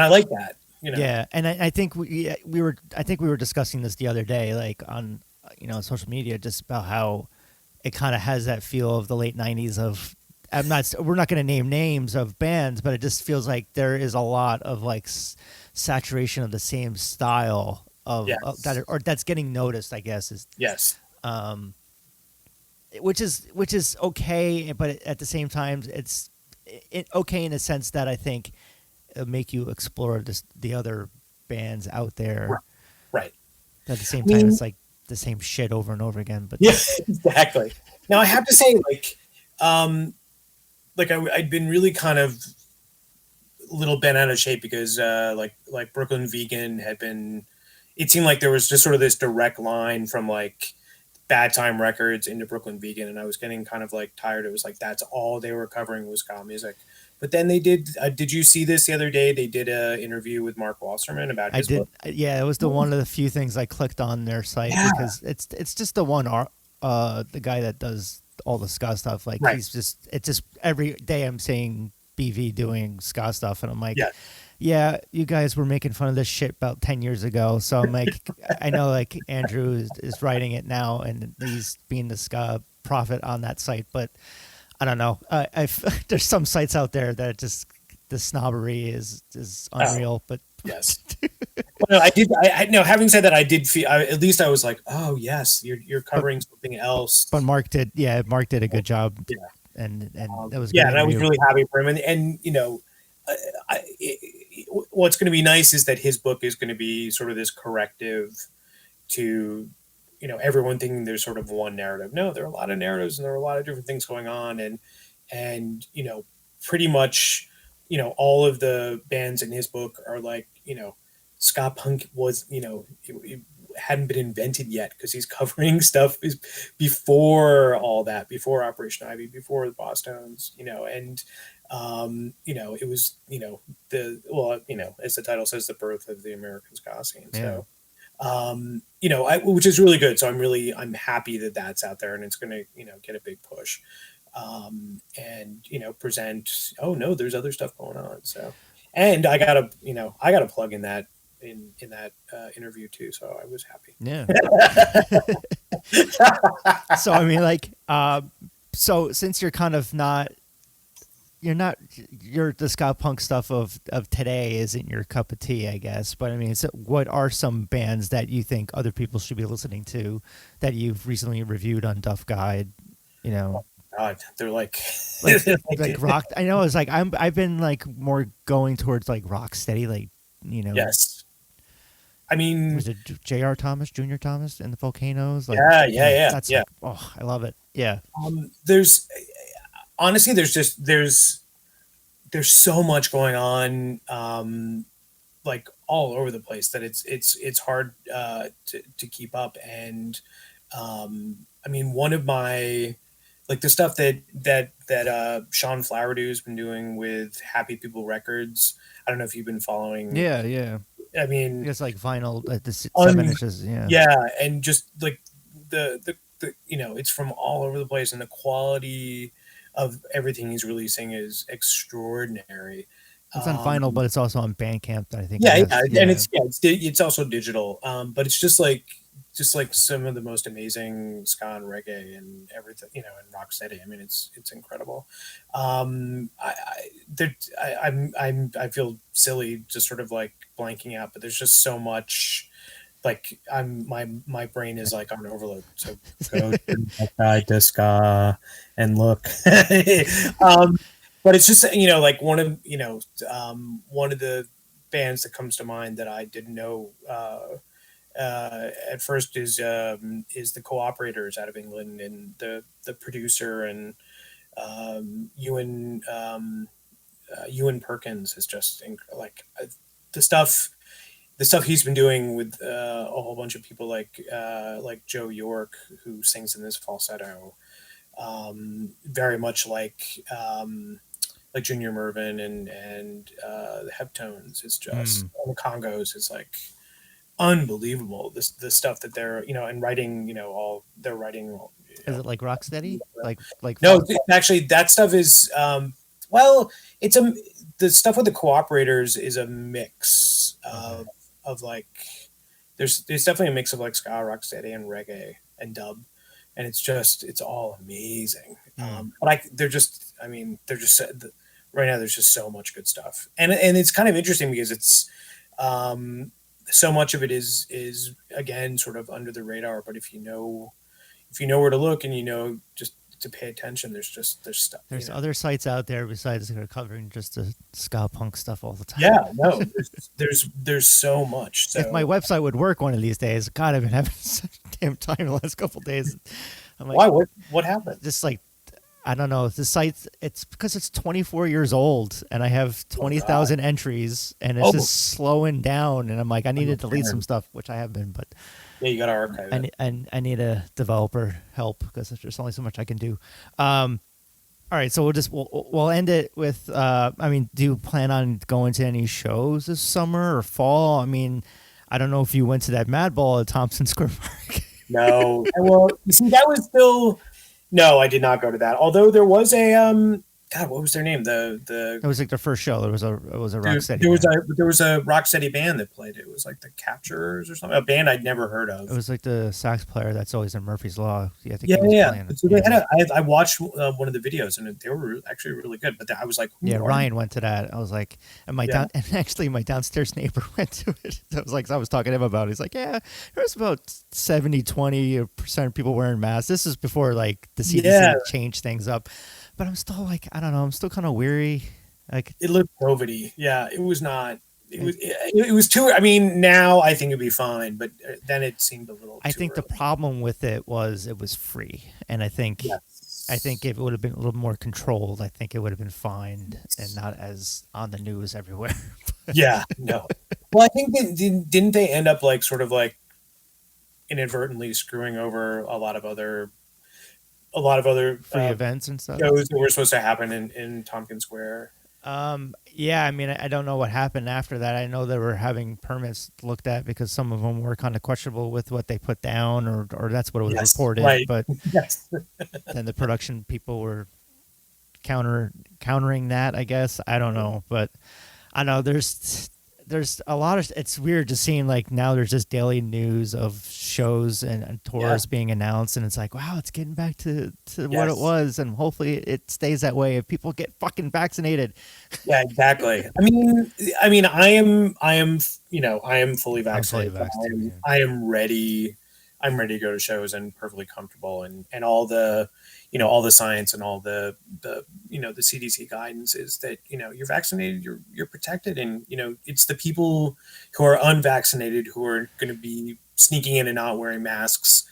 I like that. Yeah, and I think we were discussing this the other day, like on social media, just about how it kind of has that feel of the late '90s. We're not going to name names of bands, but it just feels like there is a lot of like saturation of the same style that's getting noticed. I guess is which is okay, but at the same time, it's okay in a sense that I think. Make you explore the other bands out there, right? At the same time, it's like the same shit over and over again. But exactly. Now I have to say, I'd been really kind of a little bent out of shape because, like Brooklyn Vegan had been. It seemed like there was just sort of this direct line from like Bad Time Records into Brooklyn Vegan, and I was getting kind of like tired. It was like that's all they were covering was ska music. But then they did. Did you see this the other day? They did an interview with Marc Wasserman about his book. Yeah, it was one of the few things I clicked on their site because it's just the one the guy that does all the ska stuff. Like it's just every day I'm seeing BV doing ska stuff, and I'm like, yeah, you guys were making fun of this shit about 10 years ago. So I'm like, I know like Andrew is writing it now, and he's being the ska prophet on that site, but. I don't know. There's some sites out there that just the snobbery is unreal. But yes, well, no, I did. I no. Having said that, I did feel. At least I was like, oh yes, you're covering something else. But Marc did. Yeah, Marc did a good job. Yeah, and that was and I was really happy for him. And what's going to be nice is that his book is going to be sort of this corrective to. Everyone thinking there's sort of one narrative. No, there are a lot of narratives and there are a lot of different things going on. And pretty much, all of the bands in his book are like, ska punk was, it hadn't been invented yet because he's covering stuff before all that, before Operation Ivy, before the Bosstones, and, it was, as the title says, the birth of the American ska scene. Yeah. So, which is really good. So I'm happy that that's out there and it's going to, get a big push, and, present, oh no, there's other stuff going on. So, and I gotta plug in that interview too. So I was happy. Yeah. So, I mean, like, so since you're kind of the ska punk stuff of today isn't your cup of tea, I guess. But I mean, so what are some bands that you think other people should be listening to that you've recently reviewed on Duff Guide? Oh, God, they're like rock. I know it's like I've been like more going towards like rock steady, like Yes. I mean, was it J.R. Thomas, Junior Thomas, and the Volcanoes? Like, yeah. That's like, oh, I love it. Yeah. There's so much going on, like all over the place that it's hard to keep up. And I mean, one of my like the stuff that Sean Flowerdew has been doing with Happy People Records. I don't know if you've been following. Yeah. I mean, it's like vinyl, the 7 inches. Yeah. Yeah, and just like the it's from all over the place, and the quality of everything he's releasing is extraordinary. It's on vinyl, but it's also on Bandcamp. I think. Yeah, and it's also digital. But it's just like just like some of the most amazing ska and reggae and everything, and rock steady. I mean, it's incredible. I feel silly just sort of like blanking out, but there's just so much. Like my brain is like on overload. So go to that to ska and look. But it's just like one of the bands that comes to mind that I didn't know at first is the Cooperators out of England, and the producer and Ewan Perkins is just the stuff he's been doing with a whole bunch of people like Joe York, who sings in this falsetto, very much like Junior Mervin and the Heptones. Is just and the Congos is like unbelievable. The stuff that they're and writing all they're writing. Is it like Rocksteady? Like no, actually that stuff is well, it's the stuff with the Cooperators is a mix of like there's definitely a mix of like ska, rocksteady, and reggae and dub, and it's all amazing. But they're just right now there's just so much good stuff, and it's kind of interesting because it's so much of it is again sort of under the radar, but if you know where to look and just to pay attention, there's stuff. There's other sites out there besides covering just the ska punk stuff all the time. Yeah, no, there's so much. So, if my website would work one of these days, God, I've been having such a damn time the last couple of days. I'm like, why? What happened? Just like, I don't know. The site, it's because it's 24 years old and I have 20,000 entries and it's just slowing down. And I'm like, I need to delete some stuff, which I have been, but yeah, you got to archive it. And I need a developer help because there's only so much I can do. All right, so we'll end it with. Do you plan on going to any shows this summer or fall? I mean, I don't know if you went to that Madball at Thompson Square Park. No, well, you see, that was still. No, I did not go to that. Although there was a God, what was their name? It was like their first show. There was a Rocksteady. There was a Rocksteady band that played. It was like the Capturers or something. A band I'd never heard of. It was like the sax player that's always in Murphy's Law. Yeah. So they had I watched one of the videos and they were actually really good. But I was like, Ryan went to that. I was like, and my downstairs neighbor went to it. I was talking to him about it. He's like, yeah, there was about 20% of people wearing masks. This is before like the CDC changed things up. But I'm still like, I don't know. I'm still kind of weary. Like it looked COVID-y. Yeah, it was not. It was too. I mean, now I think it'd be fine, but then it seemed a little. I think early. The problem with it was free, and I think if it would have been a little more controlled, I think it would have been fine and not as on the news everywhere. Yeah, no. Well, I think didn't they end up like sort of like inadvertently screwing over a lot of other free events and stuff shows that were supposed to happen in Tompkins Square. Yeah, I mean, I don't know what happened after that. I know they were having permits looked at because some of them were kind of questionable with what they put down, or that's what it was reported. Right. But then the production people were countering that, I guess. I don't know, but I know there's a lot of. It's weird just seeing like now there's just daily news of shows and tours being announced, and it's like, wow, it's getting back to what it was, and hopefully it stays that way if people get fucking vaccinated. Yeah, exactly. I mean, I am fully vaccinated. I am ready. I'm ready to go to shows and perfectly comfortable, and all the all the science and all the the CDC guidance is that you're vaccinated, you're protected, and it's the people who are unvaccinated who are going to be sneaking in and not wearing masks.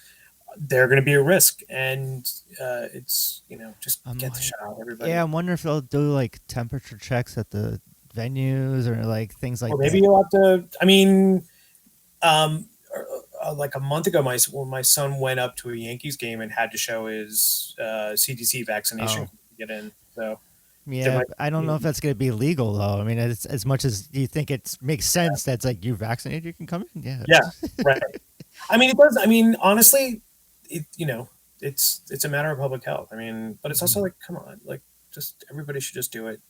They're going to be a risk, and it's just get the shot, everybody. Yeah, I'm wondering if they'll do like temperature checks at the venues or like things like. Or maybe you'll have to. I mean, like a month ago, my son went up to a Yankees game and had to show his CDC vaccination to get in. So yeah, I don't know if that's going to be legal though. I mean, it's, as much as you think it makes sense, that's like you're vaccinated, you can come in. Yeah, right. I mean, it does. I mean, honestly, it's a matter of public health. I mean, but it's also like, come on, like just everybody should just do it.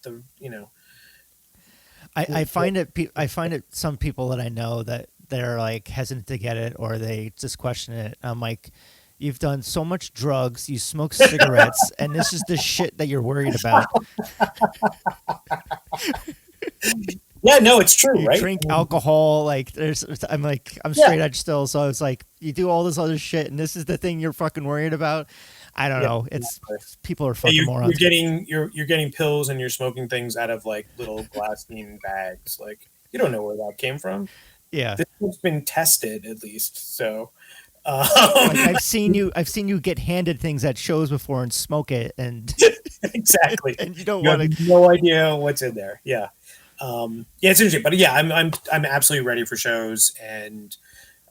I find it some people that I know that they're like hesitant to get it or they just question it. I'm like, you've done so much drugs, you smoke cigarettes, and this is the shit that you're worried about. Yeah, no, it's true, You right? drink alcohol, like I'm straight edge still, so it's like you do all this other shit, and this is the thing you're fucking worried about. I don't know. It's people are fucking morons. You're getting pills and you're smoking things out of like little glassine bags. Like you don't know where that came from. Yeah, This has been tested at least. So like I've seen you get handed things at shows before and smoke it, and exactly. and you don't You want have to. no idea what's in there. Yeah. Yeah, it's interesting, but yeah, I'm absolutely ready for shows, and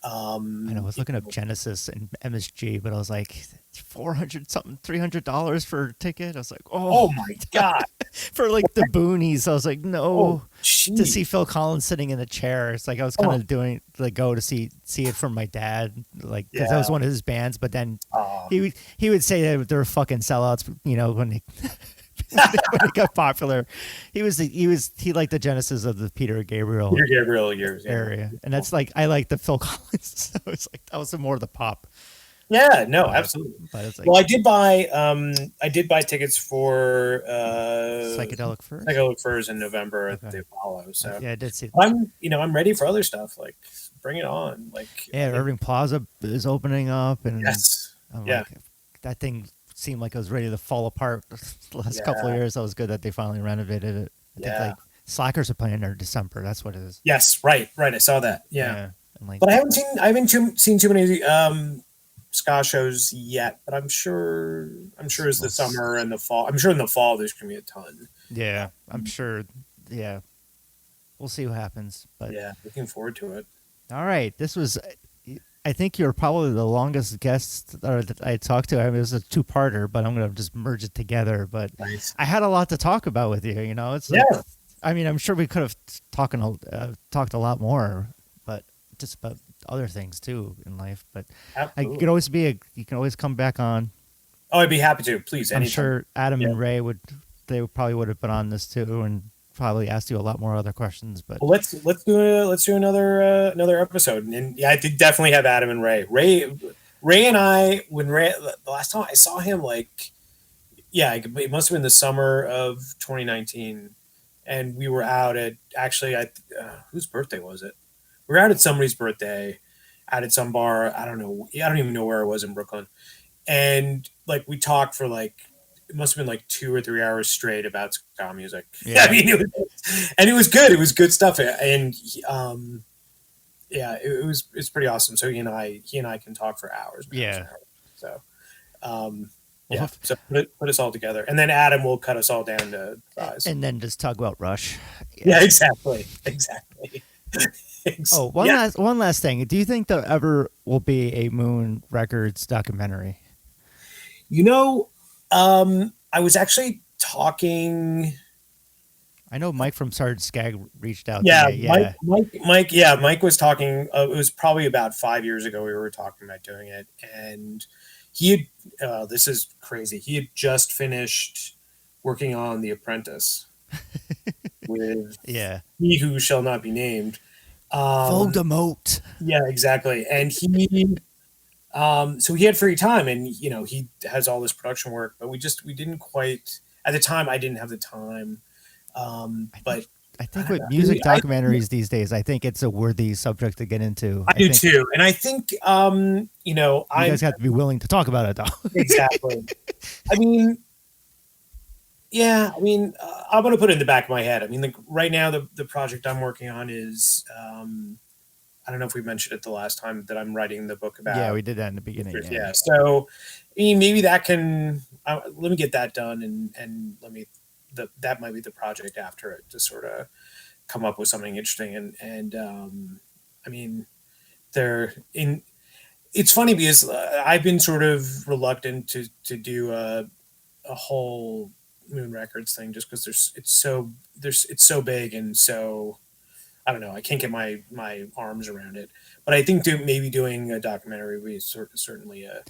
I know I was looking up Genesis and MSG, but I was like $300 for a ticket. I was like, oh my god, for like the boonies. I was like, no, to geez. see Phil Collins sitting in the chair. It's like I was kind of doing like go to see it from my dad, like because that was one of his bands. But then he would say that they're fucking sellouts, you know, when they. when it got popular, he liked the genesis of the Peter Gabriel years area, and that's like I like the Phil Collins. So it's like that was more of the pop. Yeah, no, absolutely. But it's like, well, I did buy tickets for Psychedelic Furs in November at the Apollo. So yeah, I did see. I'm ready for other stuff. Like, bring it on. Like, Irving Plaza is opening up, and yes, like, that thing seemed like it was ready to fall apart the last couple of years. That was good that they finally renovated it. I think like Slackers are playing there in December. That's what it is. Yes, right. I saw that. Yeah. And like, but I haven't seen too many ska shows yet. But I'm sure it's the summer and the fall. I'm sure in the fall there's gonna be a ton. Yeah, I'm sure. Yeah, we'll see what happens. But yeah, looking forward to it. All right, this was. I think you're probably the longest guest that I talked to. I mean, it was a two-parter, but I'm going to just merge it together. But nice. I had a lot to talk about with you. You know, it's like, I mean, I'm sure we could have talked a lot more, but just about other things too in life. But you can always come back on. Oh, I'd be happy to. Please, anytime. I'm sure Adam and Ray probably would have been on this too, and probably asked you a lot more other questions. But well, let's do another episode. And yeah, I did definitely have Adam and Ray. Ray and I, the last time I saw him, like, yeah, it must have been the summer of 2019, and we were out at whose birthday was it? We were out at somebody's birthday, out at some bar. I don't know. I don't even know where it was in Brooklyn, and like we talked for like. It must have been like 2 or 3 hours straight about ska music. Yeah. I mean, it was good. It was good stuff. And it's pretty awesome. So he and I can talk for hours. Yeah. So, So put us all together, and then Adam will cut us all down to size, and then just talk about Rush. Yeah, exactly. Oh, one last thing. Do you think there ever will be a Moon Records documentary? You know. I was actually talking. I know Mike from Sergeant Skag reached out. Yeah, to me. Yeah. Mike. Yeah, Mike was talking. It was probably about 5 years ago we were talking about doing it, and he had. This is crazy. He had just finished working on The Apprentice with He Who Shall Not Be Named. Voldemort. Yeah, exactly, and he. So he had free time, and he has all this production work, but we didn't quite at the time. I didn't have the time, but I think with music documentaries these days, I think it's a worthy subject to get into. I do too, and I think you guys have to be willing to talk about it, though. Exactly. I mean, I'm going to put it in the back of my head. I mean, right now the project I'm working on is. I don't know if we mentioned it the last time that I'm writing the book about. Yeah, we did that in the beginning. Yeah. So, I mean, maybe that can. Let me get that done, and that might be the project after it to sort of come up with something interesting. And I mean, it's funny because I've been sort of reluctant to do a whole Moon Records thing just because it's so big and so. I don't know. I can't get my arms around it, but I think maybe doing a documentary would be certainly a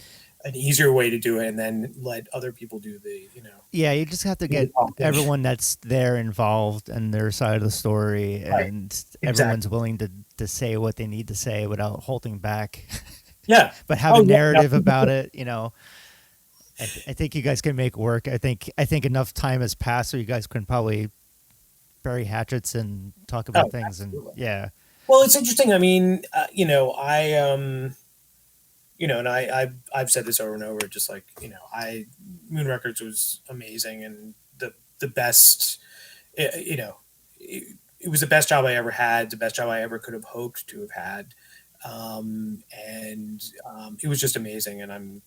an easier way to do it, and then let other people do the, Yeah, you just have to get everyone that's there involved and their side of the story, and everyone's willing to say what they need to say without holding back. Yeah. But have a narrative about it, I think you guys can make work. I think enough time has passed so you guys can probably bury hatchets and talk about things. Absolutely. And yeah. Well, it's interesting. I mean, and I've said this over and over, just like, Moon Records was amazing, and the best, it was the best job I ever had, the best job I ever could have hoped to have had. It was just amazing. And I'm,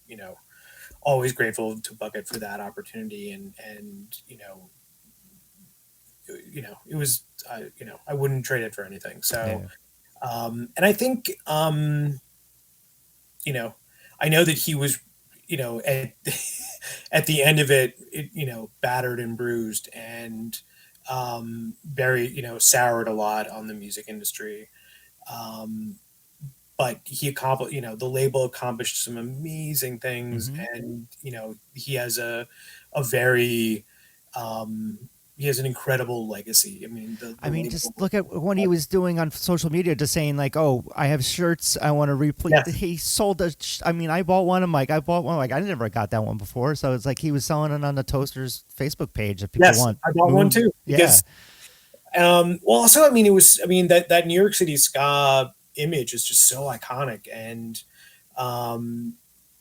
always grateful to Bucket for that opportunity. And it was, I wouldn't trade it for anything. So, and I think, I know that he was, at the end of it, battered and bruised, and very, soured a lot on the music industry. But he accomplished, the label accomplished some amazing things. And, he has a very, he has an incredible legacy. I mean, just look at what he was doing on social media, just saying like, "Oh, I have shirts. I want to replace." Yes. He sold I bought one. I'm like, I never got that one before. So it's like he was selling it on the Toasters Facebook page that people want. I bought one too. Because, well, also, that New York City ska image is just so iconic, and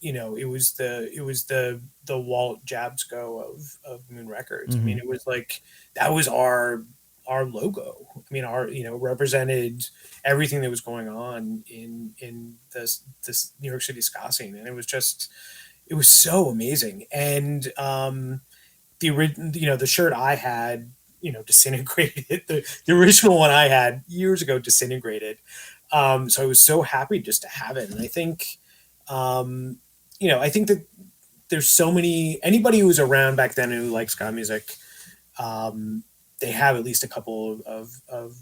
it was the Walt Jabsco of Moon Records. It was like, that was our logo. Our, represented everything that was going on in this New York City ska scene, and it was so amazing. And the shirt I had, disintegrated. The original one I had years ago disintegrated. So I was so happy just to have it. And I think, I think that there's so anybody who was around back then who likes ska music, they have at least a couple of Moon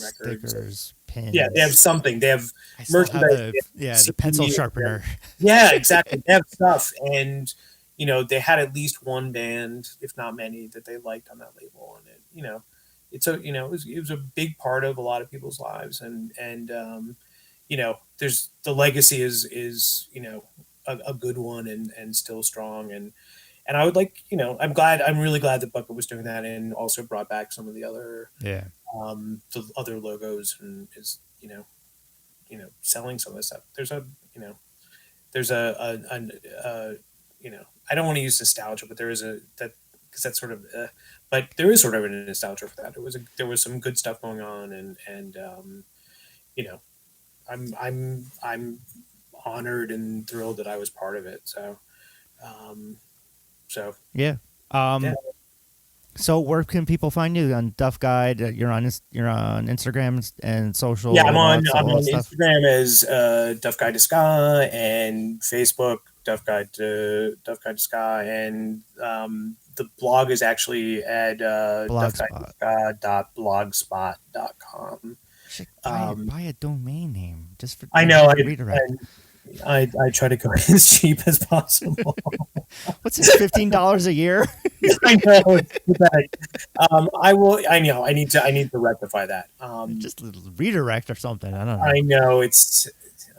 Records. Stickers, pins. Yeah, they have something. They have merchandise. The pencil sharpener. Yeah, exactly. They have stuff. And, they had at least one band, if not many, that they liked on that label. And it was a big part of a lot of people's lives. And there's the legacy is a good one and still strong. And I would like, I'm really glad that Bucket was doing that, and also brought back some of the other, the other logos, and is, selling some of this stuff. There's I don't want to use nostalgia, but because that's sort of, but there is sort of a nostalgia for that. There was some good stuff going on, and I'm honored and thrilled that I was part of it. So, yeah. So where can people find you? On Duff Guide? You're on Instagram and social. Yeah, I'm on Instagram as Duff Guide to Ska, and Facebook Duff Guide to Ska, and the blog is actually at duffguideska.blogspot.com. Buy a domain name just for. I know. Redirect. I try to go as cheap as possible. What's it, $15 a year? I know. It's pathetic. I will. I know. I need to rectify that. Just a little redirect or something. I don't know. I know.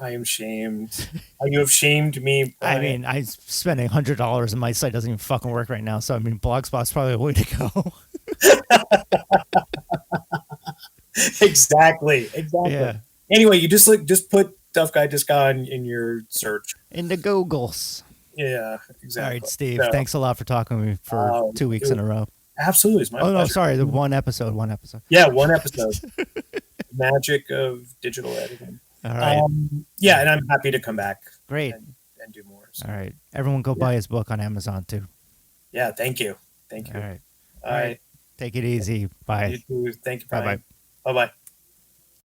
I am shamed. You have shamed me. Brian. I'm spending $100 and my site doesn't even fucking work right now. So Blogspot's probably a way to go. Exactly. Yeah. Anyway, you just put Duff Guide to Ska in your search. In the Googles. Yeah, exactly. All right, Steve. Thanks a lot for talking with me for 2 weeks in a row. Absolutely. It's my pleasure. No, sorry. The one episode. Yeah, one episode. Magic of digital editing. All right. Yeah, and I'm happy to come back. Great. And do more. So. All right. Everyone go buy his book on Amazon too. Yeah, thank you. All right. All right. Take it easy. Bye. You too. Thank you. Bye-bye. Bye-bye.